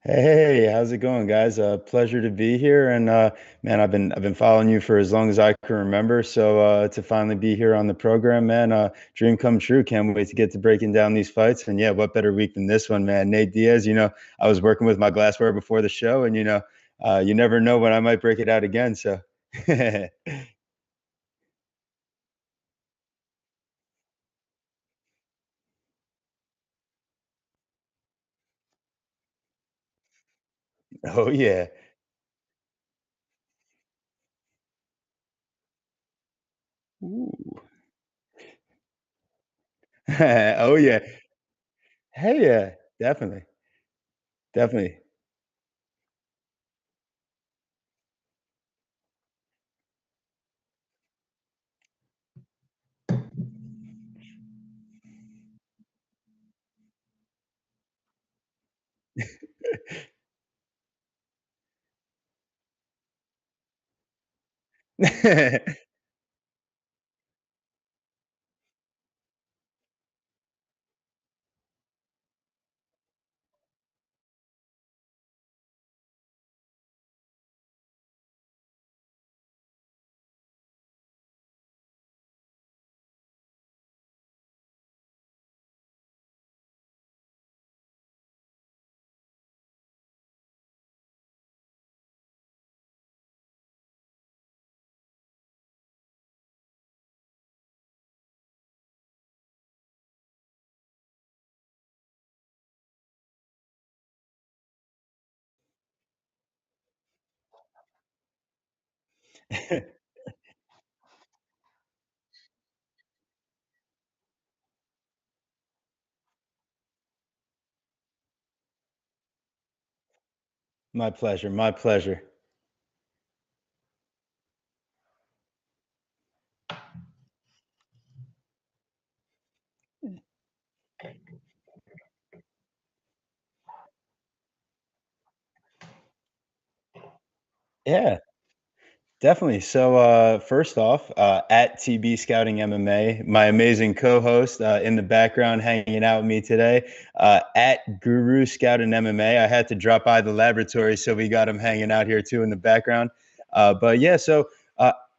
Hey, how's it going, guys? Pleasure to be here. And man, I've been following you for as long as I can remember. So to finally be here on the program, man, dream come true. Can't wait to get to breaking down these fights. And yeah, what better week than this one, man? Nate Diaz. I was working with my glassware before the show, and you never know when I might break it out again. So, oh yeah, Ooh. Oh yeah, hey yeah, definitely, definitely. My pleasure. My pleasure. Yeah. Definitely. So, first off, at TB Scouting MMA, my amazing co-host in the background hanging out with me today, at Guru Scouting MMA. I had to drop by the laboratory, so we got him hanging out here too in the background. But yeah, so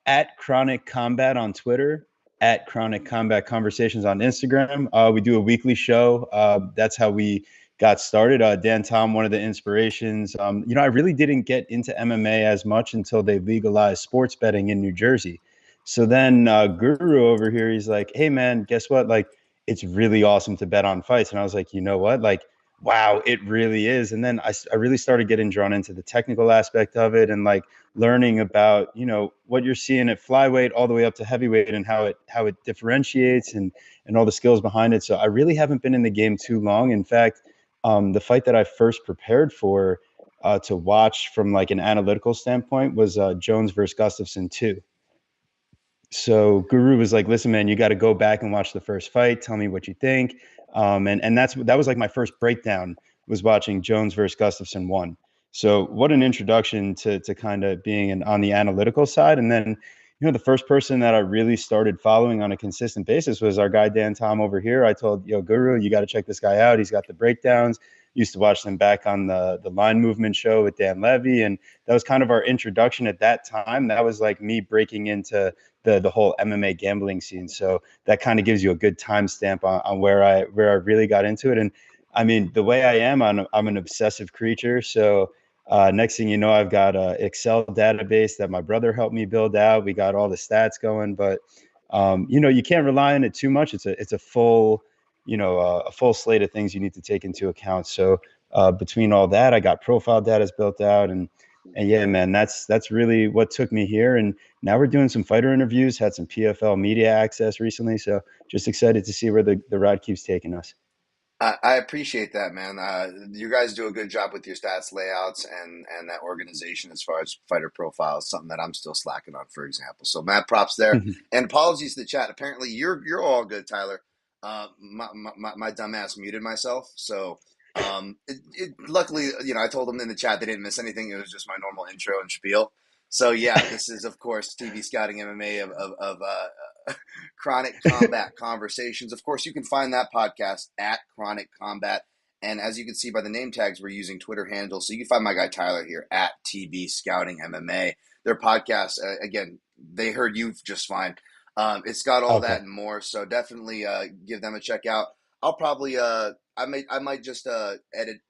at Chronic Combat on Twitter, at Chronic Combat Conversations on Instagram. We do a weekly show. That's how we got started. Dan Tom, one of the inspirations. I really didn't get into MMA as much until they legalized sports betting in New Jersey. So then Guru over here, he's like, hey, man, guess what? Like, it's really awesome to bet on fights. And I was like, you know what? Like, wow, it really is. And then I really started getting drawn into the technical aspect of it and like learning about, what you're seeing at flyweight all the way up to heavyweight and how it differentiates and all the skills behind it. So I really haven't been in the game too long. In fact, the fight that I first prepared for to watch from like an analytical standpoint was Jones versus Gustafson 2. So Guru was like, "Listen, man, you got to go back and watch the first fight. Tell me what you think." And that was like my first breakdown was watching Jones versus Gustafson 1. So what an introduction to kind of being on the analytical side. And then, the first person that I really started following on a consistent basis was our guy Dan Tom over here. I told, yo, Guru, you got to check this guy out. He's got the breakdowns. Used to watch them back on the line movement show with Dan Levy, and that was kind of our introduction at that time. That was like me breaking into the whole MMA gambling scene. So that kind of gives you a good timestamp on where I really got into it. And I mean, the way I am, I'm an obsessive creature. So next thing you know, I've got a Excel database that my brother helped me build out. We got all the stats going, but you can't rely on it too much. It's a full, a full slate of things you need to take into account. So between all that, I got profile data built out, and yeah, man, that's really what took me here. And now we're doing some fighter interviews. Had some PFL media access recently, so just excited to see where the ride keeps taking us. I appreciate that, man. You guys do a good job with your stats layouts and that organization as far as fighter profiles, something that I'm still slacking on, for example. So mad props there. And apologies to the chat. Apparently you're all good, Tyler. My dumb ass muted myself. So luckily, I told them in the chat they didn't miss anything. It was just my normal intro and spiel. So yeah, this is of course TV scouting MMA of Chronic Combat Conversations. Of course, you can find that podcast at Chronic Combat And as you can see by the name tags, we're using Twitter handles. So you can find my guy Tyler here at TB Scouting MMA. Their podcast, again, they heard you just fine. It's got all Okay. that and more. So definitely give them a check out. I'll probably I might just edit.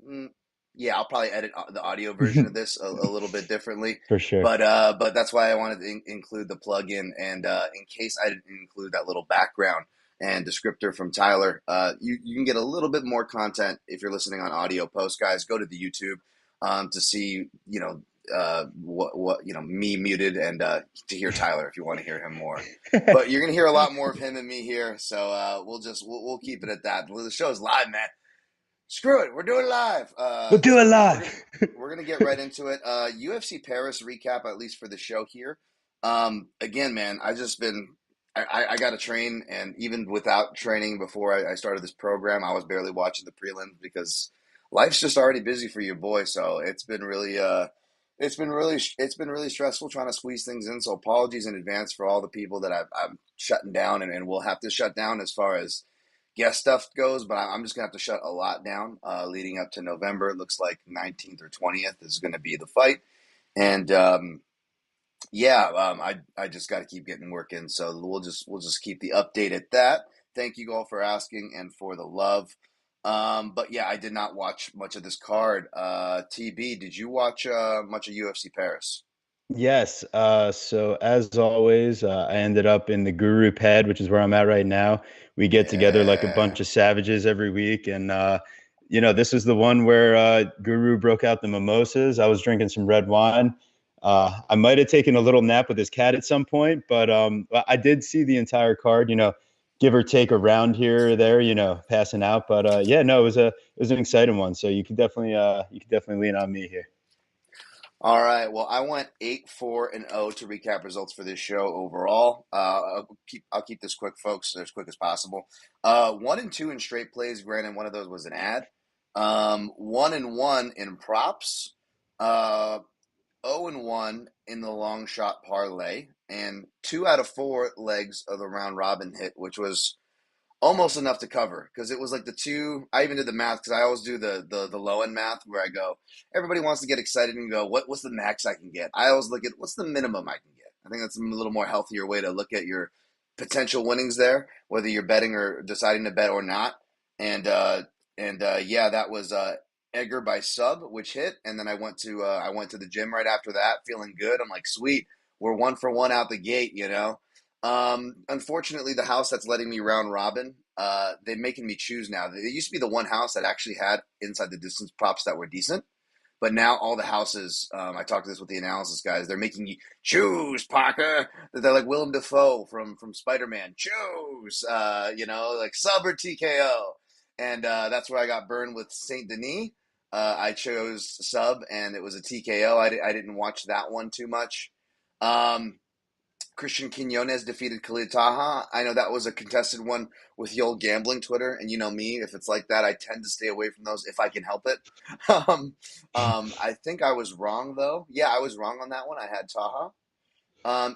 Mm, yeah, I'll probably edit the audio version of this a little bit differently. For sure. But that's why I wanted to include the plugin, and in case I didn't include that little background and descriptor from Tyler, you can get a little bit more content if you're listening on audio post. Guys, go to the YouTube to see what me muted, and to hear Tyler if you want to hear him more. But you're gonna hear a lot more of him and me here, so we'll keep it at that. The show's live, man. Screw it, we're doing it live. We'll do it So live. we're gonna get right into it. UFC Paris recap, at least for the show here. Again, man, I got to train, and even without training before I started this program, I was barely watching the prelims because life's just already busy for your boy. So it's been really stressful trying to squeeze things in. So apologies in advance for all the people that I'm shutting down, and will have to shut down as far as guest stuff goes, but I'm just gonna have to shut a lot down leading up to November. It looks like 19th or 20th is going to be the fight, and I just got to keep getting work in. So we'll just keep the update at that. Thank you all for asking and for the love. But yeah, I did not watch much of this card. TB, did you watch much of UFC Paris? Yes. So as always, I ended up in the Guru Pad, which is where I'm at right now. We get together like a Yeah. bunch of savages every week, and this is the one where Guru broke out the mimosas. I was drinking some red wine. I might have taken a little nap with his cat at some point, but I did see the entire card. Give or take a round here or there. Passing out. But yeah, no, it was an exciting one. So you could definitely lean on me here. All right. Well, I went 8-4-0 to recap results for this show overall. I'll keep this quick, folks, as quick as possible. 1-2 in straight plays. Granted, one of those was an ad. 1-1 in props. 0-1 in the long shot parlay, and 2 out of 4 legs of the round robin hit, which was almost enough to cover, because it was like the two. I even did the math, because I always do the low end math where I go, everybody wants to get excited and go, what's the max I can get? I always look at what's the minimum I can get. I think that's a little more healthier way to look at your potential winnings there, whether you're betting or deciding to bet or not. And yeah, that was Edgar by sub, which hit, and then I went to the gym right after that, feeling good. I'm like, sweet, we're 1 for 1 out the gate. Unfortunately, the house that's letting me round robin, they're making me choose now. It used to be the one house that actually had inside the distance props that were decent, but now all the houses, I talked to this with the analysis guys, they're making you choose, Parker. They're like Willem Dafoe from Spider-Man. Choose, like sub or TKO. And that's where I got burned with Saint Denis. I chose sub, and it was a TKO. I didn't watch that one too much. Um, Christian Quinones defeated Khalid Taha. I know that was a contested one with the old gambling Twitter, and you know me, if it's like that, I tend to stay away from those if I can help it. um, I think I was wrong though. Yeah, I was wrong on that one. I had Taha.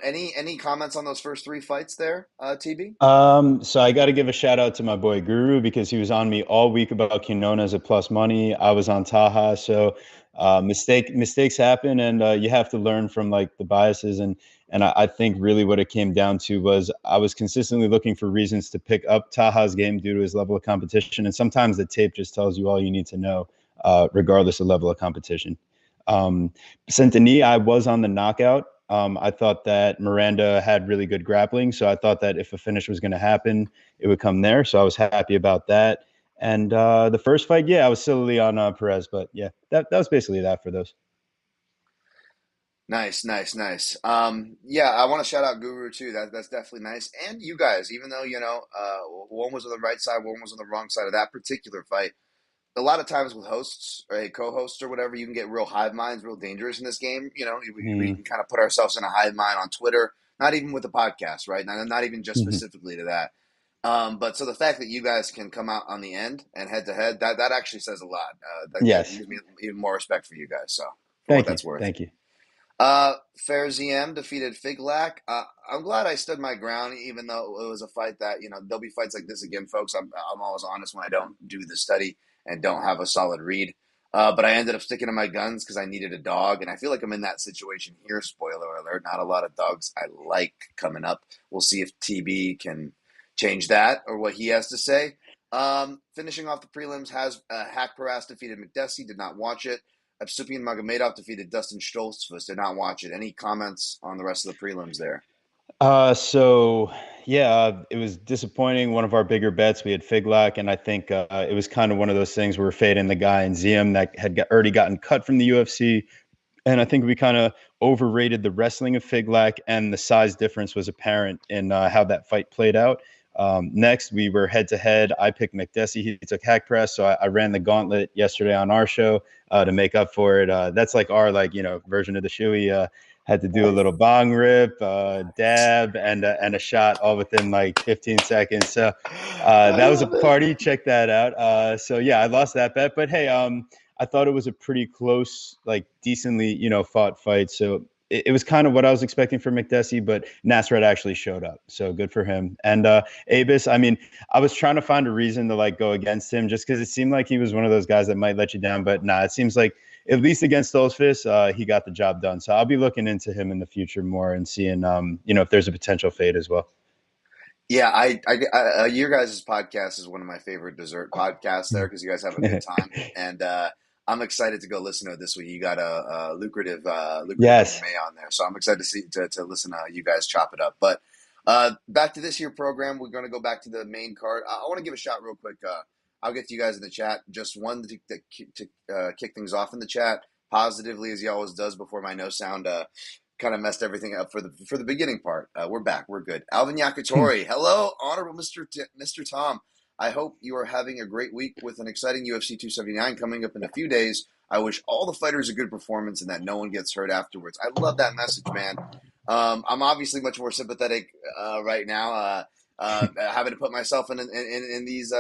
Any comments on those first 3 fights there, TB? So I got to give a shout out to my boy Guru because he was on me all week about Quinones at plus money. I was on Taha, so mistakes happen, and you have to learn from like the biases. And I think really what it came down to was I was consistently looking for reasons to pick up Taha's game due to his level of competition, and sometimes the tape just tells you all you need to know, regardless of level of competition. Saint Denis, I was on the knockout. I thought that Miranda had really good grappling, so I thought that if a finish was going to happen, it would come there. So I was happy about that. And the first fight, yeah, I was silly on Perez, but yeah, that was basically that for those. Nice, nice, nice. Yeah, I want to shout out Guru too. That's definitely nice, and you guys, even though one was on the right side, one was on the wrong side of that particular fight. A lot of times with hosts or co-hosts or whatever, you can get real hive minds, real dangerous in this game. We Mm-hmm. can kind of put ourselves in a hive mind on Twitter, not even with the podcast, right? Not even just specifically to that. But so the fact that you guys can come out on the end and head to head, that actually says a lot. That Yes. gives me even more respect for you guys. So for what Thank you. that's worth. Thank you. Fair ZM defeated Figlac. I'm glad I stood my ground, even though it was a fight that, there'll be fights like this again, folks. I'm always honest when I don't do the study and don't have a solid read. But I ended up sticking to my guns because I needed a dog, and I feel like I'm in that situation here. Spoiler alert: not a lot of dogs I like coming up. We'll see if TB can change that or what he has to say. Finishing off the prelims has Hack Paras defeated McDessie. Did not watch it. Absupian Magomedov defeated Dustin Stoltzfus. Did not watch it. Any comments on the rest of the prelims there? So yeah, it was disappointing. One of our bigger bets, we had Figlak, and I think it was kind of one of those things where we're fading the guy in Ziem that had already gotten cut from the UFC. And I think we kind of overrated the wrestling of Figlak, and the size difference was apparent in how that fight played out. Next, we were head to head. I picked McDessie. He took hack press, so I ran the gauntlet yesterday on our show to make up for it. That's like our version of the shoey. Had to do a little bong rip, dab, and a shot all within like 15 seconds. So that was a party. Check that out. So yeah, I lost that bet, but hey, I thought it was a pretty close, like decently, fought fight. So it was kind of what I was expecting from McDessie, but Nasrat actually showed up. So good for him. And Abus, I mean, I was trying to find a reason to like go against him just because it seemed like he was one of those guys that might let you down. But nah, it seems like at least against Stoltzfus, he got the job done. So I'll be looking into him in the future more and seeing, if there's a potential fade as well. Yeah, your guys' podcast is one of my favorite dessert podcasts there because you guys have a good time, and I'm excited to go listen to it this week. You got a lucrative Yes. MMA on there, so I'm excited to listen to you guys chop it up. But back to this year program, we're going to go back to the main card. I want to give a shout real quick. I'll get to you guys in the chat. Just one to kick things off in the chat positively, as he always does before my no sound kind of messed everything up for the beginning part. We're back. We're good. Alvin Yakitori. Hello, honorable Mr. Tom. I hope you are having a great week with an exciting UFC 279 coming up in a few days. I wish all the fighters a good performance and that no one gets hurt afterwards. I love that message, man. I'm obviously much more sympathetic right now, having to put myself in these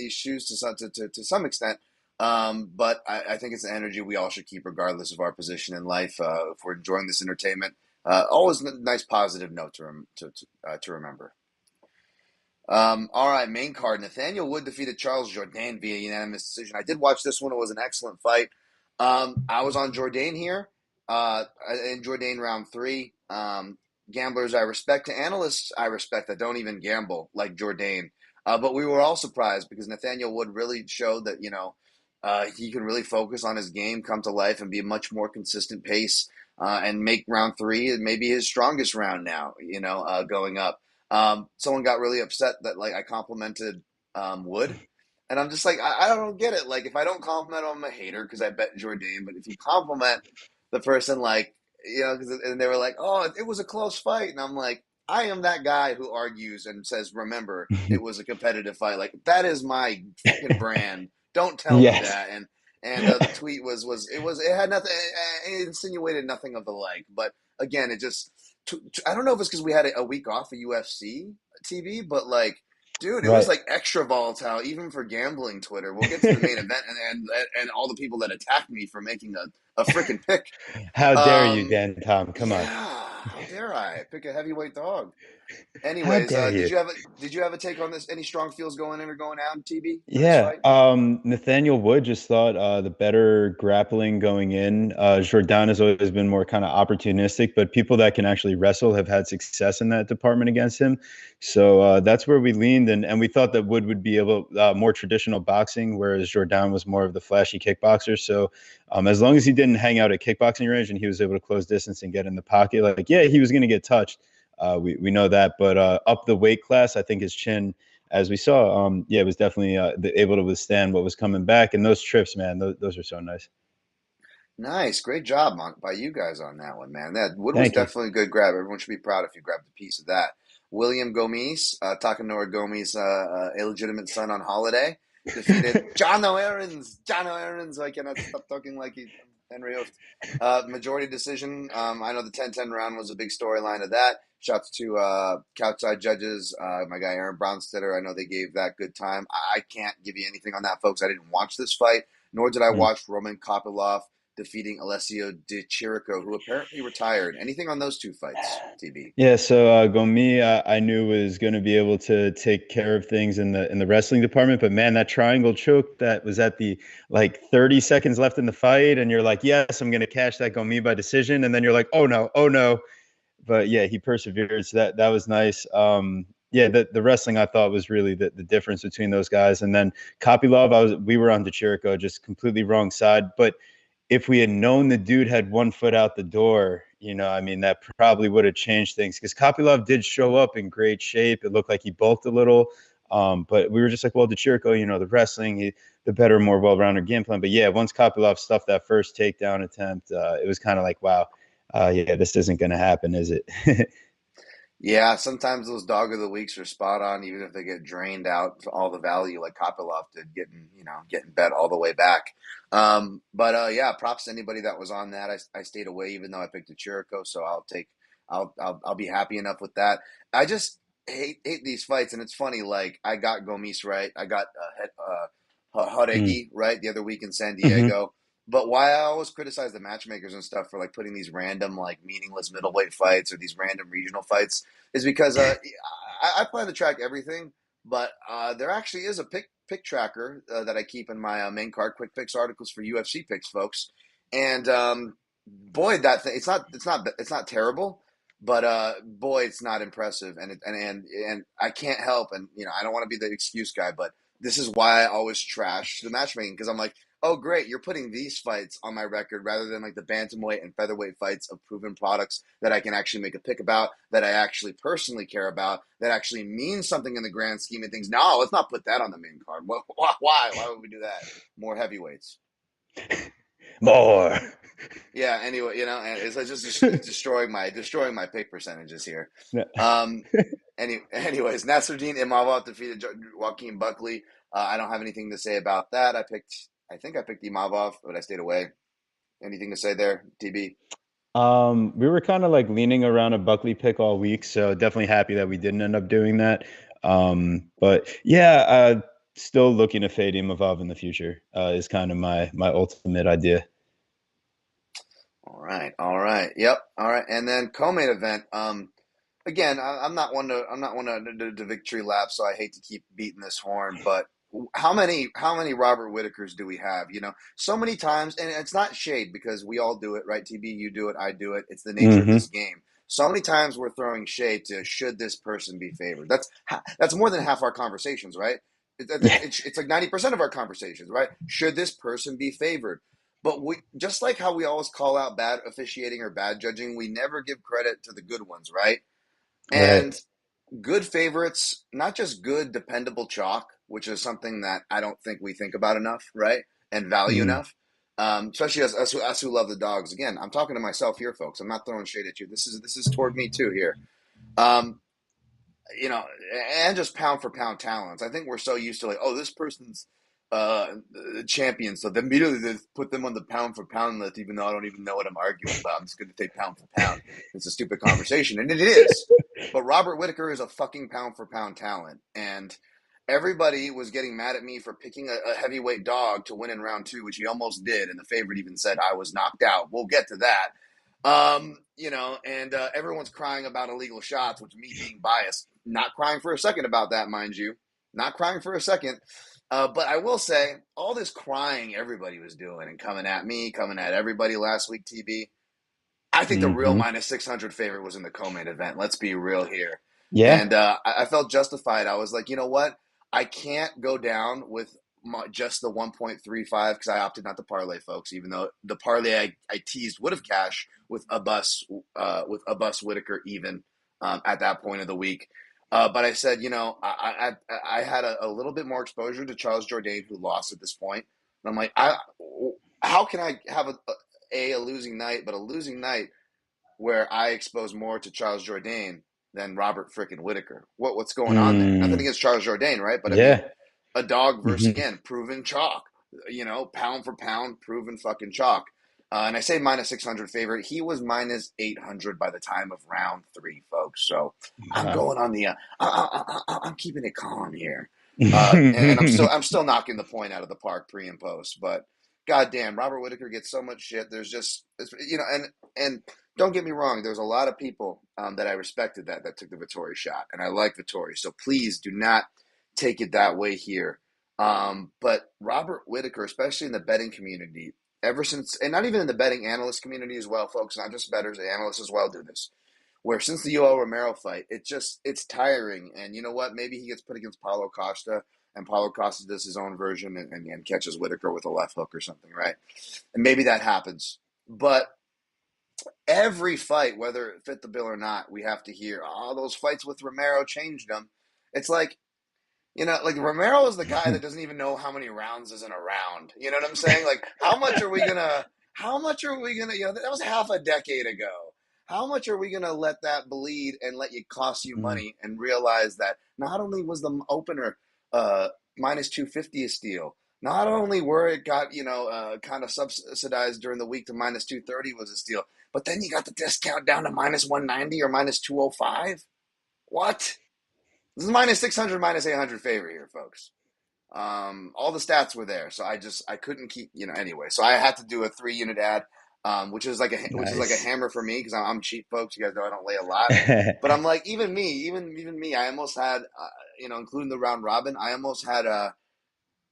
shoes to some extent. But I think it's an energy we all should keep regardless of our position in life. If we're enjoying this entertainment, always a nice positive note to remember. All right, main card. Nathaniel Wood defeated Charles Jourdain via unanimous decision. I did watch this one. It was an excellent fight. I was on Jourdain here. In Jourdain round 3. Gamblers I respect. To analysts I respect that don't even gamble like Jourdain. But we were all surprised because Nathaniel Wood really showed that, he can really focus on his game, come to life, and be a much more consistent pace, and make round 3 maybe his strongest round now, going up. Someone got really upset that like I complimented Wood, and I'm just like, I don't get it. Like if I don't compliment him, I'm a hater because I bet Jourdain. But if you compliment the person, like and they were like, oh, it was a close fight, and I'm like, I am that guy who argues and says, remember, it was a competitive fight. Like that is my fucking brand. Don't tell me Yes. that. And the tweet it had nothing. It insinuated nothing of the like. But again, it just. I don't know if it's because we had a week off of UFC TV, but like, dude, it was Right. like extra volatile, even for gambling Twitter. We'll get to the main event and all the people that attacked me for making a freaking pick. How dare you, Dan Tom? Come on. Yeah, how dare I pick a heavyweight dog? How Anyways, dare did you? you have a take on this? Any strong feels going in or going out, TB, for this Yeah, fight? Nathaniel Wood just thought the better grappling going in. Jordan has always been more kind of opportunistic, but people that can actually wrestle have had success in that department against him. So that's where we leaned, and we thought that Wood would be able more traditional boxing, whereas Jordan was more of the flashy kickboxer. So as long as he didn't hang out at kickboxing range and he was able to close distance and get in the pocket, like yeah, he was going to get touched. We know that, but up the weight class, I think his chin as we saw, it was definitely able to withstand what was coming back. And those trips, man, those are so nice. Nice, great job by you guys on that one, man. That Wood was Thank you. definitely a good grab. Everyone should be proud if you grabbed a piece of that. William Gomes, Takanori Gomes, illegitimate son on holiday, defeated Jono Aarons. Jono Aarons, I cannot stop talking like Henry Hooft. Majority decision. I know the 10-10 round was a big storyline of that. Shouts to Couchside judges, my guy Aaron Brownstetter. I know they gave that good time. I can't give you anything on that, folks. I didn't watch this fight, nor did I Mm. watch Roman Kopylov defeating Alessio Di Chirico, who apparently retired. Anything on those two fights, TB? Yeah, so Gomi, I knew was going to be able to take care of things in the wrestling department, but man, that triangle choke that was at the like 30 seconds left in the fight, and you're like, yes, I'm going to cash that Gomi by decision, and then you're like, oh no, oh no, but yeah, he persevered, so that was nice. Yeah, the wrestling I thought was really the difference between those guys, and then Kopylov, we were on to Chirico, just completely wrong side, but if we had known the dude had one foot out the door, I mean, that probably would have changed things because Kopylov did show up in great shape. It looked like he bulked a little. But we were just like, well, DeChirico, the wrestling, the better, more well-rounded game plan. But yeah, once Kopylov stuffed that first takedown attempt, it was kind of like, wow, yeah, this isn't going to happen, is it? Yeah, sometimes those dog of the weeks are spot on, even if they get drained out for all the value, like Kopylov did, getting bet all the way back. But yeah, props to anybody that was on that. I stayed away, even though I picked a Chirico, so I'll be happy enough with that. I just hate these fights, and it's funny. Like I got Gomis right, I got Mm. Horegi right the other week in San Hmm. Diego. But why I always criticize the matchmakers and stuff for like putting these random like meaningless middleweight fights or these random regional fights is because I plan to track everything, but there actually is a pick tracker that I keep in my main card, quick picks articles for UFC picks, folks. And boy, that thing it's not terrible, but boy, it's not impressive. And I can't help, and I don't want to be the excuse guy, but this is why I always trash the matchmaking because I'm like, oh great, you're putting these fights on my record rather than like the bantamweight and featherweight fights of proven products that I can actually make a pick about, that I actually personally care about, that actually means something in the grand scheme of things. No, let's not put that on the main card. Why would we do that? More heavyweights. More. Yeah, anyway, and it's just destroying my pick percentages here. No. Um, anyways, Nasruddin Imavov defeated Joaquin Buckley. I don't have anything to say about that. I think I picked Imavov, but I stayed away. Anything to say there, TB? We were kind of like leaning around a Buckley pick all week, so definitely happy that we didn't end up doing that. But yeah, still looking to fade Imavov in the future is kind of my ultimate idea. All right, yep, all right. And then co-main event. Again, I'm not one to victory lap, so I hate to keep beating this horn, but how many Robert Whitakers do we have? So many times, and it's not shade because we all do it, right? TB, you do it, I do it. It's the nature of Hmm. this game. So many times we're throwing shade to should this person be favored. That's more than half our conversations, right? Yeah, It's like 90% of our conversations, right? Should this person be favored? But we just like how we always call out bad officiating or bad judging, we never give credit to the good ones, right? right. And good favorites, not just good, dependable chalk, which is something that I don't think we think about enough, right? And value Mm. enough. Especially us who love the dogs. Again, I'm talking to myself here, folks. I'm not throwing shade at you. This is toward me too here. Um, and just pound for pound talents. I think we're so used to like, oh, this person's uh champion, so then immediately they put them on the pound for pound list, even though I don't even know what I'm arguing about. I'm just going to take pound for pound. It's a stupid conversation, and it is. But Robert Whitaker is a fucking pound for pound talent, and everybody was getting mad at me for picking a heavyweight dog to win in round two, which he almost did, and the favorite even said I was knocked out. We'll get to that. And everyone's crying about illegal shots, which me being biased, not crying for a second about that, mind you, not crying for a second. But I will say, all this crying everybody was doing and coming at me, coming at everybody last week, TB. I think the real Hmm. minus 600 favorite was in the co-main event. Let's be real here. Yeah. And I felt justified. I was like, you know what? I can't go down with just the 1.35 because I opted not to parlay, folks. Even though the parlay I teased would have cashed with a bus Whitaker even at that point of the week. But I said, I had a little bit more exposure to Charles Jourdain, who lost at this point. And I'm like, how can I have a losing night, but a losing night where I expose more to Charles Jourdain than Robert frickin' Whitaker? What's going on there? Nothing Mm. against Charles Jourdain, right? But I mean, Yeah. a dog versus Hmm. again proven chalk, pound for pound proven fucking chalk. And I say minus 600 favorite. He was minus 800 by the time of round three, folks. So I'm Wow. going on the. I'm keeping it calm here, and I'm still knocking the point out of the park pre and post. But goddamn, Robert Whitaker gets so much shit. There's just, and don't get me wrong. There's a lot of people that I respected that took the Vettori shot, and I like Vettori. So please do not take it that way here. But Robert Whitaker, especially in the betting community, ever since, and not even in the betting analyst community as well, folks, not just bettors, the analysts as well do this. Where since the Yoel Romero fight, it's tiring. And you know what? Maybe he gets put against Paulo Costa, and Paulo Costa does his own version and catches Whitaker with a left hook or something, right? And maybe that happens. But every fight, whether it fit the bill or not, we have to hear, oh, those fights with Romero changed him. It's like, like Romero is the guy that doesn't even know how many rounds is in a round. You know what I'm saying? Like, how much are we gonna, that was half a decade ago. How much are we gonna let that bleed and let it cost you money and realize that not only was the opener minus 250 a steal, not only were it got, kind of subsidized during the week to minus 230 was a steal, but then you got the discount down to minus 190 or minus 205. What? This is minus 600, minus 800 favor here, folks. All the stats were there, so I couldn't keep, anyway. So I had to do a 3-unit ad, which is like a hammer for me because I'm cheap, folks. You guys know I don't lay a lot, but I'm like, even me, I almost had, including the round robin, I almost had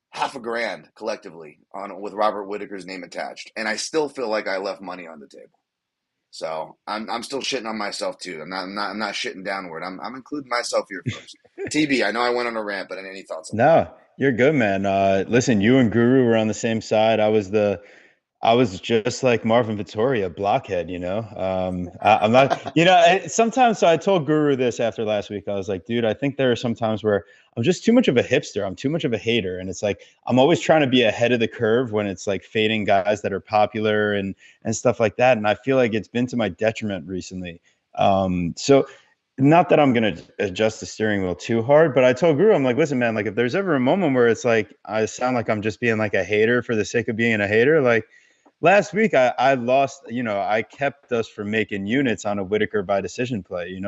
half a grand collectively with Robert Whitaker's name attached, and I still feel like I left money on the table. So I'm still shitting on myself too. I'm not shitting downward. I'm including myself here, folks. TB, I know I went on a rant, but any thoughts on that? No, you're good, man. Listen, you and Guru were on the same side. I was just like Marvin Vettori, a blockhead, I'm not, sometimes, so I told Guru this after last week. I was like, dude, I think there are some times where I'm just too much of a hipster. I'm too much of a hater. And it's like, I'm always trying to be ahead of the curve when it's like fading guys that are popular and stuff like that. And I feel like it's been to my detriment recently. So not that I'm going to adjust the steering wheel too hard, but I told Guru, I'm like, listen, man, like if there's ever a moment where it's like, I sound like I'm just being like a hater for the sake of being a hater, like, last week, I lost. I kept us from making units on a Whitaker by decision play.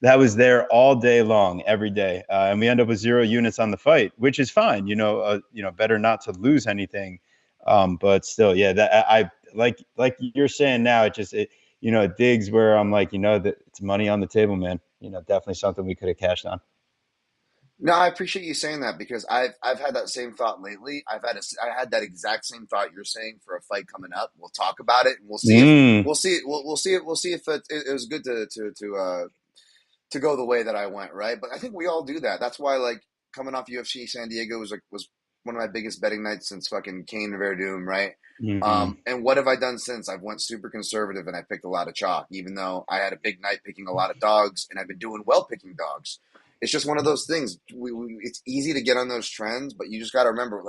That was there all day long, every day, and we end up with 0 units on the fight, which is fine. Better not to lose anything, but still, yeah. That I like you're saying now. It digs where I'm like, that it's money on the table, man. Definitely something we could have cashed on. No, I appreciate you saying that because I've had that same thought lately. I had that exact same thought you're saying for a fight coming up. We'll talk about it and we'll see if it was good to go the way that I went, right? But I think we all do that. That's why, like, coming off UFC San Diego was one of my biggest betting nights since fucking Kane and Verdum, right? Mm-hmm. And what have I done since? I've went super conservative and I picked a lot of chalk, even though I had a big night picking a lot of dogs, and I've been doing well picking dogs. It's just one of those things. It's easy to get on those trends, but you just got to remember.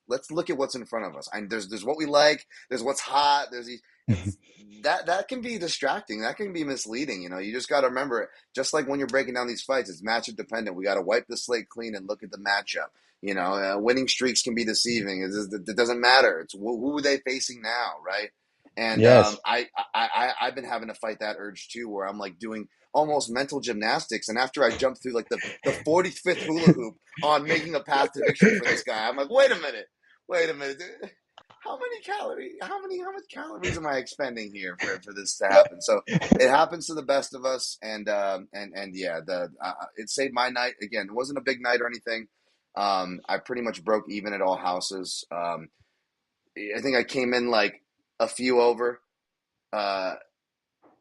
Let's look at what's in front of us. There's what we like. There's what's hot. It's that can be distracting. That can be misleading. You just got to remember it. Just like when you're breaking down these fights, it's matchup dependent. We got to wipe the slate clean and look at the matchup. Winning streaks can be deceiving. It doesn't matter. It's who are they facing now, right? And Yes. I've been having to fight that urge too, where I'm like doing almost mental gymnastics. And after I jump through like the 45th hula hoop on making a path to victory for this guy, I'm like, wait a minute. How much calories am I expending here for this to happen? So it happens to the best of us. And yeah, it saved my night. Again, it wasn't a big night or anything. I pretty much broke even at all houses. I think I came in like a few over,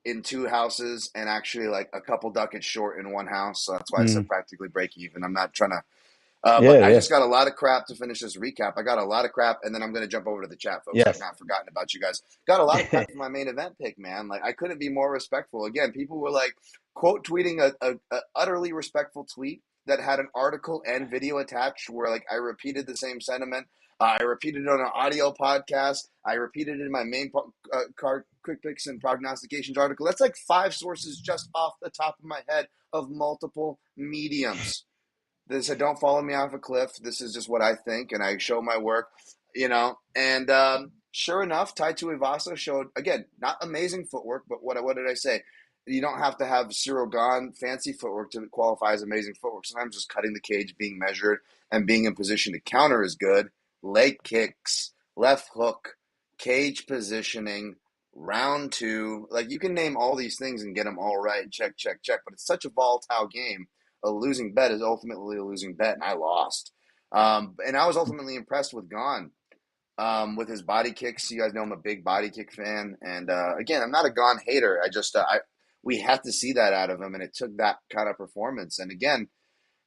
in 2 houses and actually like a couple ducats short in 1 house. So that's why I said Mm. practically break even. I'm not trying to, Yeah, but I yeah. just got a lot of crap to finish this recap. I got a lot of crap, and then I'm going to jump over to the chat, folks. I've Yes. not forgotten about you guys. Got a lot of crap for my main event pick, man. Like I couldn't be more respectful. Again, people were like quote tweeting a utterly respectful tweet that had an article and video attached where like I repeated the same sentiment. I repeated it on an audio podcast. I repeated it in my main card quick picks and prognostications article. That's like 5 sources just off the top of my head of multiple mediums. They said, don't follow me off a cliff. This is just what I think, and I show my work, And sure enough, Tai Tuivasa showed, again, not amazing footwork, but what did I say? You don't have to have Cyril Gahn fancy footwork to qualify as amazing footwork. Sometimes just cutting the cage, being measured, and being in position to counter is good. Leg kicks left hook, cage positioning, round two. Like, you can name all these things and get them all right. Check, check, check. But it's such a volatile game. A losing bet is ultimately a losing bet, and I lost. And I was ultimately impressed with Gon, with his body kicks. You guys know I'm a big body kick fan, and again, I'm not a Gon hater. I just we had to see that out of him, and it took that kind of performance. And again,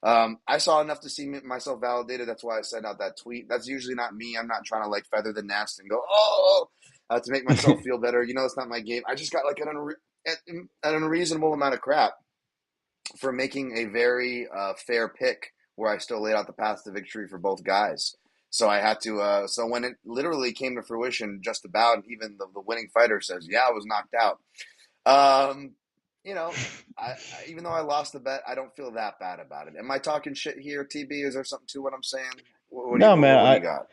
I saw enough to see myself validated. That's why I sent out that tweet. That's usually not me. I'm not trying to like feather the nest and go, oh, to make myself feel better. You know, it's not my game. I just got like an unreasonable amount of crap for making a very fair pick where I still laid out the path to victory for both guys. So I had to. So when it literally came to fruition, just about, even the winning fighter says, "Yeah, I was knocked out." Um, you know, even though I lost the bet, I don't feel that bad about it. Am I talking shit here, TB? Is there something to what I'm saying? No, man, What do you got?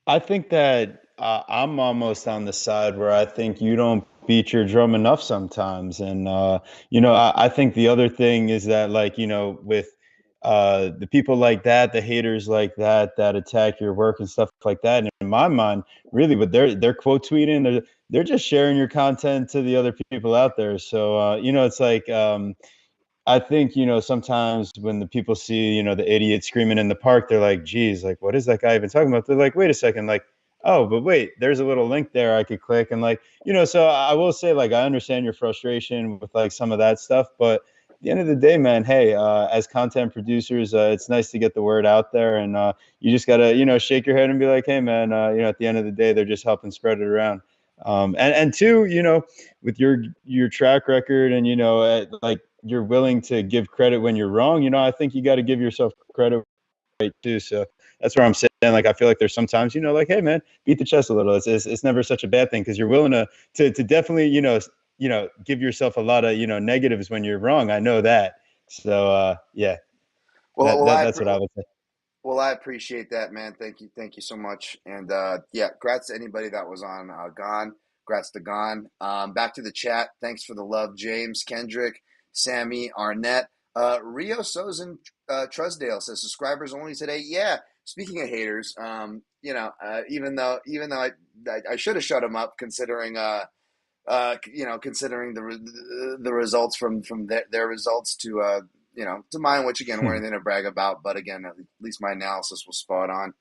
I think that I'm almost on the side where I think you don't beat your drum enough sometimes. And, I think the other thing is that, like, with the people like that, the haters like that attack your work and stuff like that. And in my mind, really, what they're quote tweeting, they're just sharing your content to the other people out there. So, it's like, I think, sometimes when the people see, the idiot screaming in the park, they're like, geez, like, what is that guy even talking about? They're like, wait a second, like, oh, but wait, there's a little link there I could click. And like, so I will say, like, I understand your frustration with like some of that stuff, but at the end of the day, man, hey, as content producers, it's nice to get the word out there. And you just got to, shake your head and be like, hey, man, at the end of the day, they're just helping spread it around. And two, with your track record and, like, you're willing to give credit when you're wrong, I think you got to give yourself credit right too. So that's where I'm saying, like, I feel like there's sometimes, like, hey man, beat the chest a little. It's never such a bad thing because you're willing to definitely, give yourself a lot of, negatives when you're wrong. I know that. So yeah, Well, that's what I would say. I appreciate that, man. Thank you so much. And yeah, congrats to anybody that was on Gone. Congrats to Gone. Back to the chat. Thanks for the love, James, Kendrick, Sammy, Arnett, Rio Sozin, Trusdale says subscribers only today. Yeah. Speaking of haters, even though I should have shut him up, considering considering the results from their results to mine, which again we're anything to brag about, but again at least my analysis was spot on,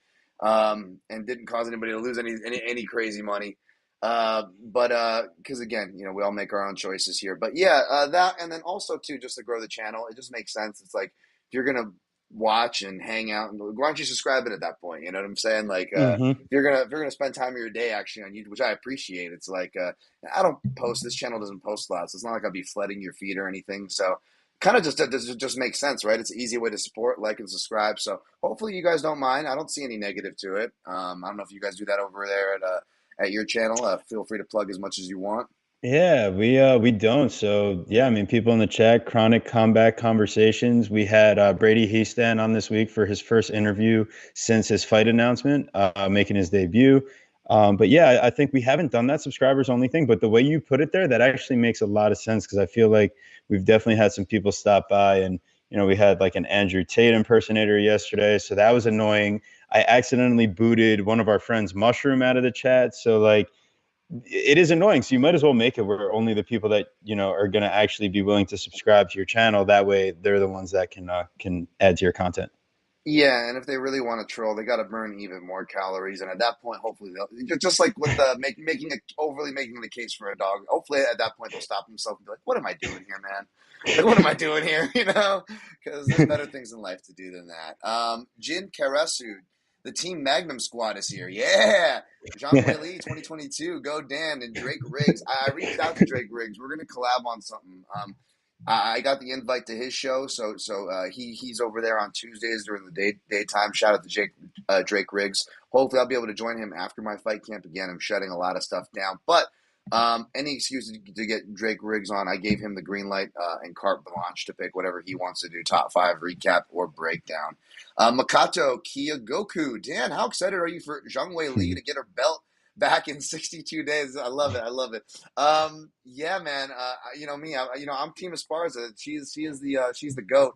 and didn't cause anybody to lose any crazy money. But because again, we all make our own choices here. But yeah, that, and then also too, just to grow the channel, it just makes sense. It's like if you're gonna watch and hang out, and why don't you subscribe it at that point? You know what I'm saying? Like Mm-hmm. if you're gonna spend time of your day actually on YouTube, which I appreciate, it's like I don't post. This channel doesn't post a lot, so it's not like I'll be flooding your feed or anything. So kind of just makes sense, right? It's an easy way to support, like, and subscribe. So hopefully you guys don't mind. I don't see any negative to it. I don't know if you guys do that over there at your channel. Feel free to plug as much as you want. Yeah, we don't. So yeah, I mean, people in the chat, Chronic Combat Conversations. We had Brady Heastan on this week for his first interview since his fight announcement, making his debut. But yeah, I think we haven't done that subscribers only thing. But the way you put it there, that actually makes a lot of sense because I feel like we've definitely had some people stop by, and we had like an Andrew Tate impersonator yesterday, so that was annoying. I accidentally booted one of our friends, Mushroom, out of the chat, so like it is annoying. So you might as well make it where only the people that are going to actually be willing to subscribe to your channel. That way, they're the ones that can add to your content. Yeah, and if they really want to troll, they got to burn even more calories, and at that point, hopefully they'll just like with the overly making the case for a dog. Hopefully, at that point, they'll stop themselves and be like, "What am I doing here, man? Like, what am I doing here?" Because there's better things in life to do than that. Jin Karasu, the Team Magnum squad is here. Yeah, Zhang Wei Li, 2022, go Dan, and Drake Riggs. I reached out to Drake Riggs. We're gonna collab on something. I got the invite to his show, so he's over there on Tuesdays during the daytime. Shout out to Drake Riggs. Hopefully, I'll be able to join him after my fight camp. Again, I'm shutting a lot of stuff down, but any excuse to get Drake Riggs on, I gave him the green light and carte blanche to pick whatever he wants to do, top five recap or breakdown. Makato Kiyogoku, Dan, how excited are you for Zhang Wei Li to get her belt back in 62 days? I love it. I love it. Yeah, man. Me. I'm Team Esparza. She's the goat.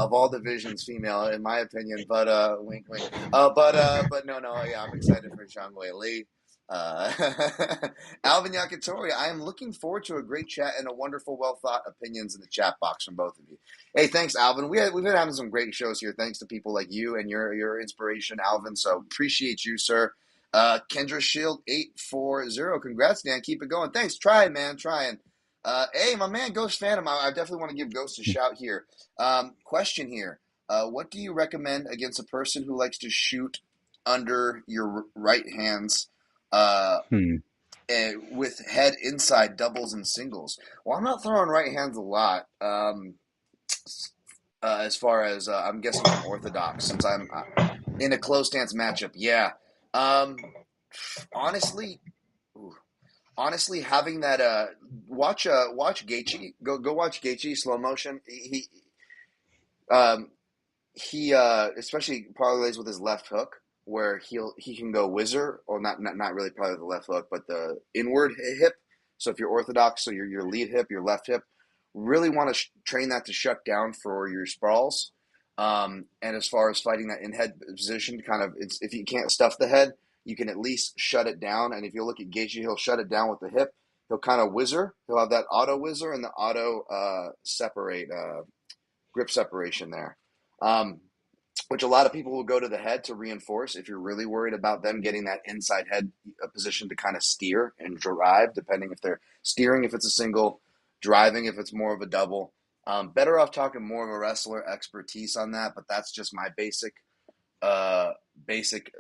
of all divisions, female, in my opinion. But wink, wink. But no. Yeah, I'm excited for Zhang Wei Li. Uh, Alvin Yakitori, I am looking forward to a great chat and a wonderful, well thought opinions in the chat box from both of you. Hey, thanks, Alvin. We've been having some great shows here, thanks to people like you and your inspiration, Alvin. So appreciate you, sir. Kendra Shield 840. Congrats, Dan. Keep it going. Thanks. Trying, man. Trying. Hey, my man, Ghost Phantom. I definitely want to give Ghost a shout here. Question here. What do you recommend against a person who likes to shoot under your right hands Hmm. with head inside doubles and singles? Well, I'm not throwing right hands a lot. As far as I'm guessing from Orthodox, since I'm in a close stance matchup. Yeah. Um, honestly, ooh, honestly, having that watch Gaethje, go watch Gaethje slow motion. Um, he especially parlays with his left hook, where he can go whizzer, or not really probably the left hook, but the inward hip. So if you're orthodox, so your lead hip, your left hip, really want to train that to shut down for your sprawls. And as far as fighting that in head position, kind of, it's, if you can't stuff the head, you can at least shut it down. And if you look at Gaethje, he'll shut it down with the hip. He'll kind of whizzer. He'll have that auto whizzer and the auto separate grip separation there. Um, which a lot of people will go to the head to reinforce if you're really worried about them getting that inside head position to kind of steer and drive, depending if they're steering, if it's a single, driving, if it's more of a double. Better off talking more of a wrestler expertise on that, but that's just my uh, basic,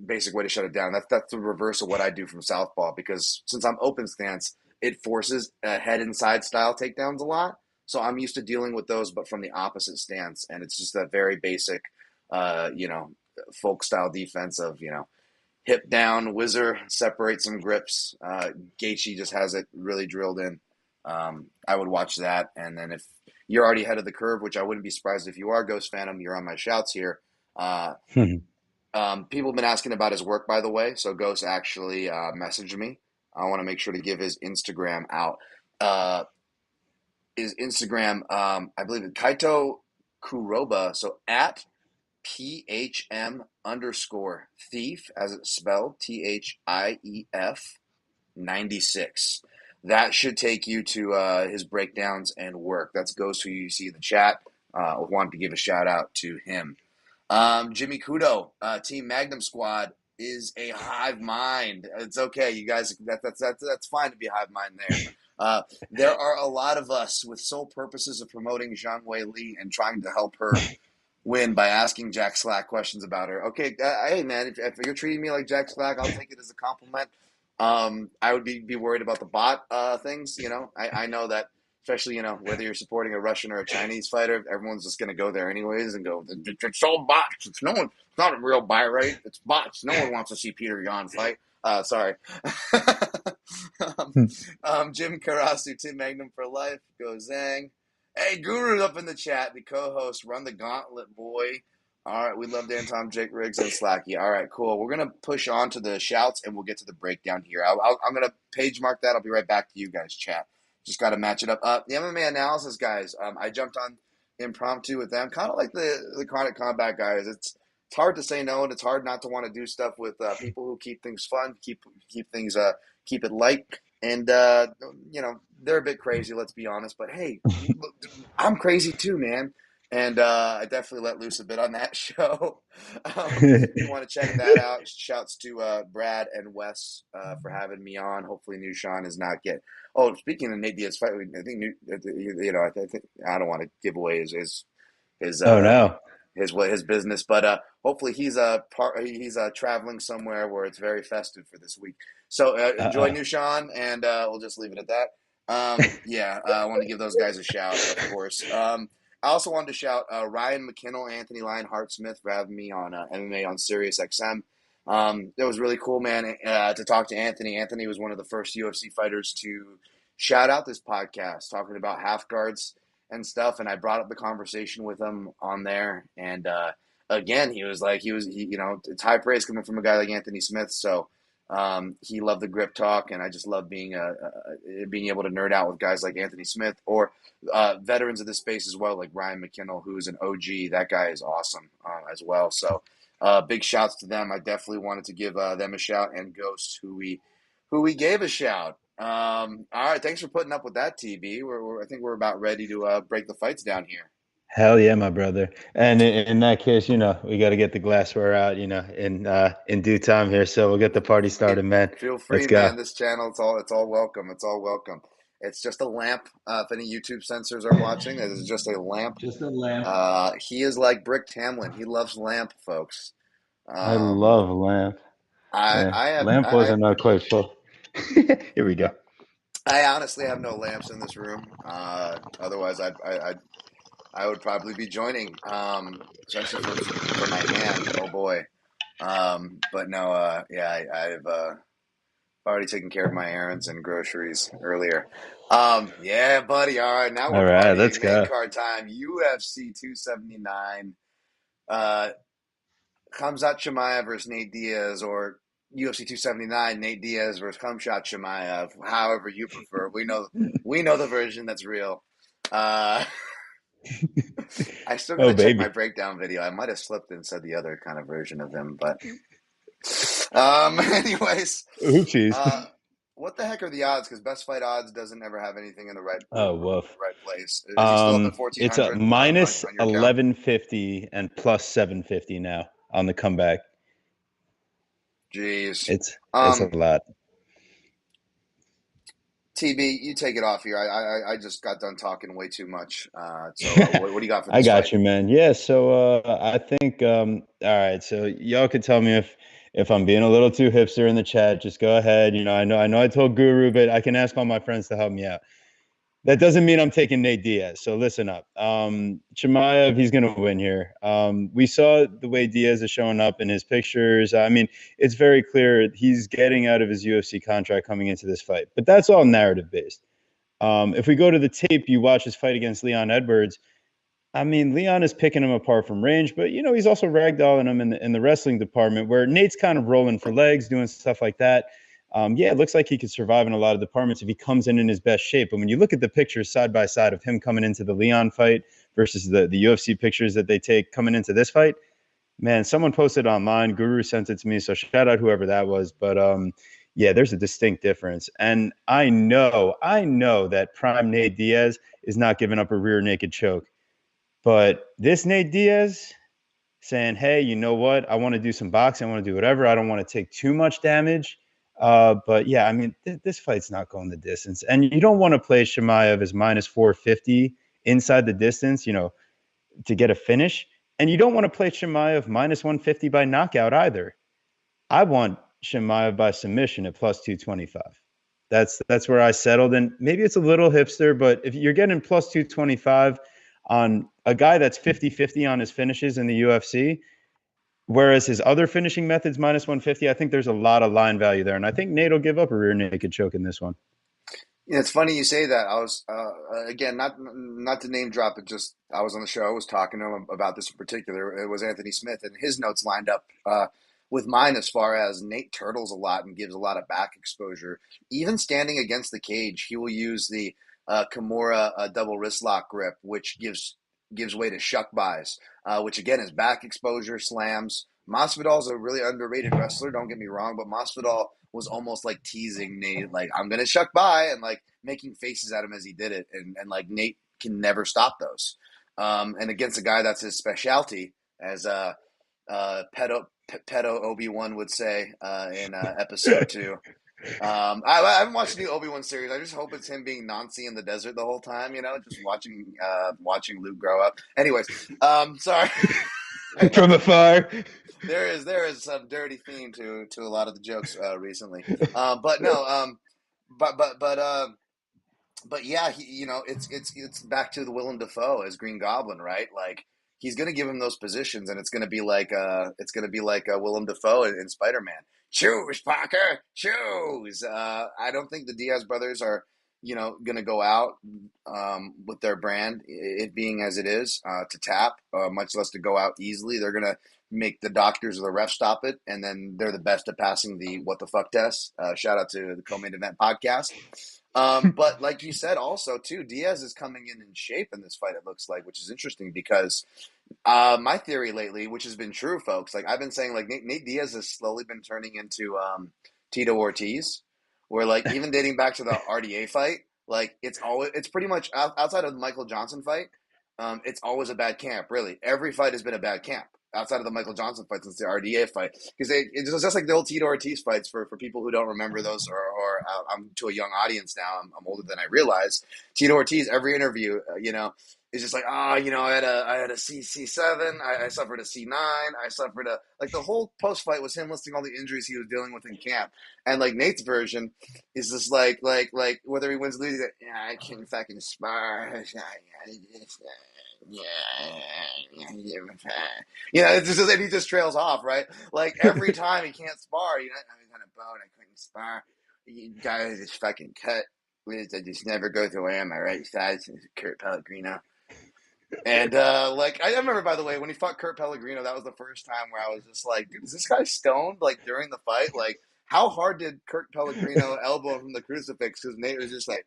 basic way to shut it down. That's the reverse of what I do from southpaw, because since I'm open stance, it forces head inside style takedowns a lot. So I'm used to dealing with those, but from the opposite stance, and it's just a very basic, you know, folk style defense of, you know, hip down, whizzer, separate some grips. Gaethje just has it really drilled in. I would watch that, and then if you're already ahead of the curve, which I wouldn't be surprised if you are, Ghost Phantom, you're on my shouts here. Uh, People have been asking about his work, by the way. So Ghost actually messaged me. I want to make sure to give his Instagram out. Uh, his Instagram, I believe it's Kaito Kuroba. So at PHM underscore thief, as it's spelled, THIEF 96. That should take you to his breakdowns and work. That's Ghost, who you see in the chat. I wanted to give a shout out to him. Jimmy Kudo, Team Magnum Squad is a hive mind. It's okay, you guys. That's fine to be a hive mind there. There are a lot of us with sole purposes of promoting Zhang Wei Li and trying to help her win by asking Jack Slack questions about her. Okay, hey man, if you're treating me like Jack Slack, I'll take it as a compliment. I would be worried about the bot things. You know, I know that, especially, you know, whether you're supporting a Russian or a Chinese fighter, everyone's just going to go there anyways and go, it's all bots. It's no one. It's not a real buy rate. It's bots. No one wants to see Peter Yan fight. Sorry. um, Jim Karasu, Tim Magnum for life. Go Zang. Hey, Guru's up in the chat. The co-host, run the gauntlet, boy. All right, we love Dan, Tom, Jake Riggs, and Slacky. All right, cool. We're going to push on to the shouts, and we'll get to the breakdown here. I'm going to page mark that. I'll be right back to you guys, chat. Just got to match it up. The MMA analysis guys, I jumped on impromptu with them, kind of like the Chronic Combat guys. It's hard to say no, and it's hard not to want to do stuff with people who keep things fun, keep things keep it light, and you know, they're a bit crazy. Let's be honest, but hey, I'm crazy too, man. And I definitely let loose a bit on that show. If you want to check that out, shouts to Brad and Wes for having me on. Hopefully, New Sean is not get. Oh, speaking of Nate Diaz fight, I think you know, I think I don't want to give away his Oh no. his business, but hopefully he's traveling somewhere where it's very festive for this week. So enjoy Uh-oh. New Sean, and we'll just leave it at that. Yeah, I want to give those guys a shout, of course. I also wanted to shout Ryan McKinnell, Anthony Lionheart Smith for having me on MMA on Sirius XM. It was really cool, man, to talk to Anthony. Anthony was one of the first UFC fighters to shout out this podcast, talking about half guards and stuff. And I brought up the conversation with him on there. And again, he was like, you know, it's high praise coming from a guy like Anthony Smith. So He loved the grip talk, and I just love being able to nerd out with guys like Anthony Smith or veterans of this space as well, like Ryan McKinnell, who's an OG. That guy is awesome as well. So big shouts to them. I definitely wanted to give them a shout, and Ghost, who we gave a shout. All right, thanks for putting up with that, TB. I think we're about ready to break the fights down here. Hell yeah, my brother. And in that case, we got to get the glassware out, in due time here. So we'll get the party started, man. Feel Let's free, go. man. This channel, it's all welcome. It's all welcome. It's just a lamp. If any YouTube censors are watching, it is just a lamp. Just a lamp. He is like Brick Tamlin. He loves lamp, folks. I Um, love lamp. I Yeah, I have lamp wasn't not quite full. Here we go. I honestly have no lamps in this room. Otherwise, I would probably be joining. Especially for my hand. Oh boy. But no. Yeah. I've already taken care of my errands and groceries earlier. Yeah, buddy. All right, now we're All right, let's partying. Main go. card time. UFC 279. Uh, Khamzat Chimaev versus Nate Diaz, or UFC 279 Nate Diaz versus Khamzat Chimaev. However you prefer. We know the version that's real. Uh, I still got Oh, to check my baby. breakdown video. I might have slipped and said the other kind of version of him, but anyways, Oopsies. uh, what the heck are the odds? Because Best Fight Odds doesn't ever have anything in the Oh, woof. right place. Is he still up at fourteen It's a hundred minus on your account? 1150 and plus 750 now on the comeback. Jeez. It's a lot. TB, you take it off here. I just got done talking way too much. What do you got for I this fight? got you, man. Yeah, so I think all right, so y'all could tell me if I'm being a little too hipster in the chat, just go ahead. I know I told Guru, but I can ask all my friends to help me out. That doesn't mean I'm taking Nate Diaz. So listen up. Chimaev, he's going to win here. We saw the way Diaz is showing up in his pictures. I mean, it's very clear he's getting out of his UFC contract coming into this fight. But that's all narrative based. If we go to the tape, you watch his fight against Leon Edwards. I mean, Leon is picking him apart from range, but he's also ragdolling him in the wrestling department, where Nate's kind of rolling for legs, doing stuff like that. Yeah, it looks like he could survive in a lot of departments if he comes in his best shape. But when you look at the pictures side by side of him coming into the Leon fight versus the UFC pictures that they take coming into this fight, man, someone posted online. Guru sent it to me, so shout out whoever that was. But yeah, there's a distinct difference, and I know that prime Nate Diaz is not giving up a rear naked choke. But this Nate Diaz saying, hey, you know what? I want to do some boxing. I want to do whatever. I don't want to take too much damage. But yeah, I mean, this fight's not going the distance. And you don't want to play Chimaev as minus 450 inside the distance, to get a finish. And you don't want to play Chimaev minus 150 by knockout either. I want Chimaev by submission at plus 225. That's where I settled. And maybe it's a little hipster, but if you're getting plus 225 on a guy that's 50-50 on his finishes in the UFC, whereas his other finishing methods minus 150, I think there's a lot of line value there. And I think Nate will give up a rear naked choke in this one. Yeah, it's funny you say that. I was again not to name drop, but just I was on the show. I was talking to him about this in particular. It was Anthony Smith, and his notes lined up with mine as far as Nate turtles a lot and gives a lot of back exposure. Even standing against the cage, he will use the Kimura double wrist lock grip, which gives way to shuck buys, which again is back exposure, slams. Masvidal's a really underrated wrestler. Don't get me wrong, but Masvidal was almost like teasing Nate, like I'm gonna shuck by, and like making faces at him as he did it, and like Nate can never stop those. And against a guy that's his specialty, as pedo Obi-Wan would say in episode 2. I haven't watched the new Obi-Wan series. I just hope it's him being Nancy in the desert the whole time, just watching Luke grow up. Anyways, sorry. From afar. There is some dirty theme to a lot of the jokes recently. But no, but yeah, it's back to the Willem Dafoe as Green Goblin, right? Like he's gonna give him those positions, and it's gonna be like Willem Dafoe in Spider-Man. Choose, Parker, choose. I don't think the Diaz brothers are going to go out with their brand, it being as it is, to tap, much less to go out easily. They're going to make the doctors or the ref stop it, and then they're the best at passing the what the fuck test. Shout out to the Co-Main Event podcast. But like you said, also too, Diaz is coming in shape in this fight. It looks like, which is interesting because my theory lately, which has been true, folks, like I've been saying, like Nate Diaz has slowly been turning into Tito Ortiz, where like even dating back to the RDA fight, like it's pretty much outside of the Michael Johnson fight, it's always a bad camp. Really, every fight has been a bad camp outside of the Michael Johnson fight since the RDA fight, because it's just like the old Tito Ortiz fights for people who don't remember those, or I'm to a young audience now. I'm older than I realize. Tito Ortiz, every interview, it's just like, I had a C7, I suffered a C9, I suffered a, like the whole post fight was him listing all the injuries he was dealing with in camp, and like Nate's version is just like whether he wins or loses, yeah, I can't fucking spar, it's just, and he just trails off, right? Like every time he can't spar, I was on a boat, I couldn't spar. You guys just fucking cut. I just never go through on my right side since Kurt Pellegrino. And I remember, by the way, when he fought Kurt Pellegrino, that was the first time where I was just like, dude, is this guy stoned? Like during the fight, like how hard did Kurt Pellegrino elbow from the crucifix? Because Nate was just like,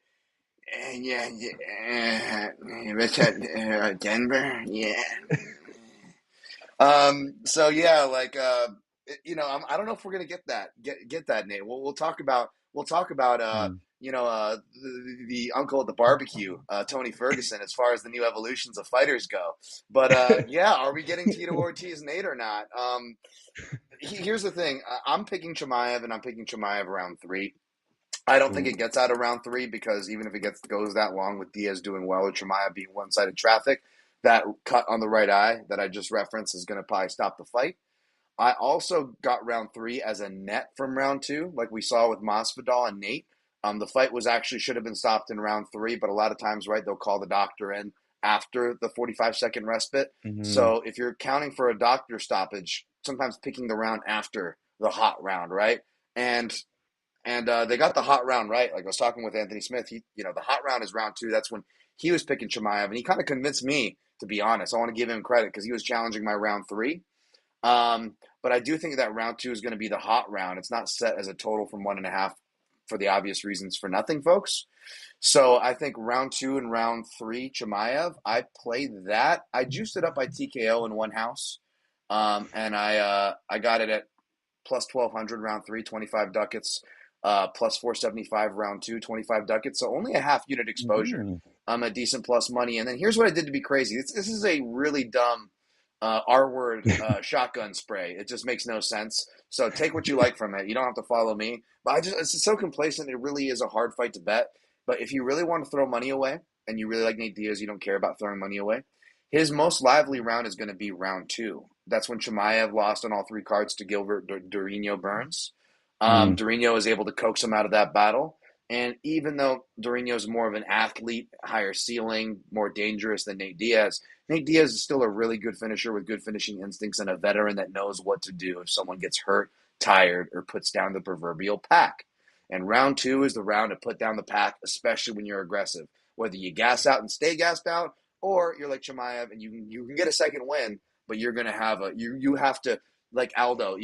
what's that, Denver? Yeah. So yeah, I don't know if we're gonna get that, Nate. We'll talk about the uncle at the barbecue, Tony Ferguson, as far as the new evolutions of fighters go. But yeah, are we getting Tito Ortiz, Nate, or not? Here's the thing: I'm picking Chimaev, and I'm picking Chimaev round 3. I don't think it gets out of round 3 because even if it goes that long with Diaz doing well or Chimaev being one-sided traffic, that cut on the right eye that I just referenced is going to probably stop the fight. I also got round 3 as a net from round 2, like we saw with Masvidal and Nate. The fight should have been stopped in round 3, but a lot of times, right, they'll call the doctor in after the 45-second respite. Mm-hmm. So if you're counting for a doctor stoppage, sometimes picking the round after the hot round, right? And they got the hot round right. Like I was talking with Anthony Smith, the hot round is round 2. That's when he was picking Chimaev, and he kind of convinced me, to be honest. I want to give him credit because he was challenging my round 3. But I do think that round 2 is going to be the hot round. It's not set as a total from 1.5 for the obvious reasons for nothing, folks. So I think round 2 and round 3, Chimaev, I played that. I juiced it up by TKO in one house. And I got it at plus 1,200 round 3, 25 ducats. Plus 475 round 2, 25 ducats. So only a half unit exposure. A decent plus money. And then here's what I did to be crazy. This is a really dumb R-word shotgun spray. It just makes no sense. So take what you like from it. You don't have to follow me. But it's so complacent. It really is a hard fight to bet. But if you really want to throw money away, and you really like Nate Diaz, you don't care about throwing money away, his most lively round is going to be round 2. That's when Chimaev lost on all 3 cards to Gilbert Durinho Burns. Durinho is able to coax him out of that battle. And even though Durinho is more of an athlete, higher ceiling, more dangerous than Nate Diaz is still a really good finisher with good finishing instincts and a veteran that knows what to do if someone gets hurt, tired, or puts down the proverbial pack. And round 2 is the round to put down the pack, especially when you're aggressive. Whether you gas out and stay gassed out, or you're like Chimaev and you can get a second win, but you're going to have you have to, like Aldo,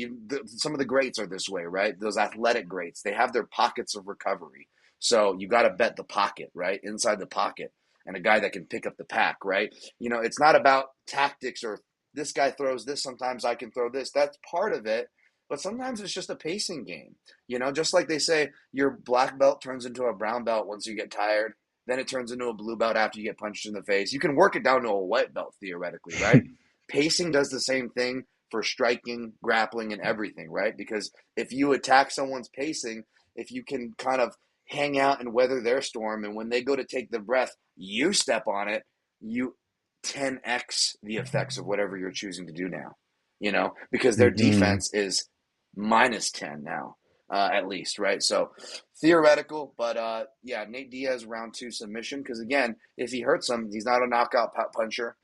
some of the greats are this way, right? Those athletic greats, they have their pockets of recovery. So you got to bet the pocket, right? Inside the pocket. And a guy that can pick up the pack, right? It's not about tactics or this guy throws this, sometimes I can throw this. That's part of it. But sometimes it's just a pacing game. Just like they say, your black belt turns into a brown belt once you get tired. Then it turns into a blue belt after you get punched in the face. You can work it down to a white belt, theoretically, right? Pacing does the same thing for striking, grappling, and everything, right? Because if you attack someone's pacing, if you can kind of hang out and weather their storm, and when they go to take the breath, you step on it, you 10x the effects of whatever you're choosing to do now, because their defense is minus 10 now, at least, right? So theoretical, but yeah, Nate Diaz round 2 submission, because again, if he hurts him, he's not a knockout puncher.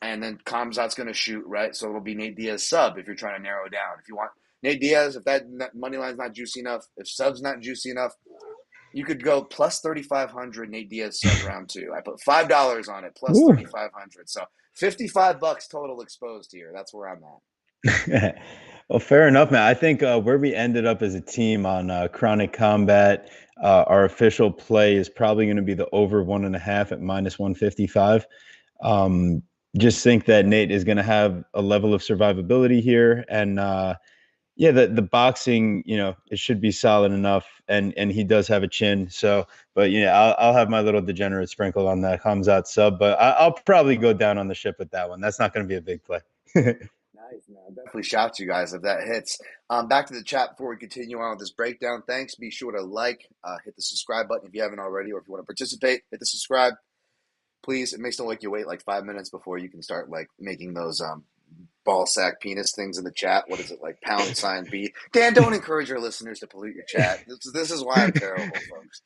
And then Khamzat's going to shoot, right? So it'll be Nate Diaz sub if you're trying to narrow down. If you want Nate Diaz, if that money line's not juicy enough, if sub's not juicy enough, You could go plus 3,500 Nate Diaz sub round two. I put $5 on it plus Woo. 3,500. So $55 total exposed here. That's where I'm at. Well, fair enough, man. I think where we ended up as a team on Chronic Combat, our official play is probably going to be the over 1.5 at minus 155. Um, just think that Nate is going to have a level of survivability here, and yeah, the boxing, it should be solid enough, and he does have a chin. So, but yeah, I'll have my little degenerate sprinkle on that Hamzat sub, but I'll probably go down on the ship with that one. That's not going to be a big play. Nice, man. Definitely shout you guys if that hits. Back to the chat before we continue on with this breakdown. Thanks. Be sure to hit the subscribe button if you haven't already, or if you want to participate, hit the subscribe. Please, it makes no like you wait like 5 minutes before you can start like making those ball sack penis things in the chat. What is it, like #B? Dan, don't encourage your listeners to pollute your chat. This is why I'm terrible, folks.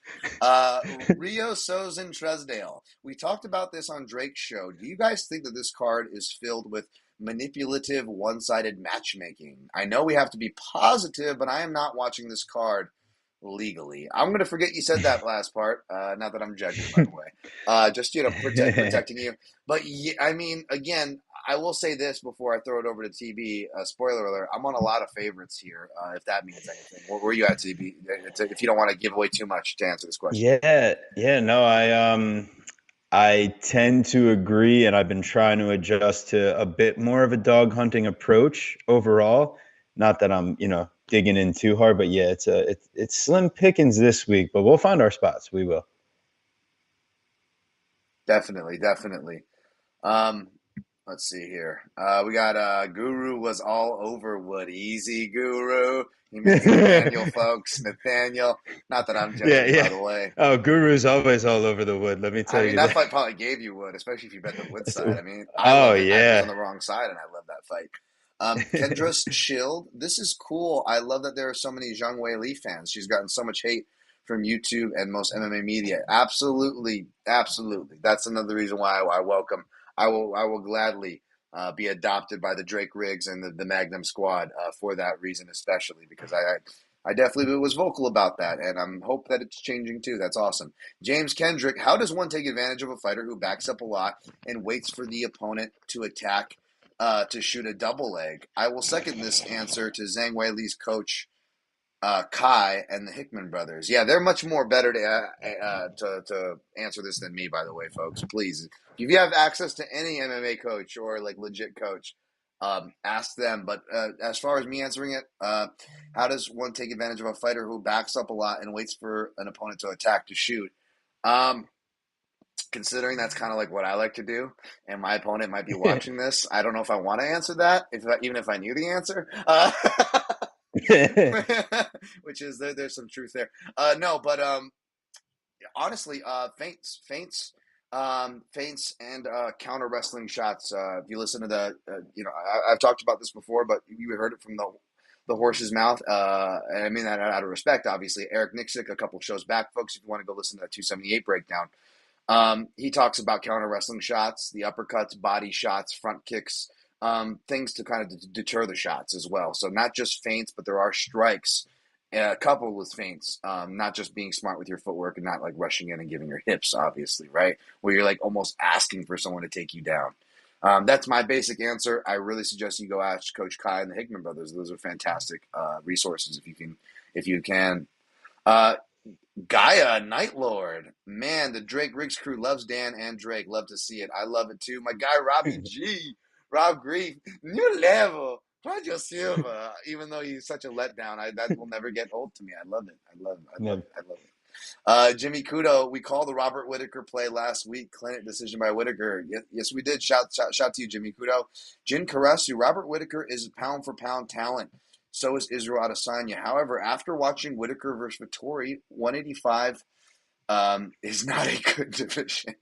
Rio Sozin Tresdale. We talked about this on Drake's show. Do you guys think that this card is filled with manipulative, one-sided matchmaking? I know we have to be positive, but I am not watching this card legally. I'm going to forget you said that last part. Not that I'm judging, by the way. Just, protecting you. But, yeah, I mean, again, I will say this before I throw it over to TB. Spoiler alert, I'm on a lot of favorites here, if that means anything. Where were you at, TB? If you don't want to give away too much to answer this question. Yeah, no, I tend to agree, and I've been trying to adjust to a bit more of a dog hunting approach overall. Not that I'm, digging in too hard, but yeah, it's slim pickings this week, but we'll find our spots. We will. Definitely. Let's see here. We got Guru was all over Wood. Easy, Guru. He means Nathaniel, folks. Nathaniel. Not that I'm judging, by the way. Oh, Guru's always all over the wood. Let me tell you that fight probably gave you Wood, especially if you bet the Wood side. I mean, I Oh loved it. I was on yeah. the wrong side, and I love that fight. Kendra's Shield. This is cool. I love that there are so many Zhang Wei Li fans. She's gotten so much hate from YouTube and most MMA media. Absolutely. That's another reason why I welcome. I will gladly be adopted by the Drake Riggs and the Magnum Squad for that reason, especially because I definitely was vocal about that, and I'm hope that it's changing too. That's awesome. James Kendrick, how does one take advantage of a fighter who backs up a lot and waits for the opponent to attack to shoot a double leg? I will second this answer to Zhang Wei Li's coach, Kai and the Hickman brothers. Yeah, they're much more better to answer this than me, by the way, folks. Please, if you have access to any MMA coach or like legit coach, ask them. But as far as me answering it, how does one take advantage of a fighter who backs up a lot and waits for an opponent to attack to shoot? Considering that's kind of like what I like to do, and my opponent might be watching this, I don't know if I want to answer that, even if I knew the answer. Which is there's some truth there. No, but honestly, feints, and counter wrestling shots. If you listen to I've talked about this before, but you heard it from the horse's mouth. And I mean that out of respect, obviously. Eric Nixick, a couple shows back, folks. If you want to go listen to that 278 breakdown, he talks about counter wrestling shots, the uppercuts, body shots, front kicks. Things to kind of deter the shots as well. So not just feints, but there are strikes coupled with feints. Not just being smart with your footwork and not like rushing in and giving your hips, obviously, right? Where you're like almost asking for someone to take you down. That's my basic answer. I really suggest you go ask Coach Kai and the Hickman brothers. Those are fantastic resources if you can. Gaia, Night Lord. Man, the Drake Riggs crew loves Dan and Drake. Love to see it. I love it too. My guy Robbie G. Rob Grief, new level. Roger Silva, even though he's such a letdown, that will never get old to me. I love it. I love it. Jimmy Kudo, we called the Robert Whitaker play last week. Clinic decision by Whitaker. Yes, we did. Shout to you, Jimmy Kudo. Jin Karasu, Robert Whitaker is pound for pound talent. So is Israel Adesanya. However, after watching Whitaker versus Vettori, 185 is not a good division.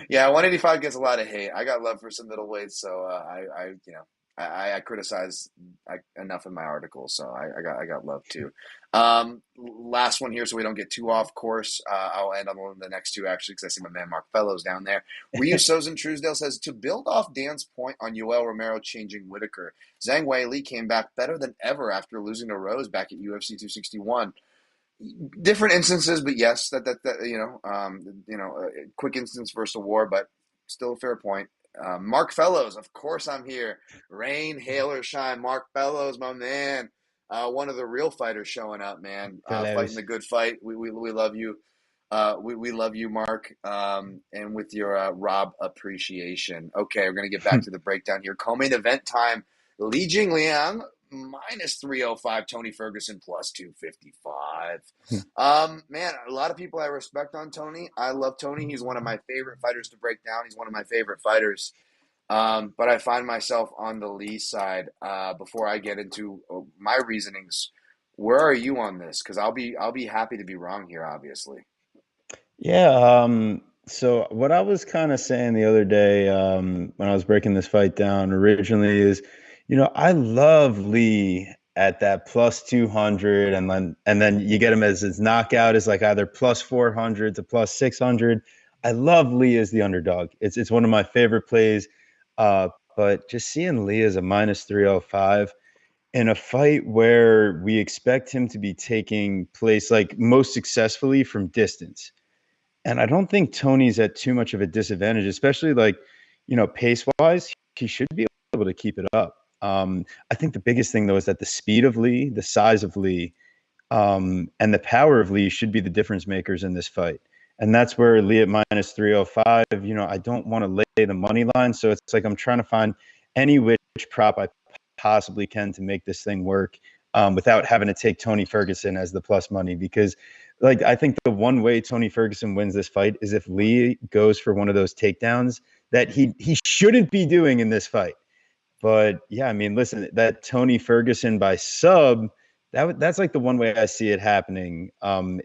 Yeah, 185 gets a lot of hate. I got love for some middleweights, so I criticize enough in my article, so I got love too. Last one here, so we don't get too off course. I'll end on one of the next two actually, because I see my man Mark Fellows down there. Ryu Sozin Truesdale says, to build off Dan's point on Yoel Romero changing Whitaker, Zhang Wei Li came back better than ever after losing to Rose back at UFC 261. Different instances, but yes, that a quick instance versus a war, but still a fair point. Mark Fellows, of course, I'm here. Rain, hail, or shine. Mark Fellows, my man, one of the real fighters showing up, man, fighting Fellows. the good fight. We love you. We love you, Mark, and with your Rob appreciation. Okay, we're gonna get back to the breakdown here. Co-main event time. Li Jingliang minus 305, Tony Ferguson plus 255. Man, a lot of people I respect on Tony. I love Tony. He's one of my favorite fighters to break down. He's one of my favorite fighters. But I find myself on the Lee side. Before I get into my reasonings, where are you on this? Because I'll be happy to be wrong here, obviously. Yeah, so what I was kind of saying the other day, when I was breaking this fight down originally is, I love Lee at that plus 200, and then you get him as his knockout is like either plus 400 to plus 600. I love Lee as the underdog. It's one of my favorite plays. But just seeing Lee as a minus 305 in a fight where we expect him to be taking place like most successfully from distance. And I don't think Tony's at too much of a disadvantage, especially like, pace wise, he should be able to keep it up. I think the biggest thing though is that the speed of Lee, the size of Lee, and the power of Lee should be the difference makers in this fight. And that's where Lee at minus 305, I don't want to lay the money line. So it's like I'm trying to find any which prop I possibly can to make this thing work, without having to take Tony Ferguson as the plus money. Because, like, I think the one way Tony Ferguson wins this fight is if Lee goes for one of those takedowns that he shouldn't be doing in this fight. But yeah, I mean, listen, that Tony Ferguson by sub, that's like the one way I see it happening.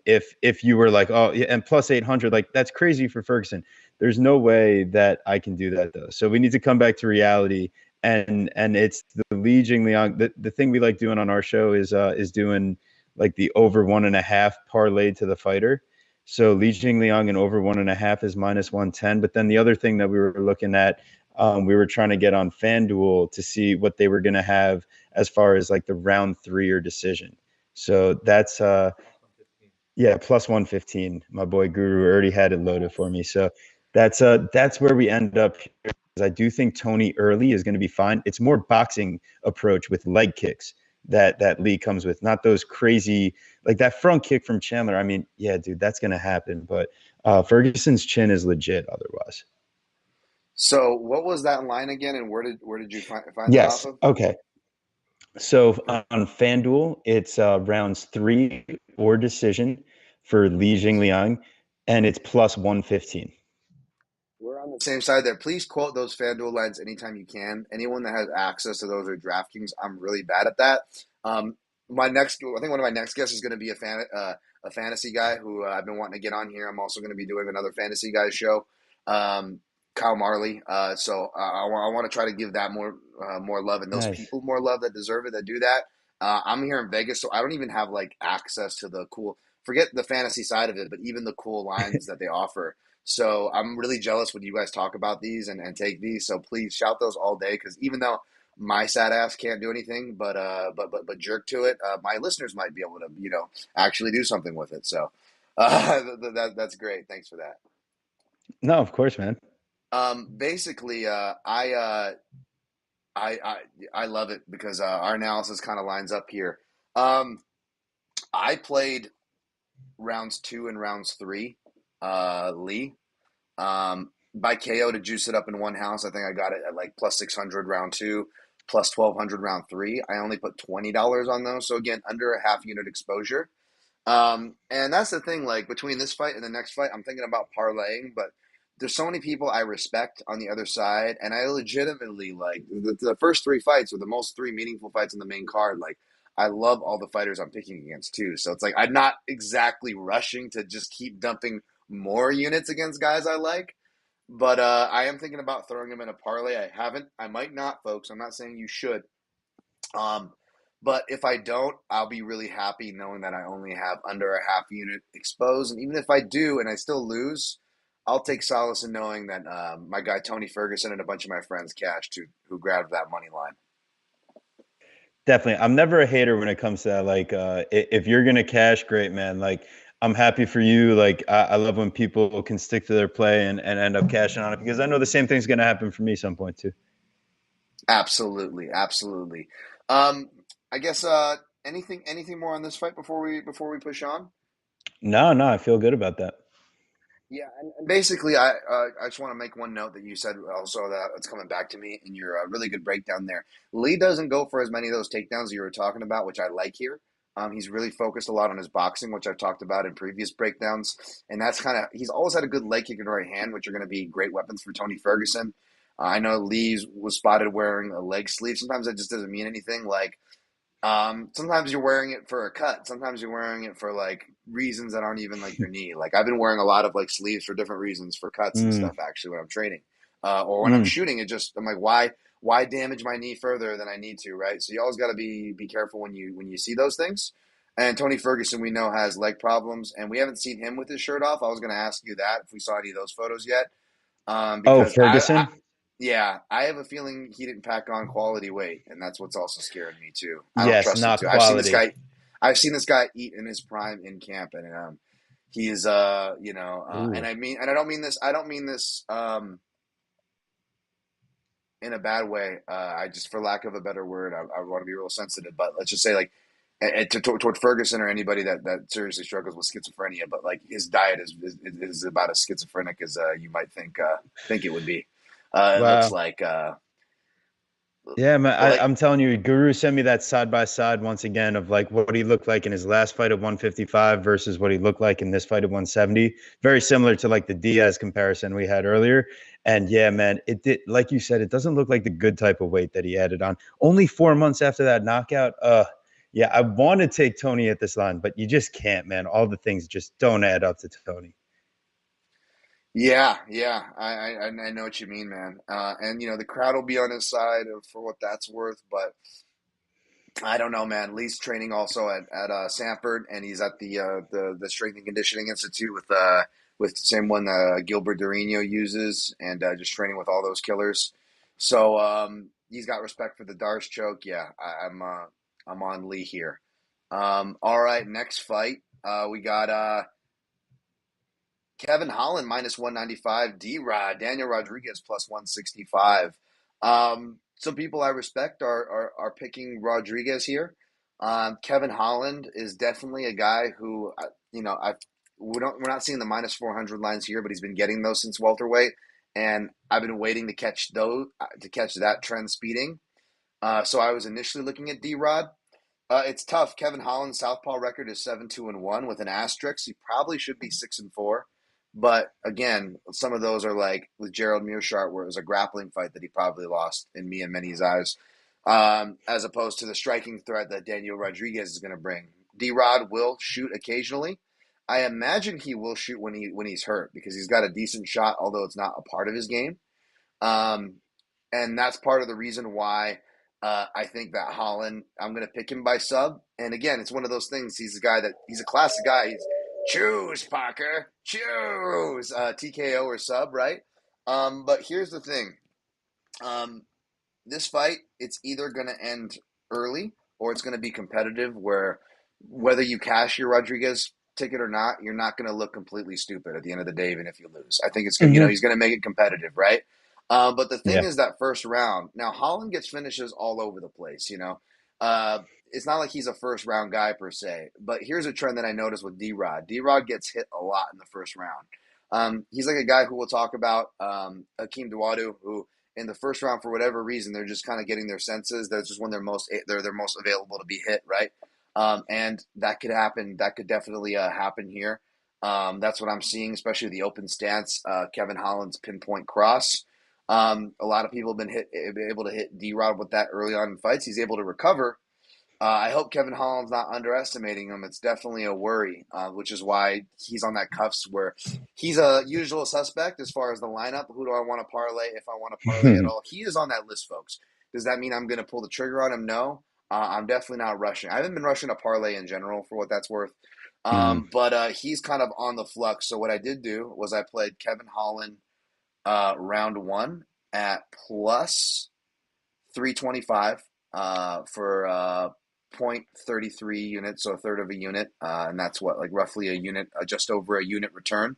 If you were like, oh, yeah, and plus 800, like that's crazy for Ferguson. There's no way that I can do that though. So we need to come back to reality, and it's the Li Jingliang. The thing we like doing on our show is doing like the over 1.5 parlay to the fighter. So Li Jingliang and over 1.5 is minus 110. But then the other thing that we were looking at, we were trying to get on FanDuel to see what they were going to have as far as like the round 3 or decision. So that's yeah, plus 115. My boy Guru already had it loaded for me. So that's where we end up here. I do think Tony early is going to be fine. It's more boxing approach with leg kicks that Lee comes with, not those crazy like that front kick from Chandler. I mean, yeah, dude, that's going to happen, but Ferguson's chin is legit otherwise. So, what was that line again, and where did you find that off Yes. of? Okay. So on FanDuel, it's rounds 3 or decision for Li Jingliang, and it's plus 115. We're on the same side there. Please quote those FanDuel lines anytime you can. Anyone that has access to those or DraftKings, I'm really bad at that. I think one of my next guests is going to be a fantasy guy who I've been wanting to get on here. I'm also going to be doing another fantasy guy show, Kyle Marley. I want to try to give that more love and those Nice. people more love that deserve it that do that. I'm here in Vegas, so I don't even have like access to the cool. Forget the fantasy side of it, but even the cool lines that they offer. So I'm really jealous when you guys talk about these and take these. So please shout those all day because even though my sad ass can't do anything but jerk to it, my listeners might be able to actually do something with it. So that's great. Thanks for that. No, of course, man. Basically, I I love it because our analysis kind of lines up here. Um, I played rounds 2 and rounds 3, Lee. By KO to juice it up in one house. I think I got it at like plus 600 round 2, plus 1200 round 3. I only put $20 on those. So again, under a half unit exposure. And that's the thing, like between this fight and the next fight, I'm thinking about parlaying, but there's so many people I respect on the other side, and I legitimately like the first 3 fights were the most 3 meaningful fights in the main card. Like I love all the fighters I'm picking against too. So it's like I'm not exactly rushing to just keep dumping more units against guys I like. But I am thinking about throwing him in a parlay. I haven't. I might not, folks. I'm not saying you should. Um, but if I don't, I'll be really happy knowing that I only have under a half unit exposed. And even if I do and I still lose, I'll take solace in knowing that my guy Tony Ferguson and a bunch of my friends cashed who grabbed that money line. Definitely. I'm never a hater when it comes to that. Like, if you're gonna cash, great, man. Like, I'm happy for you. Like, I love when people can stick to their play and end up cashing on it because I know the same thing's gonna happen for me some point too. Absolutely, absolutely. I guess anything more on this fight before we push on? No, no, I feel good about that. Yeah, and basically, I just want to make one note that you said also that it's coming back to me in your really good breakdown there. Lee doesn't go for as many of those takedowns you were talking about, which I like here. He's really focused a lot on his boxing, which I've talked about in previous breakdowns, and that's kind of he's always had a good leg kick and right hand, which are going to be great weapons for Tony Ferguson. I know Lee was spotted wearing a leg sleeve. Sometimes that just doesn't mean anything. Like sometimes you're wearing it for a cut. Sometimes you're wearing it for like reasons that aren't even like your knee. Like I've been wearing a lot of like sleeves for different reasons for cuts and Mm, stuff. Actually, when I'm training, or when I'm mm. shooting, it just I'm like, why damage my knee further than I need to, right? So you always got to be careful when you see those things. And Tony Ferguson, we know, has leg problems, and we haven't seen him with his shirt off. I was going to ask you that if we saw any of those photos yet, Oh, because I Ferguson. yeah, I have a feeling he didn't pack on quality weight, and that's what's also scaring me too. I don't Yes, trust him not too. quality. I've seen this guy eat in his prime in camp, and he is and Ooh. I don't mean this, in a bad way. I just, for lack of a better word, I want to be real sensitive, but let's just say like. Toward Ferguson or anybody that seriously struggles with schizophrenia, but like his diet is about as schizophrenic as you might think it would be. It looks Wow. like Yeah, man, like I'm telling you, Guru sent me that side by side once again of like what he looked like in his last fight at 155 versus what he looked like in this fight at 170. Very similar to like the Diaz comparison we had earlier. And yeah, man, it did, like you said, it doesn't look like the good type of weight that he added on. Only 4 months after that knockout. Yeah, I want to take Tony at this line, but you just can't, man. All the things just don't add up to Tony. yeah, I know what you mean, man. And the crowd will be on his side for what that's worth, but I don't know, man. Lee's training also at Sanford, and he's at the Strength and Conditioning Institute with the same one Gilbert Durino uses, and just training with all those killers. So he's got respect for the Darce choke. Yeah, I'm on Lee here. All right, next fight we got Kevin Holland minus 195, D-Rod, Daniel Rodriguez plus 165. Some people I respect are picking Rodriguez here. Kevin Holland is definitely a guy who, we're not seeing the minus 400 lines here, but he's been getting those since welterweight. And I've been waiting to catch that trend speeding. So I was initially looking at D-Rod. It's tough. Kevin Holland's southpaw record is 7-2-1 with an asterisk. He probably should be 6-4, but again, some of those are like with Gerald Mearshart, where it was a grappling fight that he probably lost in me and many's eyes, as opposed to the striking threat that Daniel Rodriguez is going to bring. D Rod will shoot occasionally. I imagine he will shoot when he's hurt because he's got a decent shot, although it's not a part of his game. Um, and that's part of the reason why I think that Holland, I'm going to pick him by sub. And again, it's one of those things. He's a classic guy. He's choose, Parker, choose TKO or sub, right? But here's the thing. Um, this fight, it's either going to end early or it's going to be competitive where whether you cash your Rodriguez ticket or not, you're not going to look completely stupid at the end of the day, even if you lose. I think it's going, Hmm. he's going to make it competitive, right? But the thing Yeah. is that first round, now Holland gets finishes all over the place. It's not like he's a first round guy per se, but here's a trend that I noticed with D-Rod. D-Rod gets hit a lot in the first round. He's like a guy who we'll talk about, Hakeem Dawodu, who in the first round for whatever reason they're just kind of getting their senses. That's just when they're most available to be hit, right? And that could happen. That could definitely happen here. That's what I'm seeing, especially the open stance. Kevin Holland's pinpoint cross. A lot of people have been able to hit D-Rod with that early on in fights. He's able to recover. I hope Kevin Holland's not underestimating him. It's definitely a worry, which is why he's on that cuffs where he's a usual suspect as far as the lineup. Who do I want to parlay if I want to parlay at all? He is on that list, folks. Does that mean I'm going to pull the trigger on him? No. I'm definitely not rushing. I haven't been rushing a parlay in general for what that's worth. Hmm. But he's kind of on the flux. So what I did do was I played Kevin Holland round one at plus 325. for 0.33 units, so a third of a unit, and that's what, like roughly a unit, just over a unit return.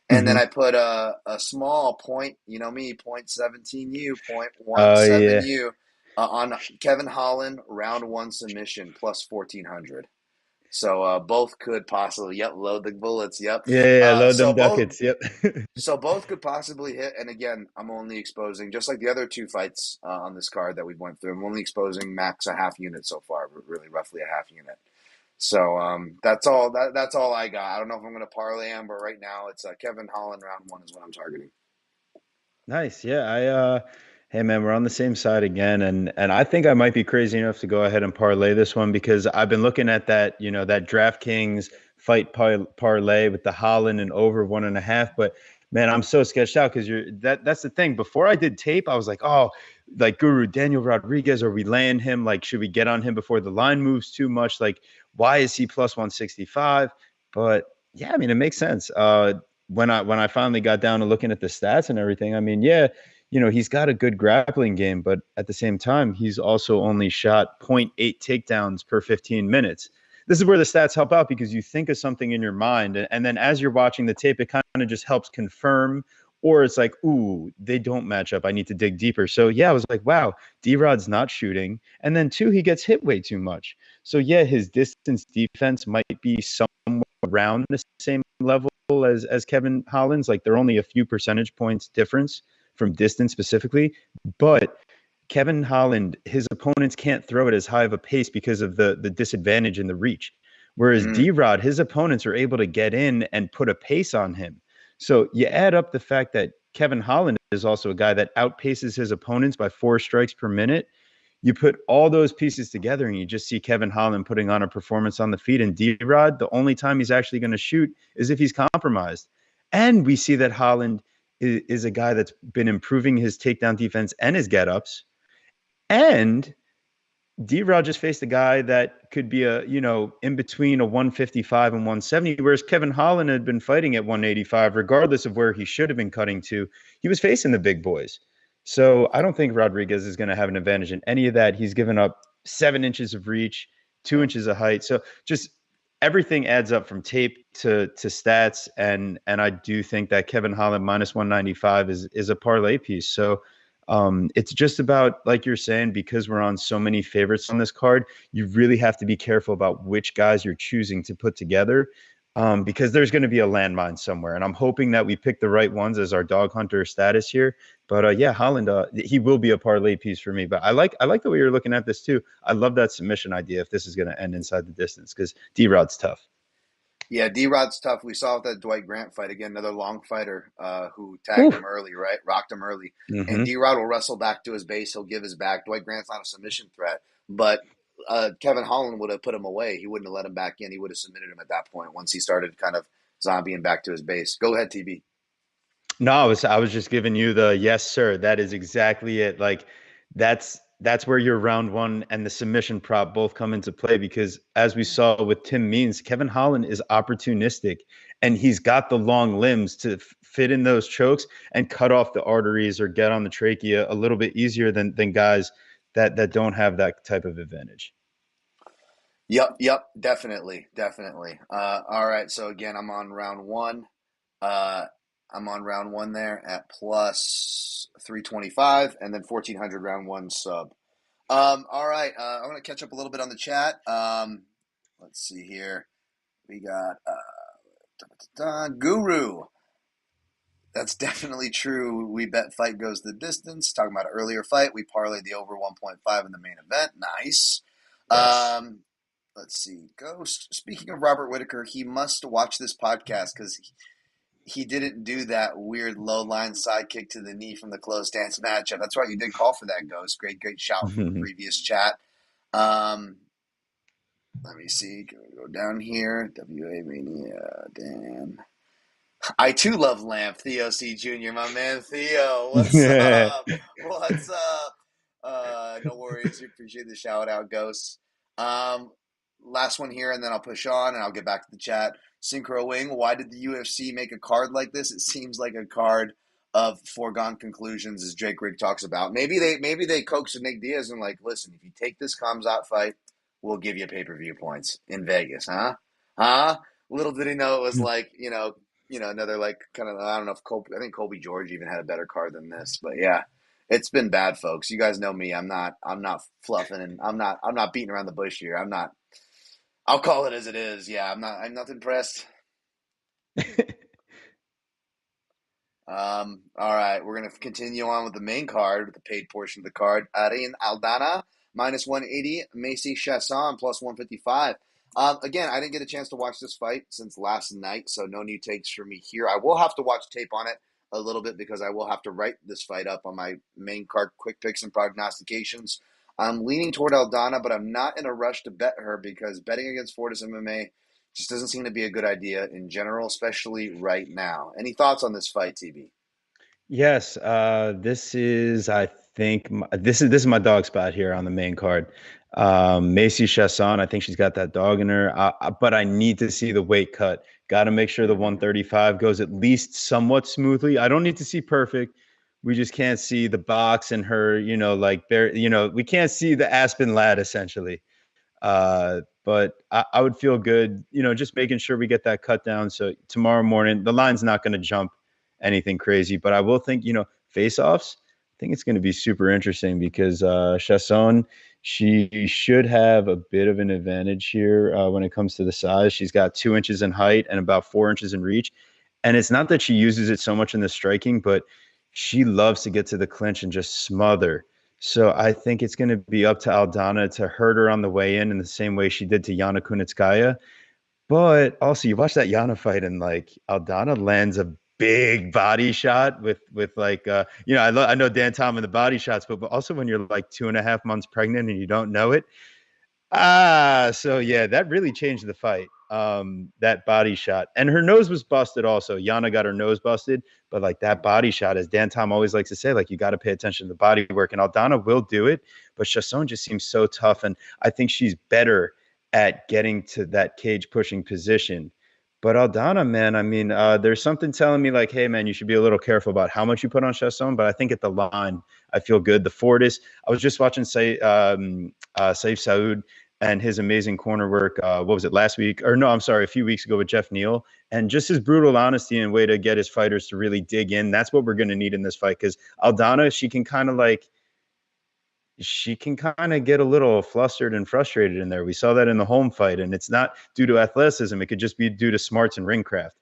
And then Hmm. I put a small point, you know me, 0.17 U, Oh 0.17 yeah. U on Kevin Holland round one submission plus 1400. So both could possibly, yep, load the bullets, yep. Yeah, yeah, Uh, load so them both ducats. Yep. so both could possibly hit. And again, I'm only exposing, just like the other two fights on this card that we went through, I'm only exposing max a half unit so far, really roughly a half unit. So that's all. That's all I got. I don't know if I'm going to parlay him, but right now it's Kevin Holland round one is what I'm targeting. Nice. Yeah, hey man, we're on the same side again, and I think I might be crazy enough to go ahead and parlay this one because I've been looking at that, that DraftKings parlay with the Holland and over 1.5. But man, I'm so sketched out because that's the thing. Before I did tape, I was like, oh, like Guru Daniel Rodriguez, are we laying him? Like, should we get on him before the line moves too much? Like, why is he plus 165? But yeah, I mean, it makes sense. When I finally got down to looking at the stats and everything, I mean, yeah, he's got a good grappling game, but at the same time, he's also only shot zero point 0.8 takedowns per 15 minutes. This is where the stats help out because you think of something in your mind, and then as you're watching the tape, it kind of just helps confirm, or it's like, ooh, they don't match up. I need to dig deeper. So yeah, I was like, wow, D-Rod's not shooting, and then two, he gets hit way too much. So yeah, his distance defense might be somewhere around the same level as Kevin Holland's. Like they're only a few percentage points difference from distance specifically, but Kevin Holland, his opponents can't throw it as high of a pace because of the disadvantage in the reach. Whereas Mm, D-Rod, his opponents are able to get in and put a pace on him. So you add up the fact that Kevin Holland is also a guy that outpaces his opponents by 4 strikes per minute. You put all those pieces together and you just see Kevin Holland putting on a performance on the feet. And D-Rod, the only time he's actually going to shoot is if he's compromised. And we see that Holland is a guy that's been improving his takedown defense and his get-ups. And D-Rod just faced a guy that could be in between a 155 and 170, whereas Kevin Holland had been fighting at 185, regardless of where he should have been cutting to. He was facing the big boys. So I don't think Rodriguez is going to have an advantage in any of that. He's given up 7 inches of reach, two yep. inches of height. So just everything adds up from tape to stats. And I do think that Kevin Holland minus 195 is a parlay piece. So it's just about, like you're saying, because we're on so many favorites on this card, you really have to be careful about which guys you're choosing to put together, because there's going to be a landmine somewhere. And I'm hoping that we pick the right ones as our dog hunter status here. But yeah, Holland, he will be a parlay piece for me. But I like the way you're looking at this too. I love that submission idea if this is going to end inside the distance because D-Rod's tough. Yeah, D-Rod's tough. We saw that Dwight Grant fight again, another long fighter who tagged Whew. him early, right? Rocked him early. And Mm-hmm. D-Rod will wrestle back to his base. He'll give his back. Dwight Grant's not a submission threat, but Kevin Holland would have put him away. He wouldn't have let him back in. He would have submitted him at that point once he started kind of zombieing back to his base. Go ahead, TB. No, I was just giving you the yes, sir. That is exactly it. Like that's where your round one and the submission prop both come into play because as we saw with Tim Means, Kevin Holland is opportunistic and he's got the long limbs to fit in those chokes and cut off the arteries or get on the trachea a little bit easier than guys that don't have that type of advantage. Yep, definitely, definitely. All right, so again, I'm on round one. Uh, I'm on round one there at plus 325, and then 1400 round one sub. All right, I'm gonna catch up a little bit on the chat. Let's see here. We got Guru. That's definitely true. We bet fight goes the distance. Talking about an earlier fight, we parlayed the over 1.5 in the main event. Nice. Yes. Um, let's see. Ghost. Speaking of Robert Whitaker, he must watch this podcast because he didn't do that weird low line side kick to the knee from the closed stance matchup. That's right. You did call for that, Ghost. Great shout from the previous chat. Um, let me see. Can we go down here? WA Mania. Damn. I too love Lamp. Theo C. Jr., my man Theo. What's up? What's up? No worries. We appreciate the shout out, Ghosts. Um, Last one here, and then I'll push on and I'll get back to the chat. Synchro Wing, why did the UFC make a card like this? It seems like a card of foregone conclusions, as Jake Rig talks about. Maybe they coax Nick Diaz and like, listen, if you take this Khamzat fight, we'll give you pay-per-view points in Vegas, huh? Huh? Little did he know it was like, another like kind of, I don't know if I think Colby George even had a better card than this, but yeah, it's been bad, folks. You guys know me. I'm not fluffing, and I'm not beating around the bush here. I'll call it as it is. Yeah, I'm not impressed. All right, we're going to continue on with the main card, with the paid portion of the card. Arin Aldana, minus 180. Macy Chasson, plus 155. Again, I didn't get a chance to watch this fight since last night, so no new takes for me here. I will have to watch tape on it a little bit because I will have to write this fight up on my main card quick picks and prognostications. I'm leaning toward Aldana, but I'm not in a rush to bet her because betting against Fortis MMA just doesn't seem to be a good idea in general, especially right now. Any thoughts on this fight, TB? Yes, this is I think this is my dog spot here on the main card. Macy Chasson, I think she's got that dog in her, but I need to see the weight cut. Got to make sure the 135 goes at least somewhat smoothly. I don't need to see perfect. We just can't see the box and her, like we can't see the Aspen lad essentially. But I would feel good, just making sure we get that cut down. So tomorrow morning, the line's not going to jump anything crazy, but I will think, face offs. I think it's going to be super interesting because Chasson, she should have a bit of an advantage here when it comes to the size. She's got 2 inches in height and about 4 inches in reach. And it's not that she uses it so much in the striking, but she loves to get to the clinch and just smother. So I think it's going to be up to Aldana to hurt her on the way in the same way she did to Yana Kunitskaya. But also, you watch that Yana fight, and like Aldana lands a big body shot with like I know Dan Tom and the body shots, but also when you're like 2.5 months pregnant and you don't know it, so yeah, that really changed the fight. That body shot, and her nose was busted. Also, Yana got her nose busted, but like that body shot, as Dan Tom always likes to say, like you got to pay attention to the body work, and Aldana will do it. But Chasson just seems so tough, and I think she's better at getting to that cage pushing position. But Aldana, man, I mean, there's something telling me like, hey, man, you should be a little careful about how much you put on Chasson. But I think at the line, I feel good. The Fortis, I was just watching Saif Saud and his amazing corner work. What was it last week? Or no, I'm sorry, a few weeks ago with Jeff Neal, and just his brutal honesty and way to get his fighters to really dig in. That's what we're going to need in this fight because Aldana, she can kind of get a little flustered and frustrated in there. We saw that in the home fight, and it's not due to athleticism. It could just be due to smarts and ring craft.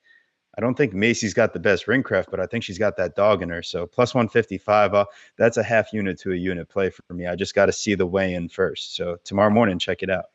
I don't think Macy's got the best ring craft, but I think she's got that dog in her. So plus 155, that's a half unit to a unit play for me. I just got to see the weigh in first. So tomorrow morning, check it out.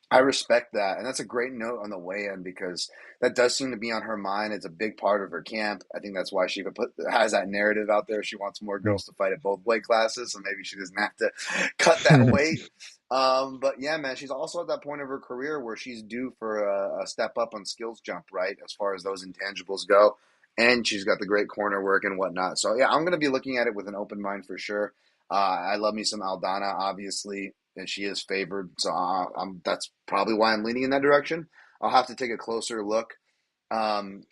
I respect that. And that's a great note on the way in because that does seem to be on her mind. It's a big part of her camp. I think that's why she has that narrative out there. She wants more girls to fight at both weight classes, so maybe she doesn't have to cut that weight. But yeah, man, she's also at that point of her career where she's due for a step up on skills jump, right? As far as those intangibles go. And she's got the great corner work and whatnot. So yeah, I'm going to be looking at it with an open mind for sure. I love me some Aldana, obviously, and she is favored. So that's probably why I'm leaning in that direction. I'll have to take a closer look um,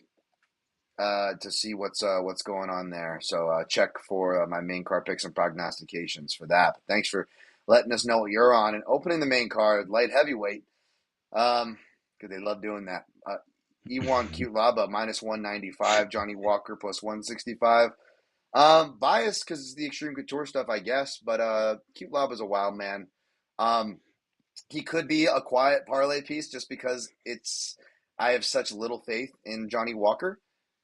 to see what's going on there. So check for my main card picks and prognostications for that. But thanks for letting us know what you're on and opening the main card, light heavyweight. Because they love doing that. Iwan Cutelaba minus 195, Johnny Walker plus 165. Biased because it's the Extreme Couture stuff, I guess. But Cute Lob is a wild man. Um, he could be a quiet parlay piece just because I have such little faith in Johnny Walker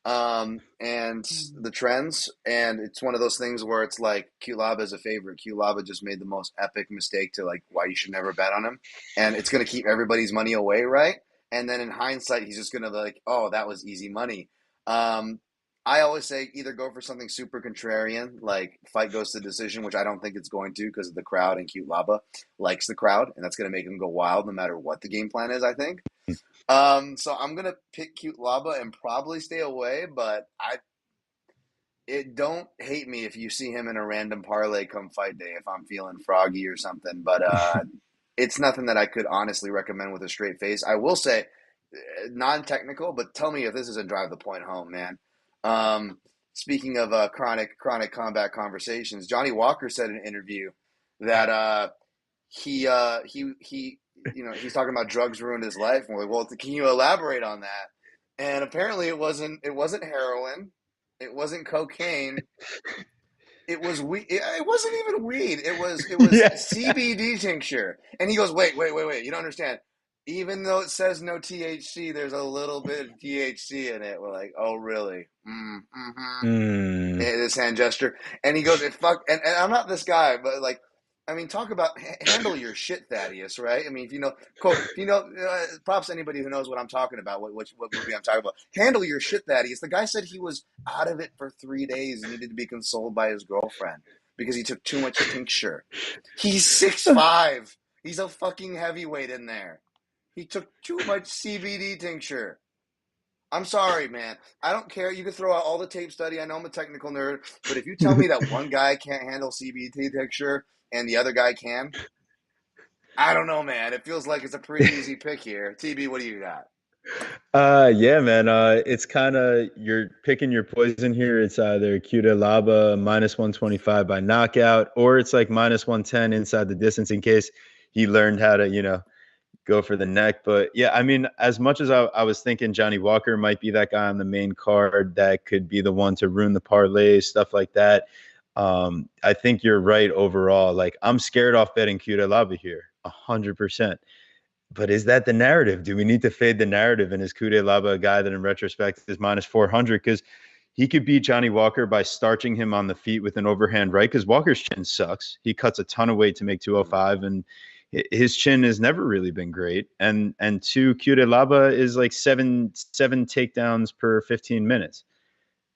and the trends. And it's one of those things where it's like Q Laba is a favorite. Q Laba just made the most epic mistake to like why you should never bet on him. And it's going to keep everybody's money away, right? And then in hindsight, he's just going to be like, oh, that was easy money. Um, I always say either go for something super contrarian, like fight goes to decision, which I don't think it's going to because of the crowd, and Cute Laba likes the crowd, and that's going to make him go wild no matter what the game plan is, I think. So I'm going to pick Cute Laba and probably stay away, but don't hate me if you see him in a random parlay come fight day if I'm feeling froggy or something, but it's nothing that I could honestly recommend with a straight face. I will say, non-technical, but tell me if this isn't drive the point home, man. speaking of chronic combat conversations, Johnny Walker said in an interview that he he's talking about drugs ruined his life, and we're like, well, can you elaborate on that? And apparently, it wasn't heroin, it wasn't cocaine, it was weed. It wasn't even weed. It was Yeah. CBD tincture. And he goes, wait. You don't understand. Even though it says no THC, there's a little bit of THC in it. We're like, oh really? Mm-hmm. Mm. This hand gesture. And he goes, and I'm not this guy, but like, I mean, talk about handle your shit, Thaddeus, right? I mean, if you know, quote, if you know, props to anybody who knows what I'm talking about, what movie I'm talking about. Handle your shit, Thaddeus. The guy said he was out of it for 3 days and needed to be consoled by his girlfriend because he took too much tincture. He's 6'5". He's a fucking heavyweight in there. He took too much CBD tincture. I'm sorry, man. I don't care. You can throw out all the tape study. I know I'm a technical nerd, but if you tell me that one guy can't handle CBT texture and the other guy can, I don't know, man. It feels like it's a pretty easy pick here. TB, what do you got? Yeah, man. It's kind of you're picking your poison here. It's either Cuda Laba -125 by knockout, or it's like -110 inside the distance in case he learned how to, go for the neck. But yeah, I mean, as much as I was thinking Johnny Walker might be that guy on the main card that could be the one to ruin the parlays, stuff like that. I think you're right overall. Like, I'm scared off betting Cuda Laba here, 100%. But is that the narrative? Do we need to fade the narrative? And is Kude Laba a guy that in retrospect is -400? Because he could beat Johnny Walker by starching him on the feet with an overhand right, because Walker's chin sucks. He cuts a ton of weight to make 205, and his chin has never really been great. And two, Kude Laba is like seven takedowns per 15 minutes.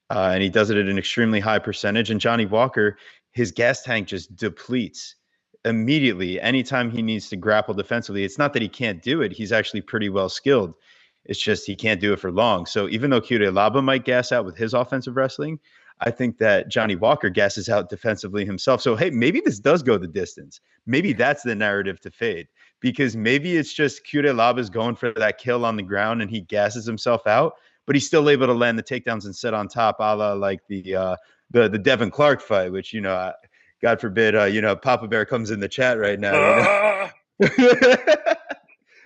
And he does it at an extremely high percentage. And Johnny Walker, his gas tank just depletes immediately anytime he needs to grapple defensively. It's not that he can't do it. He's actually pretty well skilled. It's just he can't do it for long. So even though Kyrie Laba might gas out with his offensive wrestling, I think that Johnny Walker gasses out defensively himself. So, hey, maybe this does go the distance. Maybe that's the narrative to fade, because maybe it's just Kyrie Laba's going for that kill on the ground and he gasses himself out, but he's still able to land the takedowns and sit on top, a la like the Devin Clark fight, which, God forbid, Papa Bear comes in the chat right now,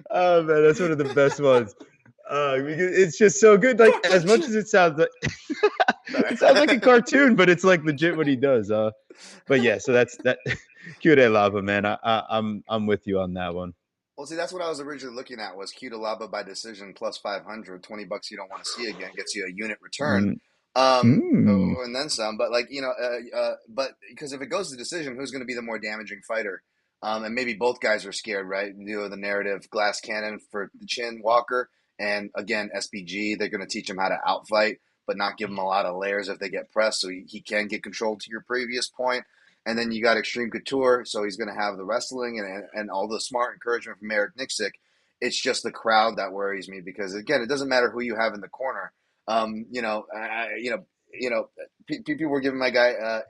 Oh man, that's one of the best ones. Because it's just so good. Like, as much as it sounds like it sounds like a cartoon, but it's like legit what he does. But yeah, so that's that. Cute Lava, man. I'm with you on that one. Well, see, that's what I was originally looking at was Cuda Laba by decision plus 500, $20 you don't want to see again, gets you a unit return. Mm. And then some, but like, but because if it goes to decision, who's going to be the more damaging fighter? And maybe both guys are scared, right? The narrative glass cannon for the chin Walker, and again, SPG, they're going to teach him how to outfight, but not give him a lot of layers if they get pressed. So he can get control, to your previous point. And then you got Extreme Couture, so he's going to have the wrestling and all the smart encouragement from Eric Nixick. It's just the crowd that worries me, because again, it doesn't matter who you have in the corner. People were giving my guy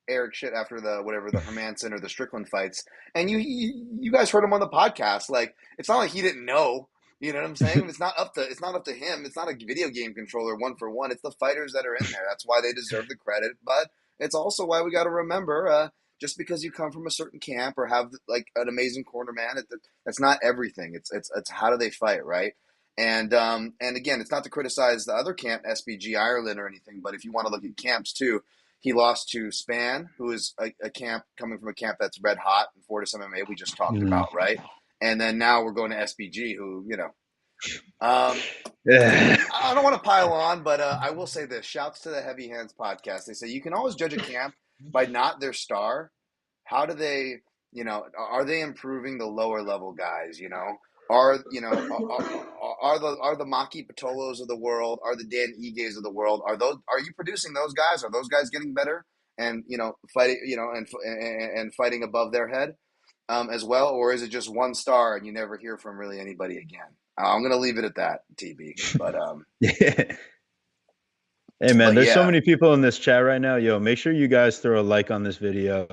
Eric shit after the Hermanson or the Strickland fights, and you guys heard him on the podcast. Like, it's not like he didn't know. You know what I'm saying? It's not up to him. It's not a video game controller 1-for-1. It's the fighters that are in there. That's why they deserve the credit. But it's also why we got to remember, just because you come from a certain camp or have like an amazing corner man, that's not everything. It's how do they fight, right? And again, it's not to criticize the other camp, SBG Ireland or anything, but if you want to look at camps too, he lost to Span, who is a camp coming from a camp that's red hot in Fortis MMA we just talked about, right? And then now we're going to SBG, who, I don't want to pile on, but I will say this. Shouts to the Heavy Hands podcast. They say you can always judge a camp by not their star. How do they, are they improving the lower level guys, Are the Maki Patolos of the world, are the Dan Iges of the world, are you producing those guys? Are those guys getting better and fighting and fighting above their head as well, or is it just one star and you never hear from really anybody again? I'm gonna leave it at that, TB. But Yeah. Hey man, there's so many people in this chat right now. Yo, make sure you guys throw a like on this video.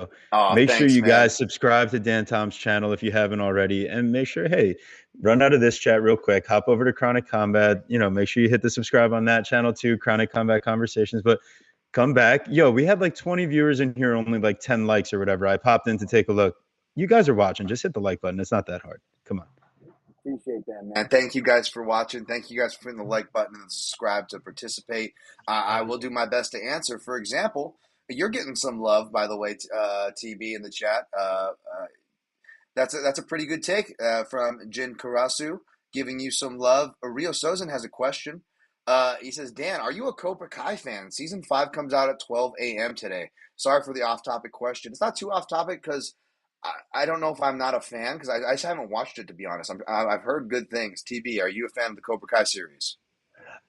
Make sure you guys subscribe to Dan Tom's channel if you haven't already, and make sure, hey, run out of this chat real quick, hop over to Chronic Combat, make sure you hit the subscribe on that channel too, Chronic Combat Conversations. But come back. Yo, we had like 20 viewers in here, only like 10 likes or whatever. I popped in to take a look. You guys are watching. Just hit the like button. It's not that hard. Come on. Appreciate that, man. Thank you guys for watching. Thank you guys for hitting the like button and subscribe to participate. I will do my best to answer. For example, you're getting some love, by the way, TB in the chat. That's a pretty good take from Jin Karasu, giving you some love. Rio Sozin has a question. He says, Dan, are you a Cobra Kai fan? Season 5 comes out at 12 a.m. today. Sorry for the off-topic question. It's not too off-topic because I don't know if I'm not a fan because I just haven't watched it, to be honest. I've heard good things. TB, are you a fan of the Cobra Kai series?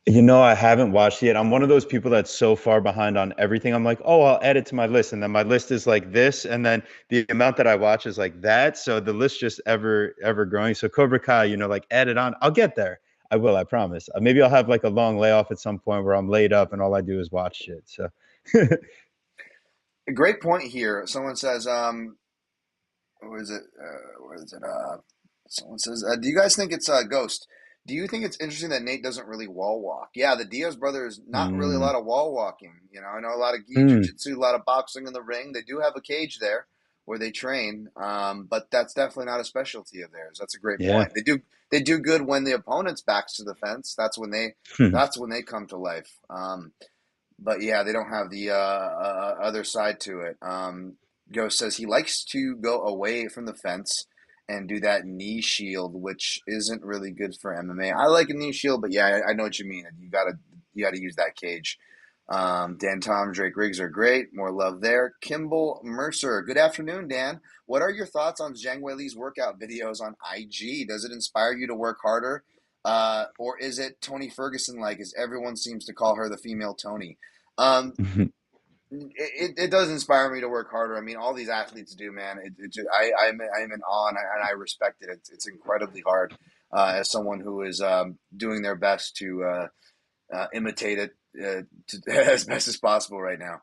I haven't watched it yet. I'm one of those people that's so far behind on everything. I'm like, oh, I'll add it to my list. And then my list is like this. And then the amount that I watch is like that. So the list just ever growing. So Cobra Kai, like add it on. I'll get there. I will, I promise. Maybe I'll have like a long layoff at some point where I'm laid up and all I do is watch shit. So A great point here. Someone says, where is it? Someone says, do you guys think it's Ghost? Do you think it's interesting that Nate doesn't really wall walk? Yeah, the Diaz brothers, not really a mm, lot of wall walking. I know a lot of gi mm, jujitsu, a lot of boxing in the ring. They do have a cage there where they train, but that's definitely not a specialty of theirs. That's a great yeah. point. They do good when the opponent's back's to the fence. That's when they come to life. But yeah, they don't have the other side to it. Ghost says he likes to go away from the fence and do that knee shield, which isn't really good for MMA. I like a knee shield, but yeah, I know what you mean. You gotta use that cage. Dan Tom, Drake Riggs are great. More love there. Kimball Mercer. Good afternoon, Dan. What are your thoughts on Zhang Weili's workout videos on IG? Does it inspire you to work harder? Or is it Tony Ferguson like, as everyone seems to call her the female Tony? Um, it does inspire me to work harder. I mean, all these athletes do, man. I'm in awe and I respect it. It's incredibly hard as someone who is doing their best to imitate it as best as possible right now.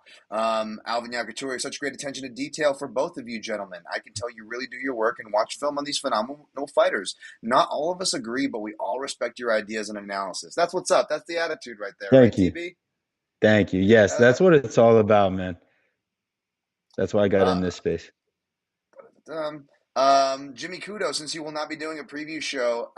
Alvin Yakaturi, such great attention to detail for both of you gentlemen. I can tell you really do your work and watch film on these phenomenal fighters. Not all of us agree, but we all respect your ideas and analysis. That's what's up. That's the attitude right there, right, Thank you. TB? Thank you. Yes, Uh, that's what it's all about, man. That's why I got uh, in this space. Jimmy Kudo, since you will not be doing a preview show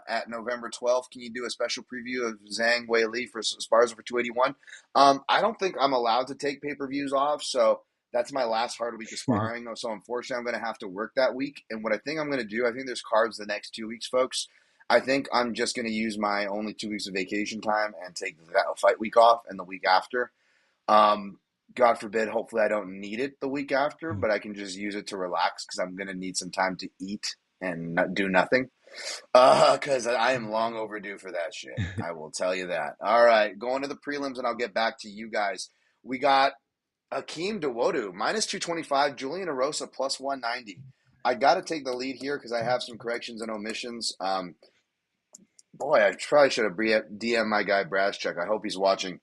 at November 12th, can you do a special preview of Zhang Weili for Sparza for 281? I don't think I'm allowed to take pay-per-views off, so that's my last hard week of sparring. So unfortunately, I'm going to have to work that week. And what I think I'm going to do, I think there's cards the next 2 weeks, folks. I think I'm just going to use my only 2 weeks of vacation time and take that fight week off and the week after. Um, God forbid, hopefully I don't need it the week after, but I can just use it to relax because I'm going to need some time to eat and not do nothing. Because I am long overdue for that shit. I will tell you that. All right, going to the prelims, and I'll get back to you guys. We got Akeem Dawodu, minus 225, Julian Erosa, plus 190. I got to take the lead here because I have some corrections and omissions. Boy, I probably should have DM my guy Braschuk. I hope he's watching.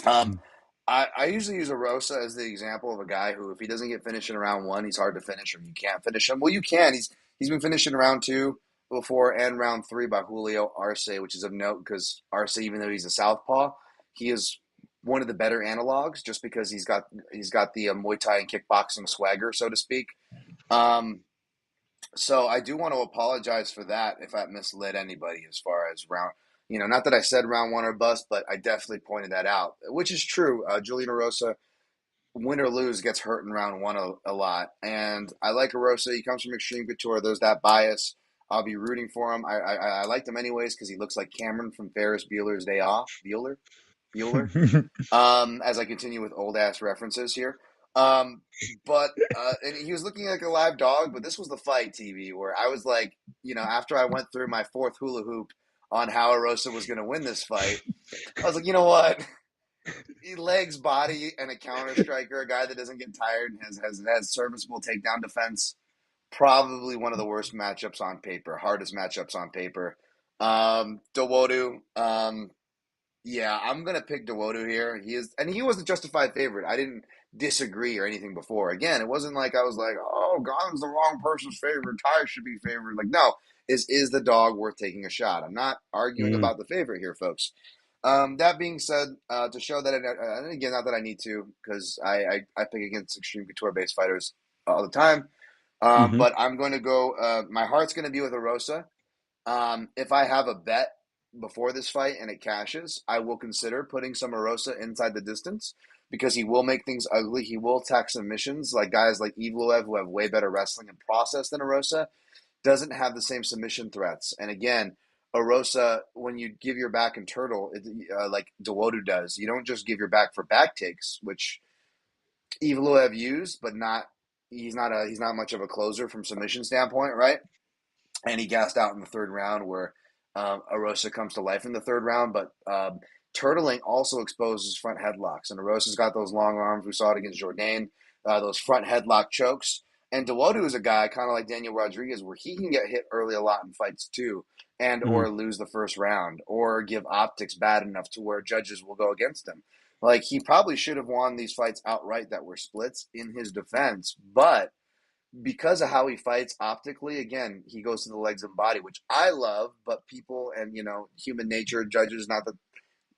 Um, I usually use Arosa as the example of a guy who, if he doesn't get finished in round one, he's hard to finish, or you can't finish him. Well, you can. He's been finished in round two before and round three by Julio Arce, which is of note because Arce, even though he's a southpaw, he is one of the better analogs just because he's got the Muay Thai and kickboxing swagger, so to speak. Um, so I do want to apologize for that if I misled anybody as far as round. Not that I said round one or bust, but I definitely pointed that out, which is true. Julian Erosa, win or lose, gets hurt in round one a lot. And I like Erosa. He comes from Extreme Couture. There's that bias. I'll be rooting for him. I liked him anyways because he looks like Cameron from Ferris Bueller's Day Off. Bueller. As I continue with old ass references here. Um, but and he was looking like a live dog, but this was the fight TV where I was like, after I went through my fourth hula hoop on how Erosa was going to win this fight, I was like, you know what? He legs, body, and a counter striker, a guy that doesn't get tired and has serviceable takedown defense. Probably one of the worst matchups on paper, hardest matchups on paper. Dawodu, yeah, I'm gonna pick Dawodu here. He was a justified favorite. I didn't disagree or anything before. Again, it wasn't like I was like, "Oh, Gon's the wrong person's favorite. Ty should be favored." Like, no, is the dog worth taking a shot? I'm not arguing Mm, about the favorite here, folks. That being said, to show that, and again, not that I need to, because I pick against extreme couture-based fighters all the time. hmm But I'm going to go. My heart's going to be with Arosa. If I have a bet before this fight and it cashes, I will consider putting some Arosa inside the distance because he will make things ugly. He will attack submissions like guys like Evloev who have way better wrestling and process than Arosa doesn't have the same submission threats. And again, Arosa, when you give your back and turtle, like Dawodu does, you don't just give your back for back takes, which Evloev used, but not. He's not much of a closer from submission standpoint, right? And he gassed out in the third round where Arosa comes to life in the third round. But turtling also exposes front headlocks, and Arosa's got those long arms. We saw it against Jourdain, those front headlock chokes. And Dawodu is a guy kind of like Daniel Rodriguez, where he can get hit early a lot in fights too, and mm, or lose the first round, or give optics bad enough to where judges will go against him. Like he probably should have won these fights outright that were splits in his defense, but because of how he fights optically, again, he goes to the legs and body, which I love, but people and human nature, judges, not that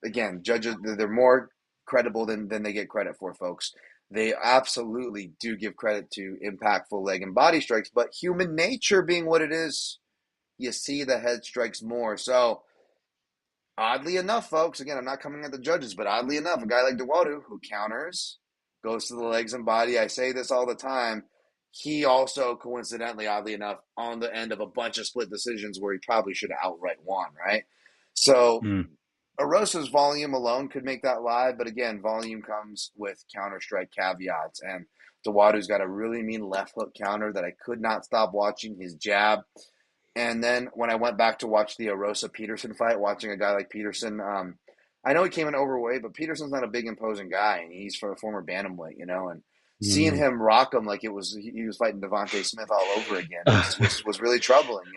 again, judges they're more credible than they get credit for, folks. They absolutely do give credit to impactful leg and body strikes, but human nature being what it is, you see the head strikes more. So oddly enough, folks, again, I'm not coming at the judges, but oddly enough, a guy like Dawodu who counters, goes to the legs and body. I say this all the time. He also, coincidentally, oddly enough, on the end of a bunch of split decisions where he probably should have outright won, right? So mm, Arosa's volume alone could make that live, but again, volume comes with counter strike caveats. And Dawadu's got a really mean left hook counter that I could not stop watching. His jab, and then when I went back to watch the Arosa Peterson fight, watching a guy like Peterson, I know he came in overweight, but Peterson's not a big imposing guy, and he's for a former bantamweight, and seeing mm. him rock him like it was he was fighting Devontae Smith all over again was really troubling.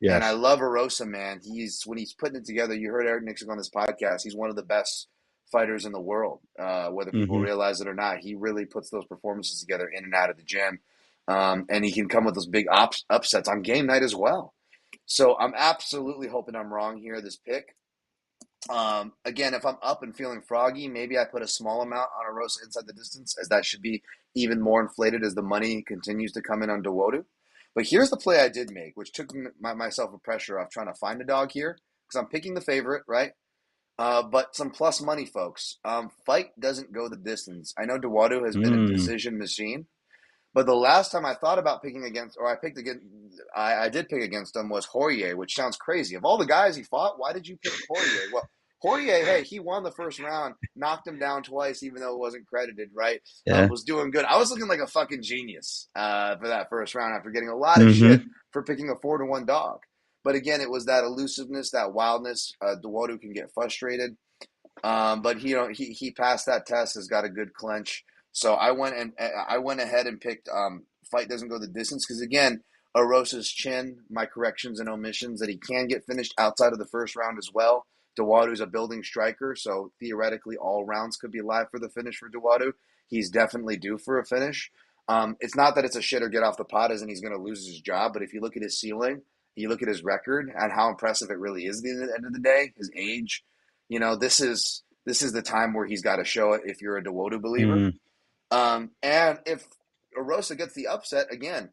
And I Yes. love Arosa, man. He's when he's putting it together. You heard Eric Nixon on this podcast. He's one of the best fighters in the world, whether people hmm realize it or not. He really puts those performances together in and out of the gym. And he can come with those big upsets on game night as well. So I'm absolutely hoping I'm wrong here. This pick. Again, if I'm up and feeling froggy, maybe I put a small amount on a roast inside the distance, as that should be even more inflated as the money continues to come in on Dawodu. But here's the play I did make, which took myself a pressure off trying to find a dog here because I'm picking the favorite, right? But some plus money, folks. Fight doesn't go the distance. I know Dawodu has been a Mm, decision machine. But the last time I thought about picking against, or I picked against, I did pick against him was Poirier, which sounds crazy. Of all the guys he fought, why did you pick Poirier? Well, Poirier, hey, he won the first round, knocked him down twice, even though it wasn't credited, right? yeah. Was doing good. I was looking like a fucking genius for that first round after getting a lot of shit hmm for picking a 4-1 dog. But again, it was that elusiveness, that wildness. Dawodu can get frustrated. But he passed that test. Has got a good clinch. So I went ahead and picked fight doesn't go the distance because again, Arosa's chin, my corrections and omissions that he can get finished outside of the first round as well. Dawadu's a building striker, so theoretically all rounds could be live for the finish for Dawadu. He's definitely due for a finish. It's not that it's a shit or get off the pot, as in he's going to lose his job. But if you look at his ceiling, you look at his record and how impressive it really is at the end of the day, his age, this is the time where he's got to show it if you're a Dawodu believer. mm, And if Arosa gets the upset again,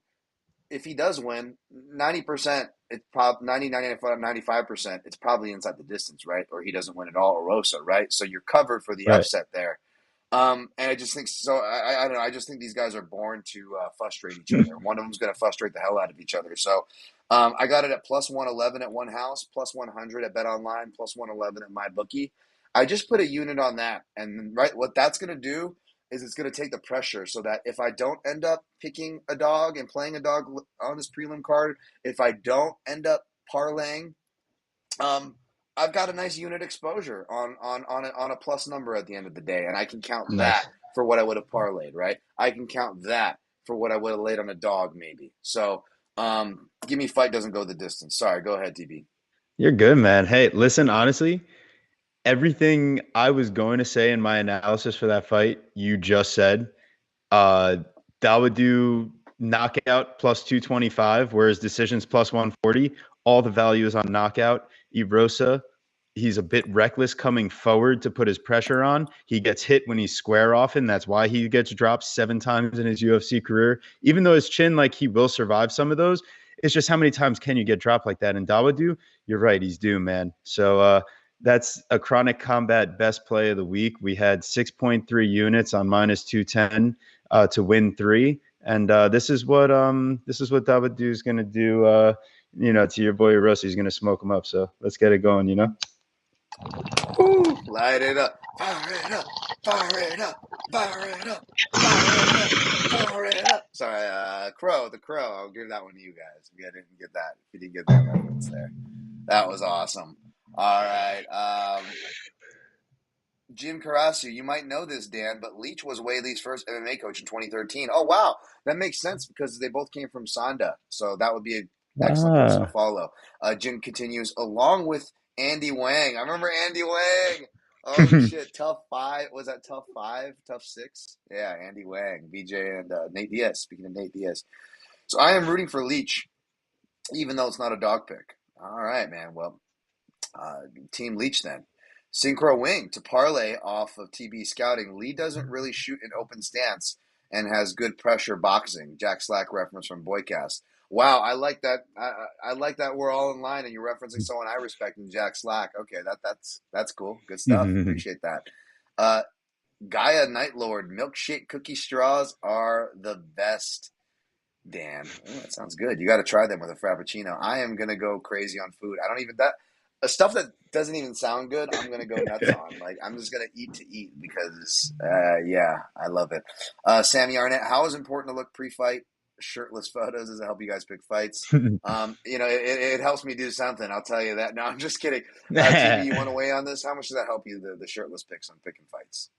if he does win, 90%, it's probably 95%, it's probably inside the distance, right? Or he doesn't win at all, Arosa, right? So you're covered for the right. upset there. And I just think so. I don't know. I just think these guys are born to frustrate each other. One of them's going to frustrate the hell out of each other. So I got it at plus 111 at one house, plus 100 at Bet Online, plus 111 at my bookie. I just put a unit on that, and right, what that's going to do is it's going to take the pressure, so that if I don't end up picking a dog and playing a dog on this prelim card, if I don't end up parlaying, um, I've got a nice unit exposure on a plus number at the end of the day, and I can count that Nice. for what I would have parlayed, right? I can count that for what I would have laid on a dog, maybe. So, give me fight doesn't go the distance. Sorry, go ahead, DB. You're good, man. Hey, listen, honestly, everything I was going to say in my analysis for that fight, you just said. Uh, Dawodu knockout plus 225, whereas decisions plus 140. All the value is on knockout. Erosa, he's a bit reckless coming forward to put his pressure on. He gets hit when he's square often. That's why he gets dropped 7 times in his UFC career. Even though his chin, like he will survive some of those, it's just how many times can you get dropped like that? And Dawodu, you're right, he's due, man. So that's a Chronic Combat best play of the week. We had 6.3 units on minus 210 to win 3. And this is what Dawodu is going to do. To your boy Rossi, he's going to smoke him up. So let's get it going. Woo! Light it up, fire it up, fire it up, fire it up, fire it up, fire it up. Sorry, the crow. I'll give that one to you guys. If you didn't get that, if you didn't get that reference there, that was awesome. All right, Jim Carrasco, you might know this, Dan, but Leach was Whaley's first MMA coach in 2013. Oh, wow. That makes sense because they both came from Sonda. So that would be an excellent person to follow. Jim continues, along with Andy Wang. I remember Andy Wang. Oh, shit. Tough 5. Was that tough 5? Tough 6? Yeah, Andy Wang, BJ, and Nate Diaz. Speaking of Nate Diaz. So I am rooting for Leach, even though it's not a dog pick. All right, man. Well, Team Leach then. Synchro Wing to parlay off of TB Scouting. Lee doesn't really shoot an open stance and has good pressure boxing. Jack Slack reference from Boycast. Wow, I like that. I like that we're all in line and you're referencing someone I respect in Jack Slack. Okay, that's cool. Good stuff. Appreciate that. Gaia Nightlord, milkshake cookie straws are the best. Dan, that sounds good. You got to try them with a frappuccino. I am gonna go crazy on food. I don't even stuff that doesn't even sound good. I'm gonna go nuts on. Like I'm just gonna eat to eat because yeah, I love it. Sammy Arnett, how is it important to look pre-fight? Shirtless photos. Does it help you guys pick fights? It helps me do something. I'll tell you that. No, I'm just kidding. TV, you want to weigh on this? How much does that help you? The shirtless picks on picking fights.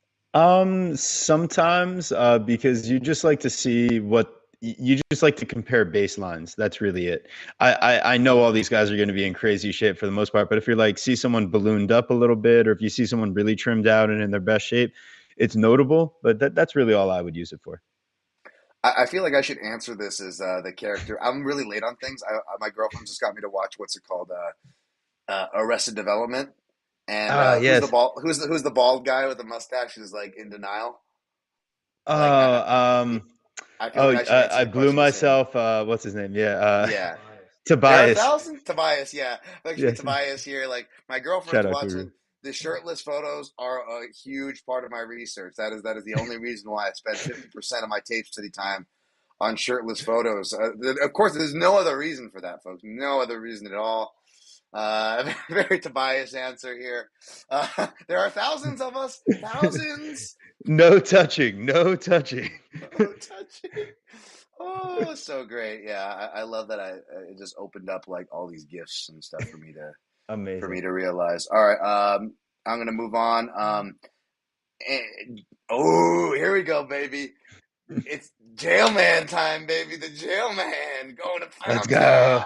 Sometimes because you just like to see what you just like to compare baselines. That's really it. I know all these guys are going to be in crazy shape for the most part, but if you're like see someone ballooned up a little bit, or if you see someone really trimmed out and in their best shape, it's notable. But that's really all I would use it for. I feel like I should answer this as the character. I'm really late on things. My girlfriend just got me to watch what's it called, Arrested Development. And yes. Who's the bald guy with the mustache who's like in denial? I feel like I blew myself. What's his name? Yeah. Tobias. Tobias, yeah. Actually, Tobias here. Like my girlfriend's watching. The shirtless photos are a huge part of my research. That is the only reason why I spend 50% of my tape study time on shirtless photos. Of course, there's no other reason for that, folks. No other reason at all. Very Tobias answer here. There are thousands of us. Thousands. No touching. No touching. No touching. Oh, so great. Yeah, I love that. It just opened up like all these gifts and stuff for me to amazing for me to realize. All right, I'm gonna move on. Here we go, baby. It's Jailman time, baby. The Jailman going to Pound Let's go.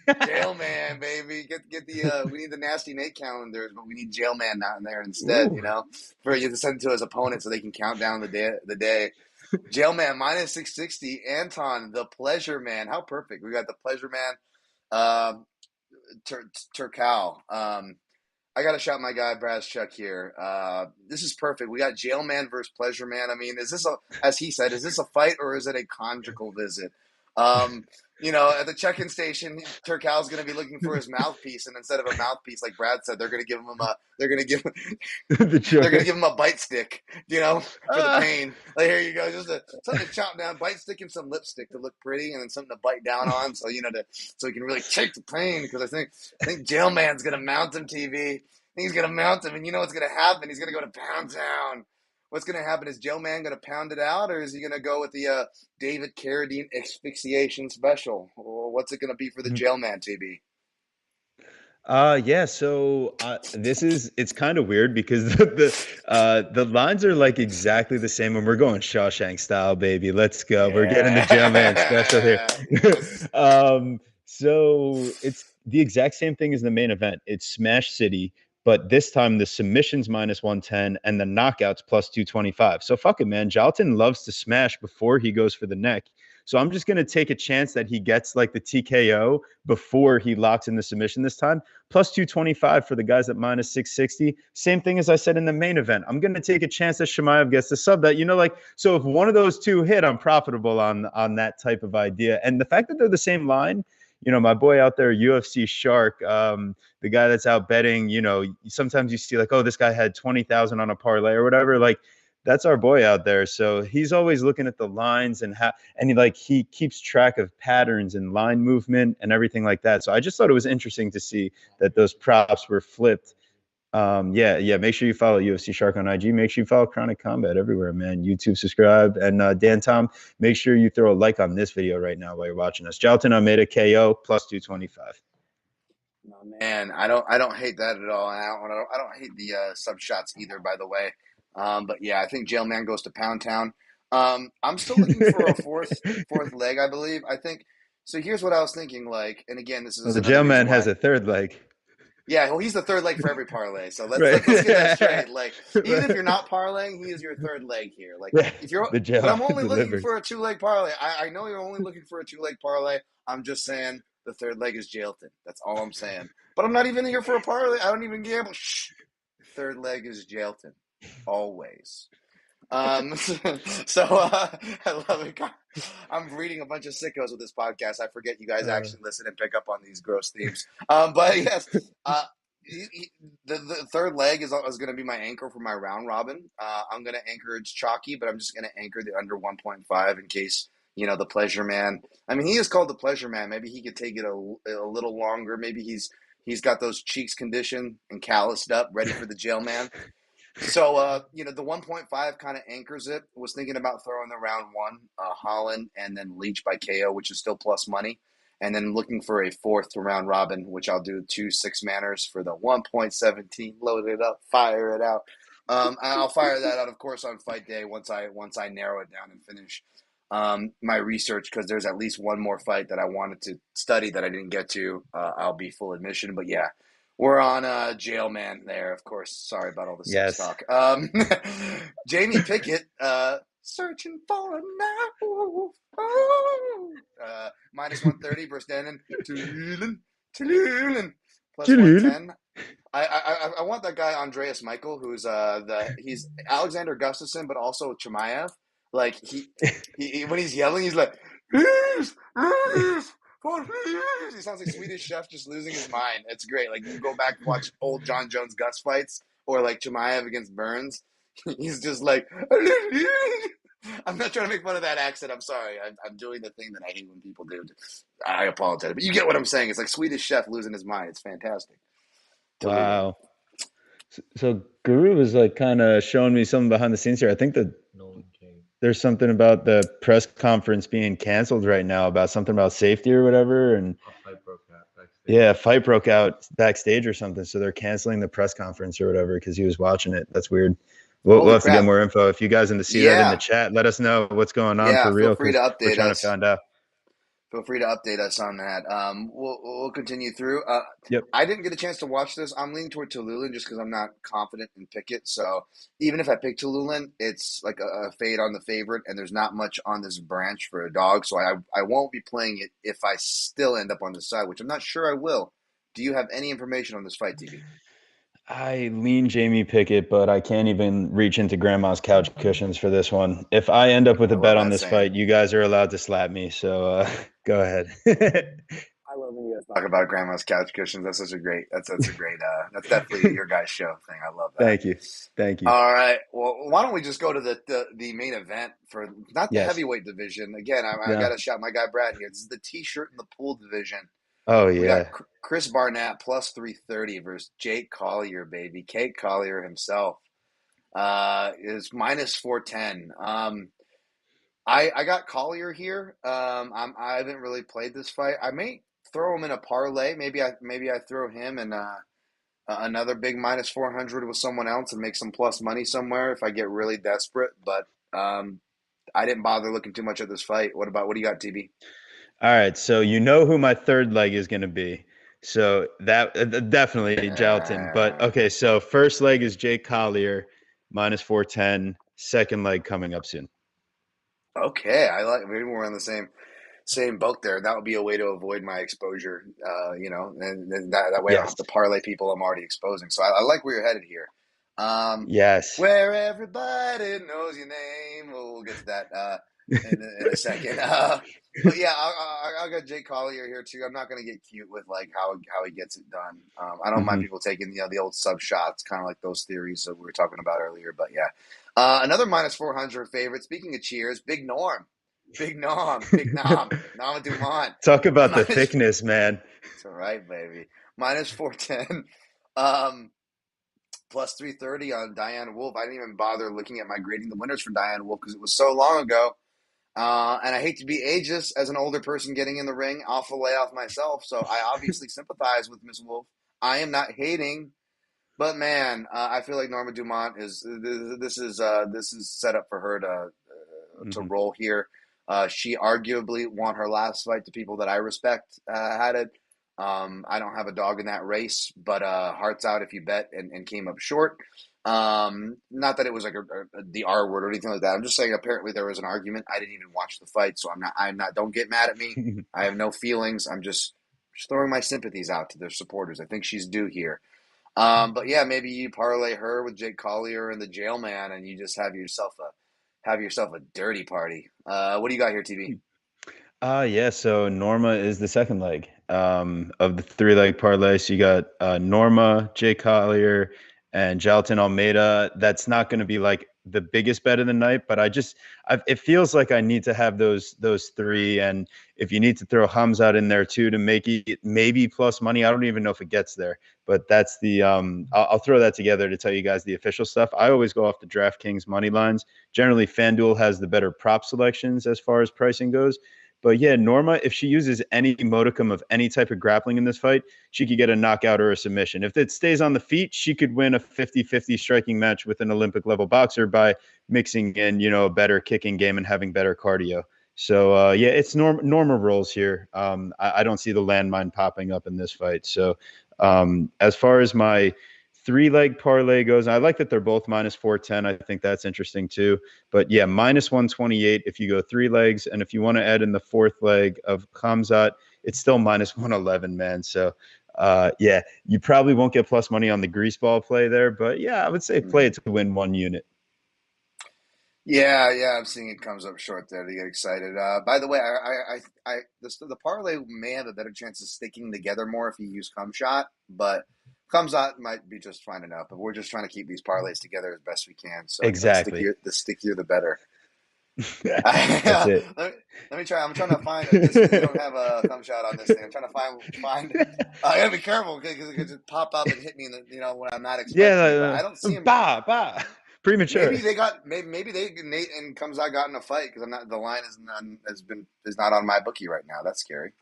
Jailman, baby. Get the we need the Nasty Nate calendars, but we need Jailman not in there instead. Ooh. For you to send to his opponent so they can count down the day. Jailman minus 660. Anton, the Pleasure Man. How perfect. We got the Pleasure Man. Turcal. I got to shout my guy Braz Chuck here. This is perfect. We got Jailman versus Pleasure Man. I mean, is this as he said, is this a fight or is it a conjugal visit? At the check-in station, Turcal's going to be looking for his mouthpiece, and instead of a mouthpiece, like Brad said, they're going to give him a bite stick, for the pain. Like here you go, just something to chop down, bite stick and some lipstick to look pretty, and then something to bite down on, so so he can really take the pain. Because I think Jailman's going to mount him, TV. He's going to mount him, and you know what's going to happen? He's going to go to Pound Town. What's going to happen? Is Jailman going to pound it out, or is he going to go with the David Carradine asphyxiation special? Or what's it going to be for the Jailman, TB? Yeah. So it's kind of weird because the lines are like exactly the same, and we're going Shawshank style, baby. Let's go. Yeah. We're getting the Jailman special here. So it's the exact same thing as the main event. It's Smash City. But this time the submissions minus 110 and the knockouts plus 225. So fuck it, man. Jalton loves to smash before he goes for the neck. So I'm just going to take a chance that he gets like the TKO before he locks in the submission this time. Plus 225 for the guys at minus 660. Same thing as I said in the main event. I'm going to take a chance that Chimaev gets the sub that, like, so if one of those two hit, I'm profitable on that type of idea. And the fact that they're the same line, my boy out there, UFC Shark, the guy that's out betting, sometimes you see like, oh, this guy had 20,000 on a parlay or whatever. Like, that's our boy out there. So he's always looking at the lines and he keeps track of patterns and line movement and everything like that. So I just thought it was interesting to see that those props were flipped. Yeah. Make sure you follow UFC Shark on IG. Make sure you follow Chronic Combat everywhere, man. YouTube, subscribe, and Dan Tom, make sure you throw a like on this video right now while you're watching us. Jalton Almeida KO plus 225. No, man, I don't hate that at all. I don't hate the sub shots either, by the way. But yeah, I think Jailman goes to Pound Town. I'm still looking for a fourth leg, I believe. I think so. Here's what I was thinking. Like, and again, this is The another reason Jailman why. has a third leg. Yeah, well, he's the third leg for every parlay. So Right. let's get that straight. Like, even if you're not parlaying, he is your third leg here. Like, if you're, but I'm only looking for a 2-leg parlay. I know you're only looking for a 2-leg parlay. I'm just saying the third leg is Jailton. That's all I'm saying. But I'm not even here for a parlay. I don't even gamble. Shh. Third leg is Jailton. Always. So I love it. I'm reading a bunch of sickos with this podcast. I forget you guys actually listen and pick up on these gross themes. But yes, the third leg is going to be my anchor for my round robin. I'm going to anchor it's chalky, but I'm just going to anchor the under 1.5 in case the pleasure man. I mean, he is called the pleasure man. Maybe he could take it a little longer. Maybe he's got those cheeks conditioned and calloused up, ready for the jail man. So, the 1.5 kind of anchors it. Was thinking about throwing the round one, Holland, and then Leach by KO, which is still plus money. And then looking for a fourth to round robin, which I'll do 2 6-manners for the 1.17. Load it up, fire it out. And I'll fire that out, of course, on fight day once I narrow it down and finish my research, because there's at least one more fight that I wanted to study that I didn't get to. I'll be full admission, but yeah. We're on Jailman there, of course. Sorry about all the sex talk. Jamie Pickett, searching for a knife. Minus 130 versus Denon. Tululin. Plus 110. I want that guy Andreas Michael, who's he's Alexander Gustafsson, but also Chimaev. Like he when he's yelling, he's like, please. He sounds like Swedish Chef just losing his mind. It's great. Like, you go back and watch old John Jones Gus fights, or like Chimaev against Burns. He's just like, I'm not trying to make fun of that accent. I'm sorry. I'm doing the thing that I hate when people do. I apologize, but you get what I'm saying. It's like Swedish Chef losing his mind. It's fantastic. Wow. So Guru was like kind of showing me something behind the scenes here. I think that there's something about the press conference being canceled right now, about something about safety or whatever. And a fight broke out backstage or something. So they're canceling the press conference or whatever because he was watching it. That's weird. We'll have to get more info. If you guys want to see that in the chat, let us know what's going on for real. Feel free to update we're trying us. To find out. Feel free to update us on that. We'll continue through. Yep. I didn't get a chance to watch this. I'm leaning toward Tululin just because I'm not confident in Pickett. So even if I pick Tululin, it's like a fade on the favorite, and there's not much on this branch for a dog. So I won't be playing it if I still end up on the side, which I'm not sure I will. Do you have any information on this fight, TV? I lean Jamie Pickett, but I can't even reach into grandma's couch cushions for this one. If I end up with a bet on this fight, you guys are allowed to slap me. So go ahead. I love when you guys talk about grandma's couch cushions. That's great. That's definitely your guys' show thing. I love that. Thank you. All right. Well, why don't we just go to the main event for not the heavyweight division again? I got to shout my guy Brad here. This is the T-shirt and the pool division. Oh yeah. We got Chris Barnett plus 330 versus Jake Collier, baby. Kate Collier himself is minus 410. I got Collier here. I haven't really played this fight. I may throw him in a parlay. Maybe I throw him in another big minus 400 with someone else and make some plus money somewhere if I get really desperate. But I didn't bother looking too much at this fight. What do you got, TB? All right, so you know who my third leg is going to be. So that definitely Jalton. But okay, so first leg is Jake Collier, minus 410. Second leg coming up soon. Okay, I like. Maybe we're on the same boat there. That would be a way to avoid my exposure. And that way I don't have Yes. to parlay people I'm already exposing. So I like where you're headed here. Um, Yes. where everybody knows your name. We'll get to that in a second. But yeah, I'll get Jake Collier here too. I'm not going to get cute with like how he gets it done. I don't mind Hmm. people taking the old sub shots, kind of like those theories that we were talking about earlier. But yeah, another minus 400 favorite. Speaking of cheers, Big Norm, Big Nom Dumont, Talk about the minus. thickness, man. It's all right, baby. Minus 410. Um, plus 330 on Diane Wolf. I didn't even bother looking at my grading the winners for Diane Wolf because it was so long ago. And I hate to be ageist as an older person getting in the ring. I'll fillet off myself. So I obviously sympathize with Miss Wolf. I am not hating, but man, I feel like Norma Dumont is this is set up for her to Hmm. roll here. She arguably won her last fight to people that I respect had it. I don't have a dog in that race, but hearts out if you bet and came up short. Not that it was like the R word or anything like that. I'm just saying apparently there was an argument. I didn't even watch the fight, so I'm not. Don't get mad at me. I have no feelings. I'm just throwing my sympathies out to their supporters. I think she's due here. But yeah, maybe you parlay her with Jake Collier and the Jailman, and you just have yourself a dirty party. What do you got here, TV? Yeah, so Norma is the second leg of the three leg parlay. So you got Norma, Jay Collier, and Jalton Almeida. That's not going to be like the biggest bet of the night, but it feels like I need to have those three. And if you need to throw Hamzat in there too to make it maybe plus money, I don't even know if it gets there. But that's I'll throw that together to tell you guys the official stuff. I always go off the DraftKings money lines. Generally, FanDuel has the better prop selections as far as pricing goes. But yeah, Norma, if she uses any modicum of any type of grappling in this fight, she could get a knockout or a submission. If it stays on the feet, she could win a 50-50 striking match with an Olympic level boxer by mixing in, a better kicking game and having better cardio. So yeah, it's Norma rolls here. I don't see the landmine popping up in this fight. So as far as my three leg parlay goes, I like that they're both minus 410. I think that's interesting too. But yeah, minus 128 if you go three legs. And if you want to add in the fourth leg of Khamzat, it's still minus 111, man. So yeah, you probably won't get plus money on the grease ball play there. But yeah, I would say play Hmm. it to win one unit. Yeah, yeah, I'm seeing it comes up short there to get excited. By the way, the parlay may have a better chance of sticking together more if you use cum shot, but comes out might be just fine enough. But we're just trying to keep these parlays together as best we can. So the Exactly. stickier, the better. That's it. Let me try. I'm trying to find this because you don't have a thumb shot on this thing. I'm trying to find. I gotta be careful because it could just pop up and hit me in when I'm not expecting it. But Yeah, I don't see him. bah. Premature. Maybe Nate and comes out got in a fight because I'm not. The line is not on my bookie right now. That's scary.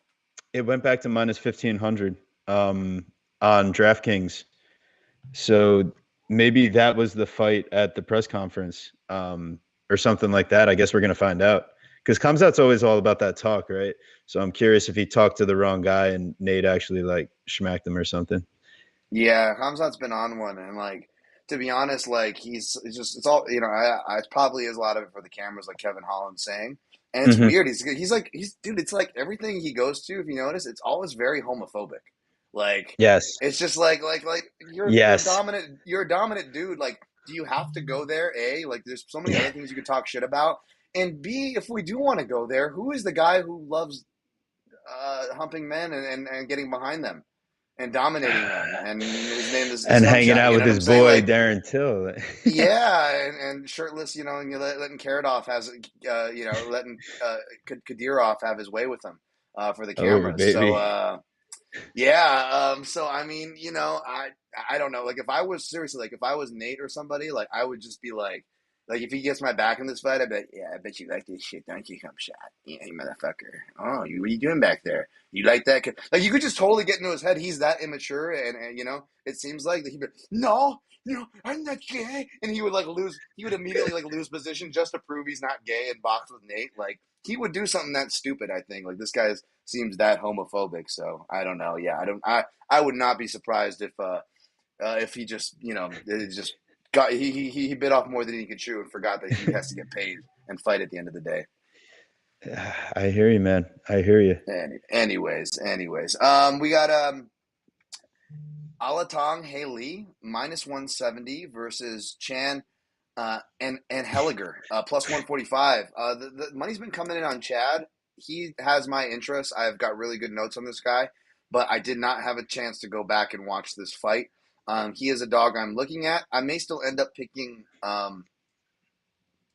It went back to minus 1500 um, on DraftKings. So maybe that was the fight at the press conference or something like that. I guess we're going to find out because comes out's always all about that talk, right? So I'm curious if he talked to the wrong guy and Nate actually like schmacked him or something. Yeah, Hamzat's been on one, and like to be honest, like it's all I probably is a lot of it for the cameras, like Kevin Holland saying, and it's Hmm. weird. He's dude. It's like everything he goes to, if you notice, it's always very homophobic. Like Yes. it's just like Yes. you're a dominant dude. Like, do you have to go there? A like, there's so many other things you could talk shit about, and B, if we do want to go there, who is the guy who loves humping men and getting behind them? And dominating them. And his name is And Cum hanging Shot. out You with know what his I'm saying? boy Like, Darren Till. yeah, and shirtless, and you're letting Carrot off letting Kadyrov have his way with him for the Oh, cameras. So, baby. yeah. So, I mean, I don't know. Like, if I was seriously, like, if I was Nate or somebody, like, I would just be like, if he gets my back in this fight, I'd be like, yeah, I bet you like this shit, don't you, Cum Shot? Yeah, you motherfucker. Oh, what are you doing back there? You like that? Like, you could just totally get into his head. He's that immature, and it seems like that he'd be, no, I'm not gay, and he would like lose. He would immediately like lose position just to prove he's not gay and box with Nate. Like he would do something that stupid. I think like this guy seems that homophobic. So I don't know. Yeah, I don't. I would not be surprised if he just it just got he bit off more than he could chew and forgot that he has to get paid and fight at the end of the day. I hear you, man. I hear you. Anyways, we got Alatong Haley minus 170 versus Chan and Helliger plus 145. The money's been coming in on Chad. He has my interest. I've got really good notes on this guy, but I did not have a chance to go back and watch this fight. He is a dog I'm looking at. I may still end up picking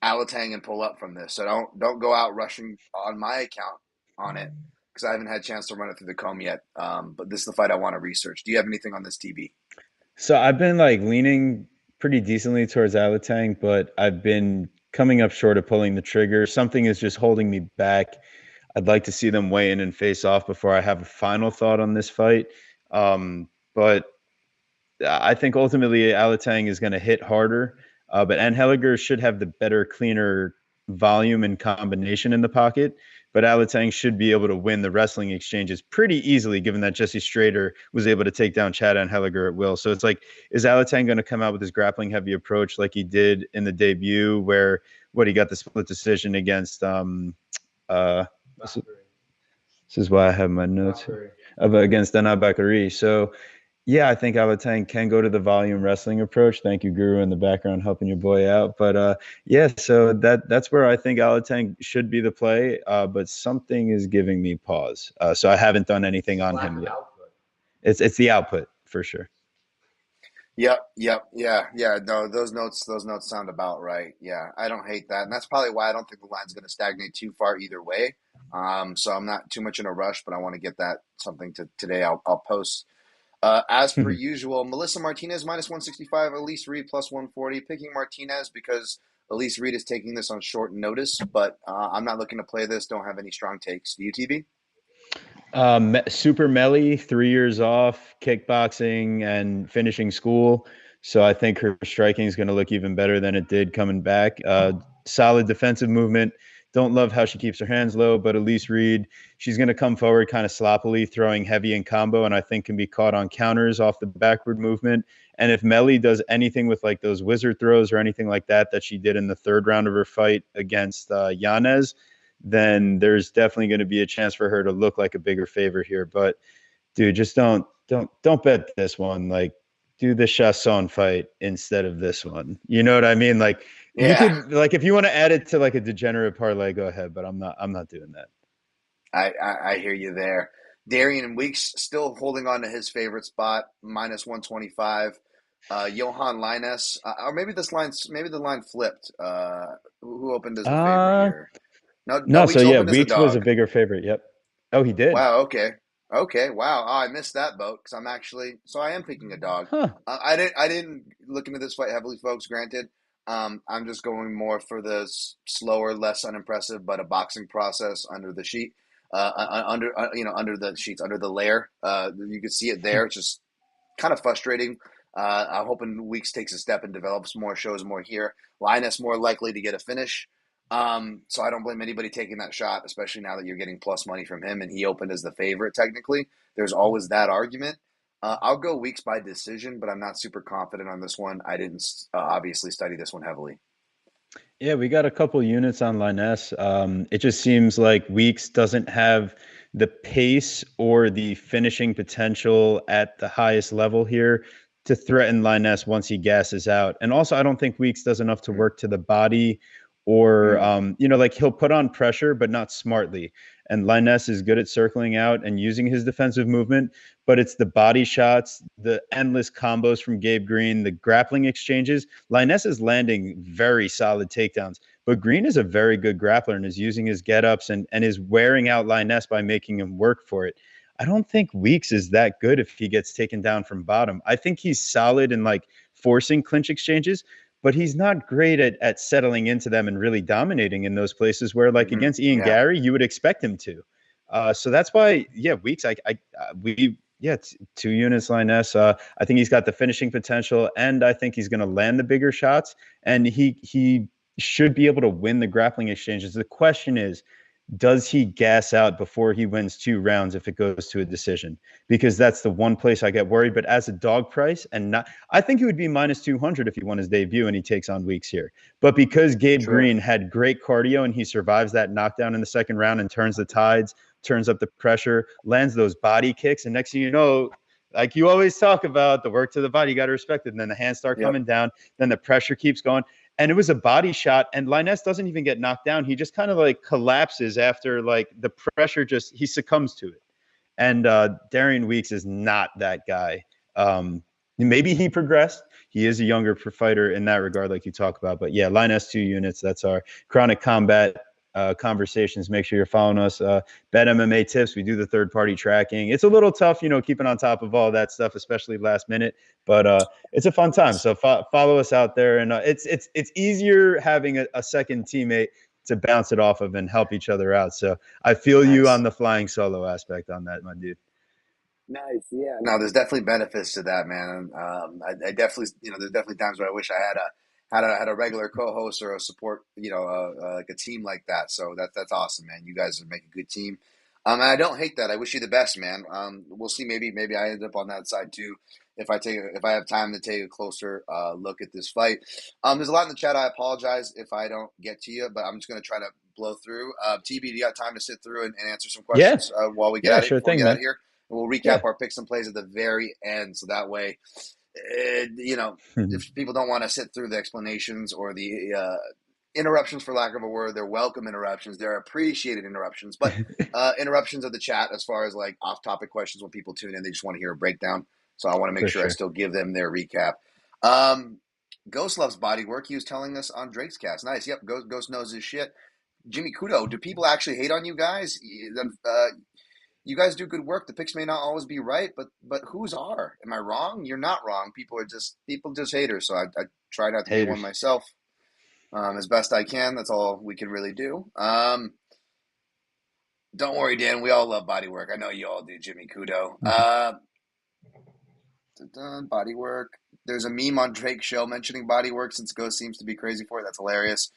Alatang and pull up from this. So don't go out rushing on my account on it because I haven't had a chance to run it through the comb yet. But this is the fight I want to research. Do you have anything on this TB? So I've been like leaning pretty decently towards Alatang, but I've been coming up short of pulling the trigger. Something is just holding me back. I'd like to see them weigh in and face off before I have a final thought on this fight. But I think ultimately Alatang is going to hit harder, but Anheliger should have the better, cleaner volume and combination in the pocket. But Alatang should be able to win the wrestling exchanges pretty easily, given that Jesse Strader was able to take down Chad Anheliger at will. So it's like, is Alatang going to come out with his grappling heavy approach like he did in the debut, where he got the split decision against this is why I have my notes against Dana Bakary. So yeah, I think Alatang can go to the volume wrestling approach. Thank you, Guru, in the background helping your boy out. But yeah, so that's where I think Alatang should be the play. But something is giving me pause. So I haven't done anything on him yet. It's the output for sure. Yep, yeah. No, those notes sound about right. Yeah, I don't hate that, and that's probably why I don't think the line's going to stagnate too far either way. So I'm not too much in a rush, but I want to get that something to today. I'll post. As per usual, Melissa Martinez minus 165, Elise Reed plus 140. Picking Martinez because Elise Reed is taking this on short notice, but I'm not looking to play this. Don't have any strong takes. Do you, TB? Super Melly, 3 years off, kickboxing and finishing school. So I think her striking is going to look even better than it did coming back. Solid defensive movement. Don't love how she keeps her hands low, but Elise Reed, she's going to come forward kind of sloppily, throwing heavy in combo, and I think can be caught on counters off the backward movement. And if Melly does anything with like those wizard throws or anything like that she did in the third round of her fight against Yanez, then there's definitely going to be a chance for her to look like a bigger favorite here. But dude, just don't bet this one. Like, do the Chasson fight instead of this one. You know what I mean? Like, you Yeah, could like if you want to add it to like a degenerate parlay, go ahead. But I'm not doing that. I hear you there. Darian Weeks still holding on to his favorite spot, minus 125. Johan Linus, or maybe the line flipped. Who opened as a favorite Uh here? No, no, no. So Weeks yeah, opened as a Weeks was a dog. bigger favorite. Yep. Oh, he did. Wow. Okay. Wow. Oh, I missed that boat because I'm actually so I am picking a dog. Huh. I didn't look into this fight heavily, folks. Granted, I'm just going more for the slower, less unimpressive, but a boxing process under the sheet, under the sheets, under the layer. You can see it there. It's just kind of frustrating. I'm hoping Weeks takes a step and develops more, shows more here. Linus more likely to get a finish. So I don't blame anybody taking that shot, especially now that you're getting plus money from him and he opened as the favorite technically. There's always that argument. I'll go Weeks by decision, but I'm not super confident on this one. I didn't obviously study this one heavily. Yeah, we got a couple units on Linus. It just seems like Weeks doesn't have the pace or the finishing potential at the highest level here to threaten Linus once he gasses out. And also, I don't think Weeks does enough to Mm, work to the body or, mm, like he'll put on pressure, but not smartly. And Linus is good at circling out and using his defensive movement, but it's the body shots, the endless combos from Gabe Green, the grappling exchanges. Linus is landing very solid takedowns, but Green is a very good grappler and is using his get-ups and is wearing out Linus by making him work for it. I don't think Weeks is that good if he gets taken down from bottom. I think he's solid in like forcing clinch exchanges, but he's not great at settling into them and really dominating in those places where, like hmm against Ian Yeah. Gary, you would expect him to. So that's why, yeah, Weeks. We, yeah, 2 units Linus. I think he's got the finishing potential, and I think he's going to land the bigger shots, and he should be able to win the grappling exchanges. The question is, does he gas out before he wins 2 rounds if it goes to a decision? Because that's the one place I get worried. But as a dog price, and not, I think he would be minus 200 if he won his debut and he takes on Weeks here. But because Gabe Sure. Green had great cardio and he survives that knockdown in the second round and turns the tides, turns up the pressure, lands those body kicks, and next thing you know, like you always talk about, the work to the body, you got to respect it. And then the hands start Yep. coming down, then the pressure keeps going. And it was a body shot, and Linus doesn't even get knocked down. He just kind of like collapses after like the pressure, just he succumbs to it. And Darian Weeks is not that guy. Maybe he progressed. He is a younger fighter in that regard, like you talk about. But yeah, Linus 2 units. That's our chronic combat conversations. Make sure you're following us. Bet MMA tips. We do the third party tracking. It's a little tough, keeping on top of all that stuff, especially last minute. But it's a fun time. So follow us out there, and it's easier having a second teammate to bounce it off of and help each other out. So I feel you Nice. on the flying solo aspect on that, my dude. Nice. Yeah. No, there's definitely benefits to that, man. I definitely, there's definitely times where I wish I had a regular co-host or a support, like a team like that. So that's awesome, man. You guys make a good team. And I don't hate that. I wish you the best, man. We'll see. Maybe I end up on that side too. If I have time to take a closer look at this fight. There's a lot in the chat. I apologize if I don't get to you, but I'm just gonna try to blow through. TB, do you got time to sit through and answer some Yeah. questions while we get Yeah, out of sure before we thing, get out man. of here? And we'll recap Yeah. our picks and plays at the very end, so that way, if people don't want to sit through the explanations or the interruptions, for lack of a word, they're welcome interruptions. They're appreciated interruptions, but interruptions of the chat as far as like off-topic questions when people tune in, they just want to hear a breakdown. So I want to make For sure I sure. still give them their recap. Um, Ghost loves body work. He was telling us on Drake's cast. Nice. Yep. Ghost knows his shit. Jimmy Kudo, do people actually hate on you guys? You guys do good work. The picks may not always be right, but whose are? Am I wrong? You're not wrong. People just haters. So I try not to be one Haters. myself as best I can. That's all we can really do. Don't worry, Dan. We all love body work. I know you all do, Jimmy Kudo. Body work. There's a meme on Drake's show mentioning body work since Ghost seems to be crazy for it. That's hilarious.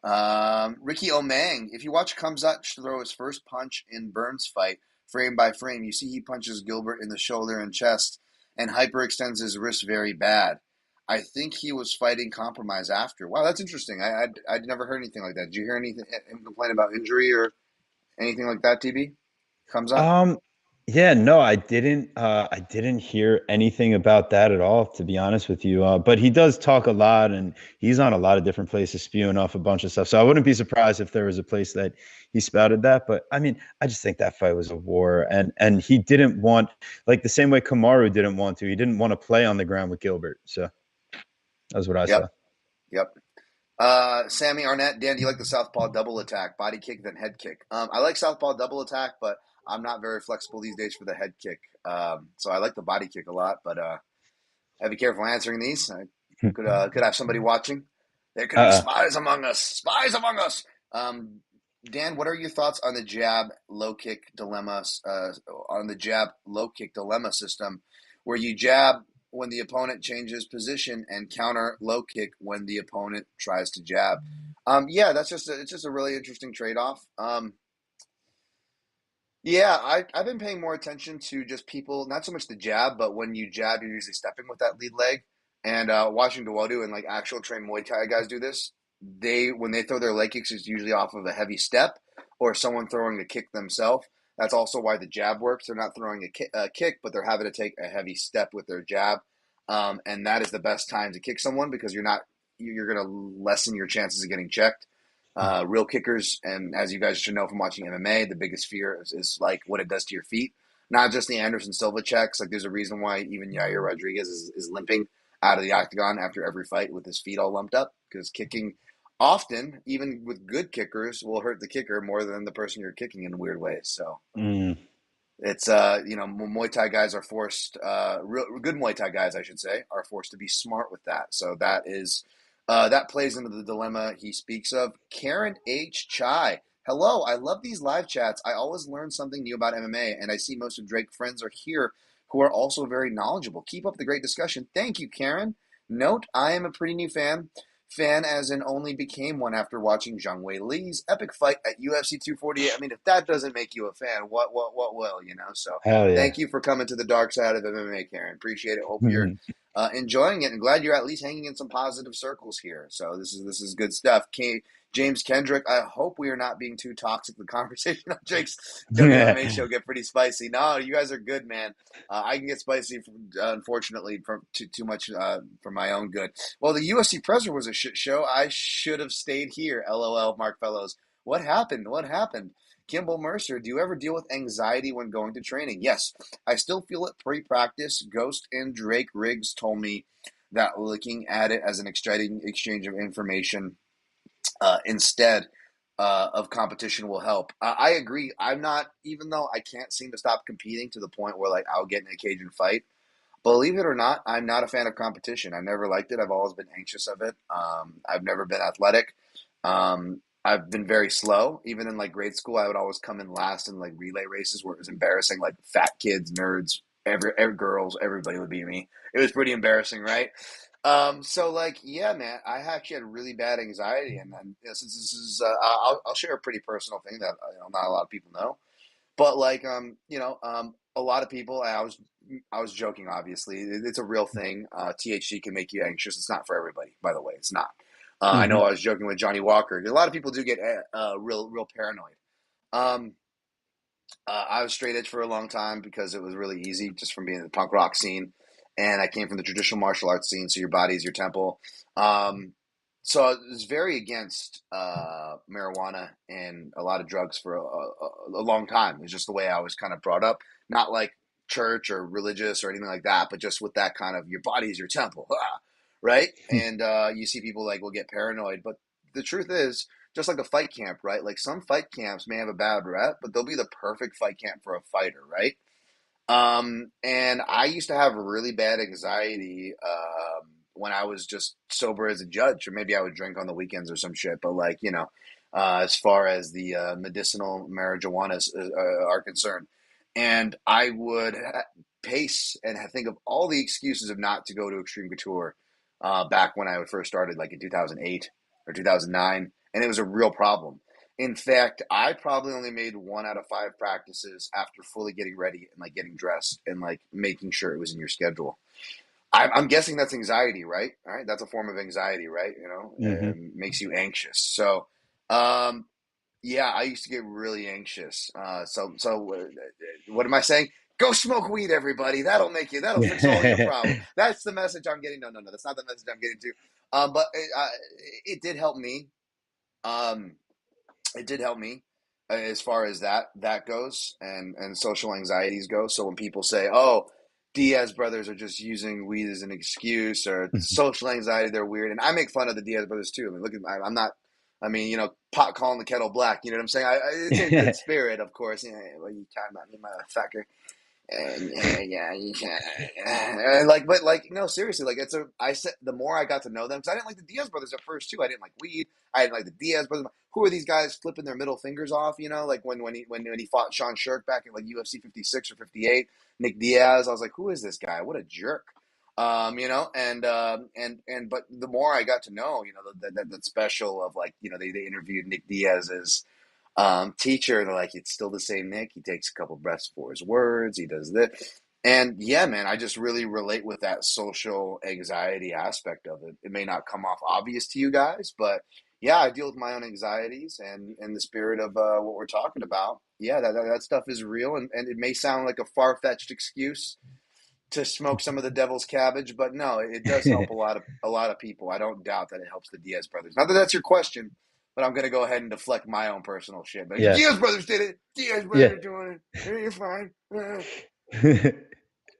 Ricky Omang, if you watch Khamzat throw his first punch in Burns' fight, frame by frame, you see he punches Gilbert in the shoulder and chest and hyperextends his wrist very bad. I think he was fighting compromise after. Wow, that's interesting. I'd never heard anything like that. Did you hear anything, him complain about injury or anything like that, TB? Khamzat? Um, yeah, no, I didn't hear anything about that at all, to be honest with you. But he does talk a lot, and he's on a lot of different places spewing off a bunch of stuff. So I wouldn't be surprised if there was a place that he spouted that. But I mean, I just think that fight was a war, and he didn't want, like the same way Kamaru didn't want to. He didn't want to play on the ground with Gilbert. So that's what I saw. Yep, yep. Sammy Arnett, Dan, do you like the southpaw double attack, body kick, then head kick? I like southpaw double attack, but I'm not very flexible these days for the head kick. So I like the body kick a lot, but be careful answering these. I could have somebody watching. There could be spies among us. Spies among us. Dan, what are your thoughts on the jab low kick dilemma? On the jab low kick dilemma system, where you jab when the opponent changes position and counter low kick when the opponent tries to jab. Yeah, it's just a really interesting trade off. Yeah, I've been paying more attention to just people, not so much the jab, but when you jab, you're usually stepping with that lead leg. And watching Dawodu and like actual trained Muay Thai guys do this, when they throw their leg kicks, it's usually off of a heavy step or someone throwing the kick themselves. That's also why the jab works. They're not throwing a kick, but they're having to take a heavy step with their jab, and that is the best time to kick someone because you're going to lessen your chances of getting checked. Real kickers, and as you guys should know from watching MMA, the biggest fear is like what it does to your feet. Not just the Anderson Silva checks. Like there's a reason why even Yair Rodriguez is limping out of the octagon after every fight with his feet all lumped up because kicking often, even with good kickers, will hurt the kicker more than the person you're kicking in weird ways. So Mm. it's Muay Thai guys are forced, good Muay Thai guys, I should say, are forced to be smart with that. So that plays into the dilemma he speaks of. Karen H. Chai. Hello, I love these live chats. I always learn something new about MMA, and I see most of Drake's friends are here who are also very knowledgeable. Keep up the great discussion. Thank you, Karen. Note, I am a pretty new fan. fan as in only became one after watching Zhang Wei Li's epic fight at UFC 248. I mean, if that doesn't make you a fan, what will, you know? So Hell yeah. thank you for coming to the dark side of MMA, Karen. Appreciate it. Hope you're enjoying it and glad you're at least hanging in some positive circles here. So this is good stuff. James Kendrick, I hope we are not being too toxic. The conversation on Jake's WMA show get pretty spicy. No, you guys are good, man. I can get spicy, unfortunately, from too much for my own good. Well, the UFC presser was a shit show. I should have stayed here. LOL, Mark Fellows. What happened? What happened? Kimball Mercer, do you ever deal with anxiety when going to training? Yes, I still feel it pre-practice. Ghost and Drake Riggs told me that looking at it as an exciting exchange of information instead of competition will help. I agree. I'm not, even though I can't seem to stop competing to the point where like I'll get in a cage and fight. Believe it or not, I'm not a fan of competition. I never liked it. I've always been anxious of it. I've never been athletic. I've been very slow. Even in like grade school, I would always come in last in like relay races where it was embarrassing. Like fat kids, nerds, every girls, everybody would beat me. It was pretty embarrassing, right? So like, yeah, man, I actually had really bad anxiety, and then since this is, I'll share a pretty personal thing that not a lot of people know. But like, a lot of people. I was joking. Obviously, it's a real thing. THC can make you anxious. It's not for everybody, by the way. It's not. I know I was joking with Johnny Walker. A lot of people do get real paranoid. Um, I was straight edge for a long time because it was really easy, just from being in the punk rock scene, and I came from the traditional martial arts scene. So your body is your temple. So I was very against marijuana and a lot of drugs for a long time. It's just the way I was kind of brought up, not like church or religious or anything like that, but just with that kind of your body is your temple, right? And you see people like will get paranoid, but the truth is, just like a fight camp, right? Like some fight camps may have a bad rep, but they'll be the perfect fight camp for a fighter, right? And I used to have really bad anxiety when I was just sober as a judge, or maybe I would drink on the weekends or some shit. But like as far as the medicinal marijuanas are concerned, and I would pace and think of all the excuses of not to go to Extreme Couture back when I first started, like in 2008 or 2009, and it was a real problem. In fact, I probably only made 1 out of 5 practices after fully getting ready and like getting dressed and like making sure it was in your schedule. I'm guessing that's anxiety, right? All right, that's a form of anxiety, right? Hmm. Makes you anxious. So, um, yeah, I used to get really anxious. What am I saying? Go smoke weed, everybody. That'll fix all your problems. That's the message I'm getting. No, that's not the message I'm getting to. But it did help me. Um, it did help me as far as that goes, and social anxieties go. So when people say, "Oh, Diaz brothers are just using weed as an excuse," or social anxiety, they're weird, and I make fun of the Diaz brothers too. I mean, look at I'm not. I mean, pot calling the kettle black. You know what I'm saying? It's in good spirit, of course. Yeah, what are you talking about, me motherfucker? But like, no, seriously, like I said, the more I got to know them, because I didn't like the Diaz brothers at first too. I didn't like weed. I didn't like the Diaz brothers. Who are these guys flipping their middle fingers off? Like when he fought Sean Shirk back in like UFC 56 or 58, Nick Diaz. I was like, who is this guy? What a jerk. But the more I got to know, that special of like, they interviewed Nick Diaz's teacher, they're like, it's still the same Nick. He takes a couple breaths for his words. He does this. And yeah, man, I just really relate with that social anxiety aspect of it. It may not come off obvious to you guys, but yeah, I deal with my own anxieties, and in the spirit of what we're talking about, yeah, that stuff is real, and it may sound like a far-fetched excuse to smoke some of the devil's cabbage, but no, it does help a lot of people. I don't doubt that it helps the Diaz brothers. Not that that's your question, but I'm gonna go ahead and deflect my own personal shit. But Yeah. Diaz brothers did it. Diaz brothers Yeah. are doing it. You're fine.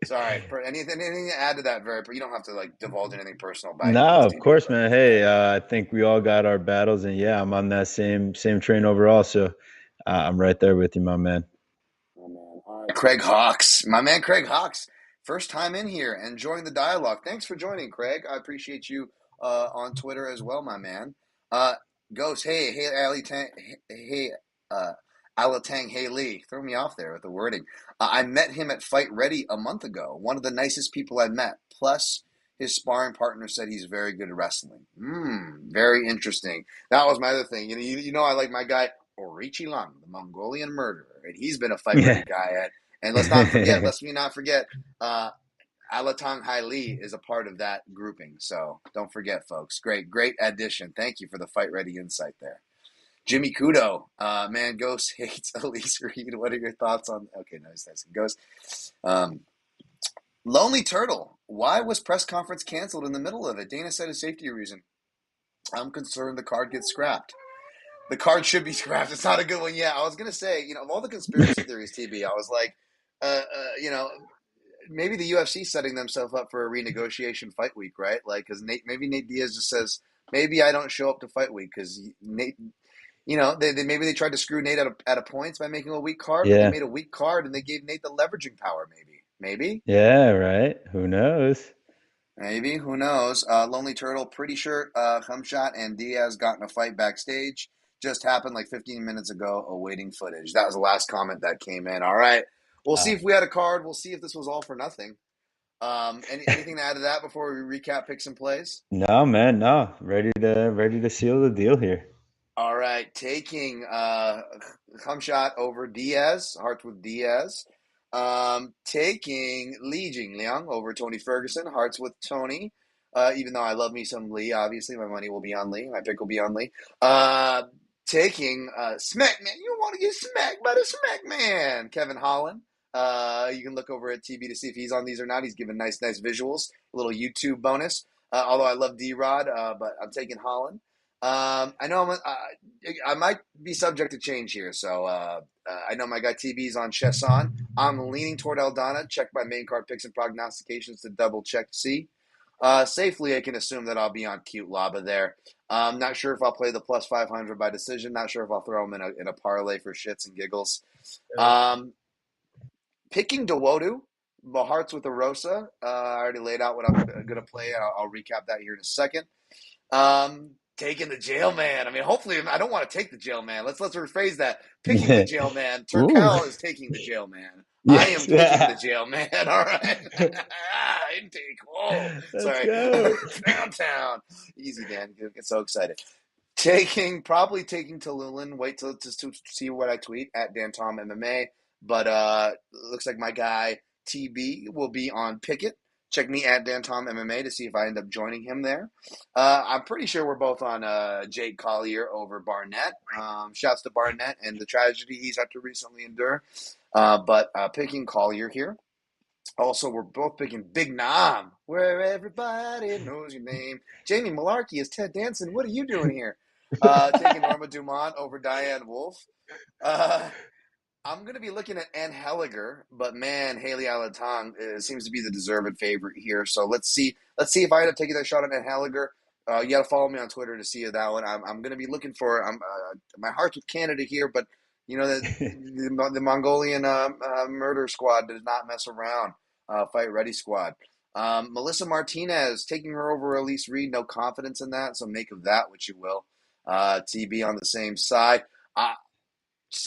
Sorry for anything to add to that. But you don't have to like divulge anything personal about any of No, those of DB course, man. brothers. Hey, I think we all got our battles, and yeah, I'm on that same train overall. So I'm right there with you, my man. Oh, man. All right. Craig Hawks, my man, Craig Hawks, first time in here and joining the dialogue. Thanks for joining, Craig. I appreciate you on Twitter as well, my man. Uh, Ghost, hey, Ali Tang, hey, uh, Alatang, hey Lee, throw me off there with the wording. I met him at Fight Ready a month ago. One of the nicest people I met. Plus, his sparring partner said he's very good at wrestling. Very interesting. That was my other thing. I like my guy Orichi Lang, the Mongolian murderer, and he's been a fight ready guy at. And let's me not forget, Alatong Hai Li is a part of that grouping. So don't forget, folks. Great addition. Thank you for the fight ready insight there. Jimmy Kudo, man, Ghost hates Elise Reed. What are your thoughts on? Okay, nice. Ghost. Lonely Turtle. Why was press conference canceled in the middle of it? Dana said a safety reason. I'm concerned the card gets scrapped. The card should be scrapped. It's not a good one. Yeah, I was gonna say, of all the conspiracy theories, TB, I was like, maybe the UFC setting themselves up for a renegotiation fight week, right? Like, because maybe Nate Diaz just says, maybe I don't show up to fight week because Nate. Maybe they tried to screw Nate out of points by making a weak card, but they Yeah. made a weak card and they gave Nate the leveraging power. Maybe. Yeah, right. Who knows? Maybe. Who knows? Lonely Turtle, pretty sure Khamzat and Diaz got in a fight backstage. Just happened like 15 minutes ago, awaiting footage. That was the last comment that came in. All right. We'll see if we had a card. We'll see if this was all for nothing. Anything to add to that before we recap picks and plays? No, man, no. Ready to seal the deal here. All right. Taking Khamzat over Diaz, hearts with Diaz. Taking Li Jingliang over Tony Ferguson, hearts with Tony. Even though I love me some Lee, obviously my money will be on Lee. My pick will be on Lee. Taking Smack Man. You want to get smacked by the Smack Man, Kevin Holland. You can look over at TB to see if he's on these or not. He's giving nice visuals, a little YouTube bonus. Although I love D-Rod, but I'm taking Holland. I know I might be subject to change here, so I know my guy TB's on Chesson. I'm leaning toward Aldana. Check my main card picks and prognostications to double check to see. Safely, I can assume that I'll be on Cute Laba there. Not sure if I'll play the plus 500 by decision. Not sure if I'll throw him in a parlay for shits and giggles. Picking Dawodu, the hearts with Arosa. I already laid out what I'm going to play. I'll recap that here in a second. Taking the Jailman. I mean, hopefully, I don't want to take the Jailman. Let's rephrase that. Picking the Jailman. Turkel is taking the Jailman. Yes. I am taking the Jailman. All right. Intake. Oh, sorry. Downtown. Easy, Dan. Get so excited. Probably taking Tallulah. Wait till to see what I tweet at Dan Tom MMA. But looks like my guy TB will be on Pickett. Check me at Dan Tom MMA to see if I end up joining him there. I'm pretty sure we're both on Jake Collier over Barnett. Shouts to Barnett and the tragedy he's had to recently endure. But picking Collier here. Also, we're both picking Big Nam, where everybody knows your name. Jamie Malarkey is Ted Danson. What are you doing here? Taking Norma Dumont over Diane Wolf. I'm going to be looking at Ann Helliger, but man, Haley Alatong seems to be the deserved favorite here. So let's see if I end up taking that shot on Ann Helliger. You got to follow me on Twitter to see that one. I'm going to be looking for my heart's with Canada here, but the Mongolian murder squad does not mess around. Fight ready squad. Melissa Martinez taking her over Elise Reed. No confidence in that, so make of that what you will. TB on the same side.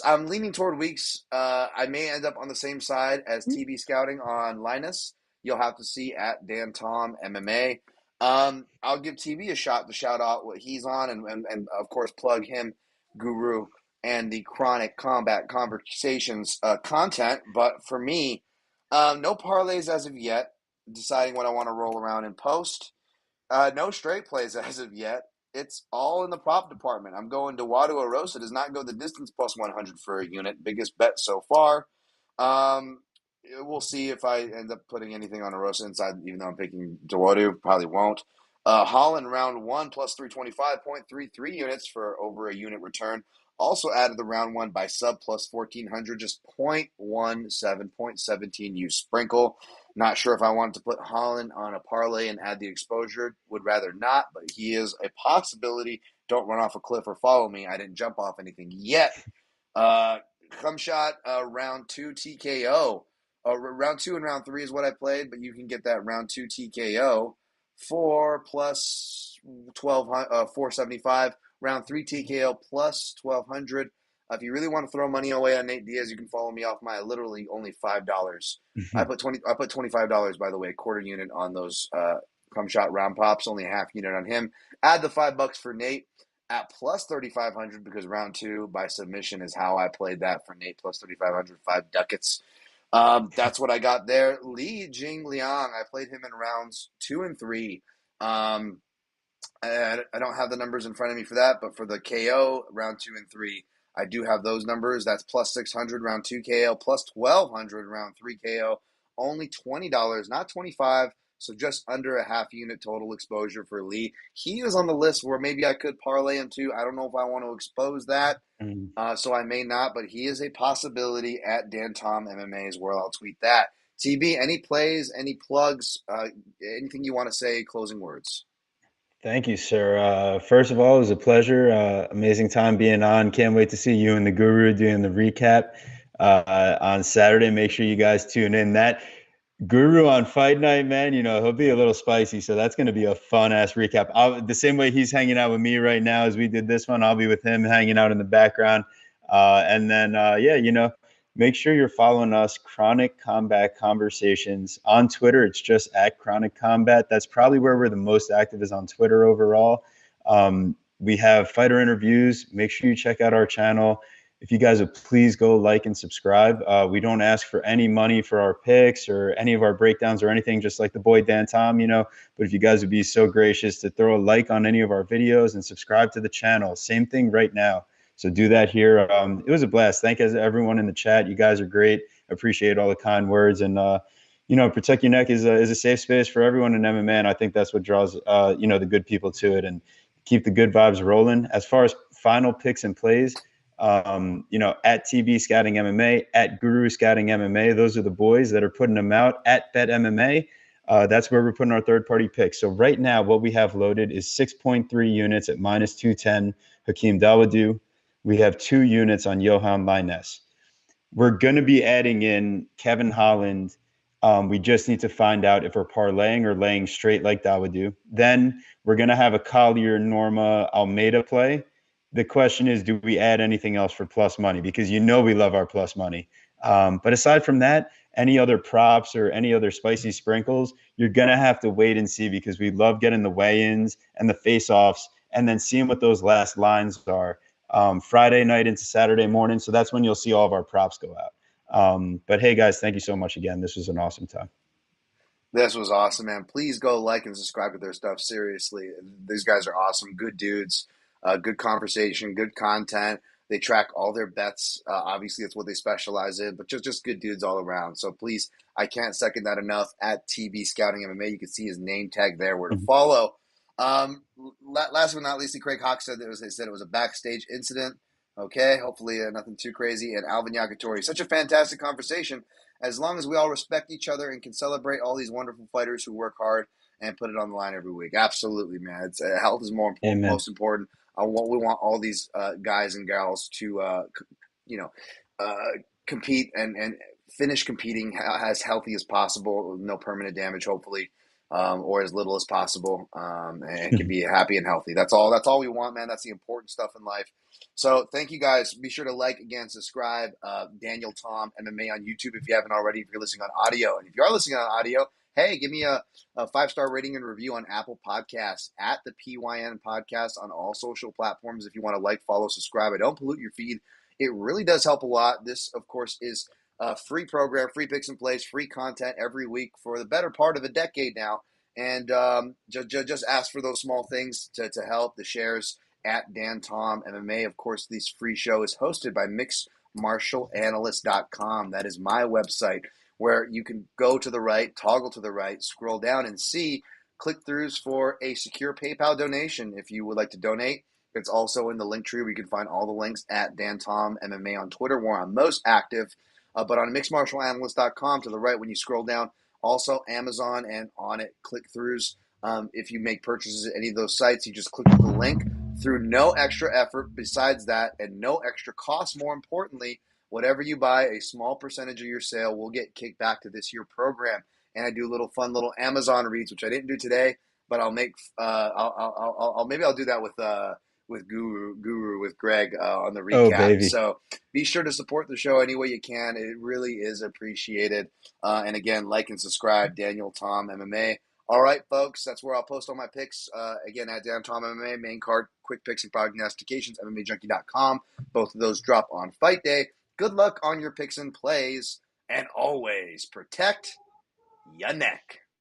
I'm leaning toward Weeks. I may end up on the same side as TB Scouting on Linus. You'll have to see at Dan Tom MMA. I'll give TB a shot to shout out what he's on and of course plug him, Guru, and the Chronic Combat Conversations content. But for me, no parlays as of yet. Deciding what I want to roll around in post. No straight plays as of yet. It's all in the prop department. I'm going to Wadu Arosa. Does not go the distance plus 100 for a unit. Biggest bet so far. We'll see if I end up putting anything on Arosa inside, even though I'm picking Dawadu. Probably won't. Holland round 1 plus 325.33 units for over a unit return. Also added the round 1 by sub plus 1,400, just 0.17, 0.17 use sprinkle. Not sure if I wanted to put Holland on a parlay and add the exposure. Would rather not, but he is a possibility. Don't run off a cliff or follow me. I didn't jump off anything yet. Khamzat round 2 TKO. Round 2 and round 3 is what I played, but you can get that round 2 TKO for plus 475. Round 3 TKO plus 1,200. If you really want to throw money away on Nate Diaz, you can follow me off my literally only $5. I put $25, by the way, quarter unit on those come shot round props, only a half unit on him. Add the $5 for Nate at plus 3,500 because round two by submission is how I played that for Nate, plus 3,500, 5 ducats. That's what I got there. Li Jing Liang, I played him in rounds 2 and 3. I don't have the numbers in front of me for that, but for the KO round 2 and 3, I do have those numbers. That's plus 600 round 2 KO, plus 1,200 round 3 KO. Only $20, not 25. So just under a half unit total exposure for Lee. He is on the list where maybe I could parlay him to. I don't know if I want to expose that, Mm. so I may not. But he is a possibility at Dan Tom MMA as well. I'll tweet that. TB, any plays, any plugs, anything you want to say? Closing words. Thank you, sir. First of all, it was a pleasure. Amazing time being on. Can't wait to see you and the Guru doing the recap on Saturday. Make sure you guys tune in. That Guru on fight night, man, he'll be a little spicy. So that's going to be a fun ass recap. The same way he's hanging out with me right now as we did this one, I'll be with him hanging out in the background. And then, yeah, make sure you're following us, Chronic Combat Conversations. On Twitter, it's just at Chronic Combat. That's probably where we're the most active, is on Twitter overall. We have fighter interviews. Make sure you check out our channel. If you guys would please go like and subscribe. We don't ask for any money for our picks or any of our breakdowns or anything, just like the boy Dan Tom, But if you guys would be so gracious to throw a like on any of our videos and subscribe to the channel, same thing right now. So do that here. It was a blast. Thank you everyone in the chat. You guys are great. Appreciate all the kind words. And, Protect Your Neck is a safe space for everyone in MMA. And I think that's what draws, the good people to it, and keep the good vibes rolling. As far as final picks and plays, at TB Scouting MMA, at Guru Scouting MMA, those are the boys that are putting them out. At Bet MMA, that's where we're putting our third-party picks. So right now, what we have loaded is 6.3 units at minus 210, Hakeem Dawodu. We have 2 units on Johan Lainez. We're going to be adding in Kevin Holland. We just need to find out if we're parlaying or laying straight like Dawodu. Then we're going to have a Collier Norma Almeida play. The question is, do we add anything else for plus money? Because we love our plus money. But aside from that, any other props or any other spicy sprinkles, you're going to have to wait and see, because we love getting the weigh-ins and the face-offs and then seeing what those last lines are Friday night into Saturday morning. So that's when you'll see all of our props go out. But hey, guys, thank you so much again. This was an awesome time. This was awesome, man. Please go like and subscribe to their stuff. Seriously, these guys are awesome. Good dudes. Good conversation, good content. They track all their bets. Obviously, that's what they specialize in, but just good dudes all around. So please, I can't second that enough. At TB Scouting MMA, you can see his name tag there, where to follow. Last but not least, Craig Hawk said it was a backstage incident. Okay, hopefully nothing too crazy. And Alvin Yakitori, such a fantastic conversation. As long as we all respect each other and can celebrate all these wonderful fighters who work hard and put it on the line every week. Absolutely, man. It's health is more important, most important. We want all these guys and gals to, compete and finish competing as healthy as possible, no permanent damage, hopefully, or as little as possible, and can be happy and healthy. That's all we want, man. That's the important stuff in life. So thank you, guys. Be sure to like, again, subscribe. Daniel Tom MMA on YouTube if you haven't already, if you're listening on audio. And if you are listening on audio, hey, give me a 5-star rating and review on Apple Podcasts, at the PYN Podcast on all social platforms. If you want to like, follow, subscribe, I don't pollute your feed. It really does help a lot. This, of course, is a free program, free picks and plays, free content every week for the better part of a decade now. And just ask for those small things to help. The shares at Dan Tom MMA. Of course, this free show is hosted by mixedmartialanalyst.com. That is my website, where you can go to the right, toggle to the right, scroll down, and see click-throughs for a secure PayPal donation if you would like to donate. It's also in the link tree where you can find all the links at Dan Tom MMA on Twitter, where I'm most active. But on mixedmartialanalyst.com to the right, when you scroll down, also Amazon and on it, click-throughs. If you make purchases at any of those sites, you just click the link through no extra effort besides that, and no extra cost. More importantly, whatever you buy, a small percentage of your sale will get kicked back to this year program. And I do fun little Amazon reads, which I didn't do today, but I'll make. Maybe I'll do that with Guru with Greg on the recap. Oh, baby. So be sure to support the show any way you can. It really is appreciated. And again, like and subscribe. Daniel Tom MMA. All right, folks, that's where I'll post all my picks. Again, at Downtown MMA, main card, quick picks and prognostications, MMAJunkie.com. Both of those drop on fight day. Good luck on your picks and plays, and always protect your neck.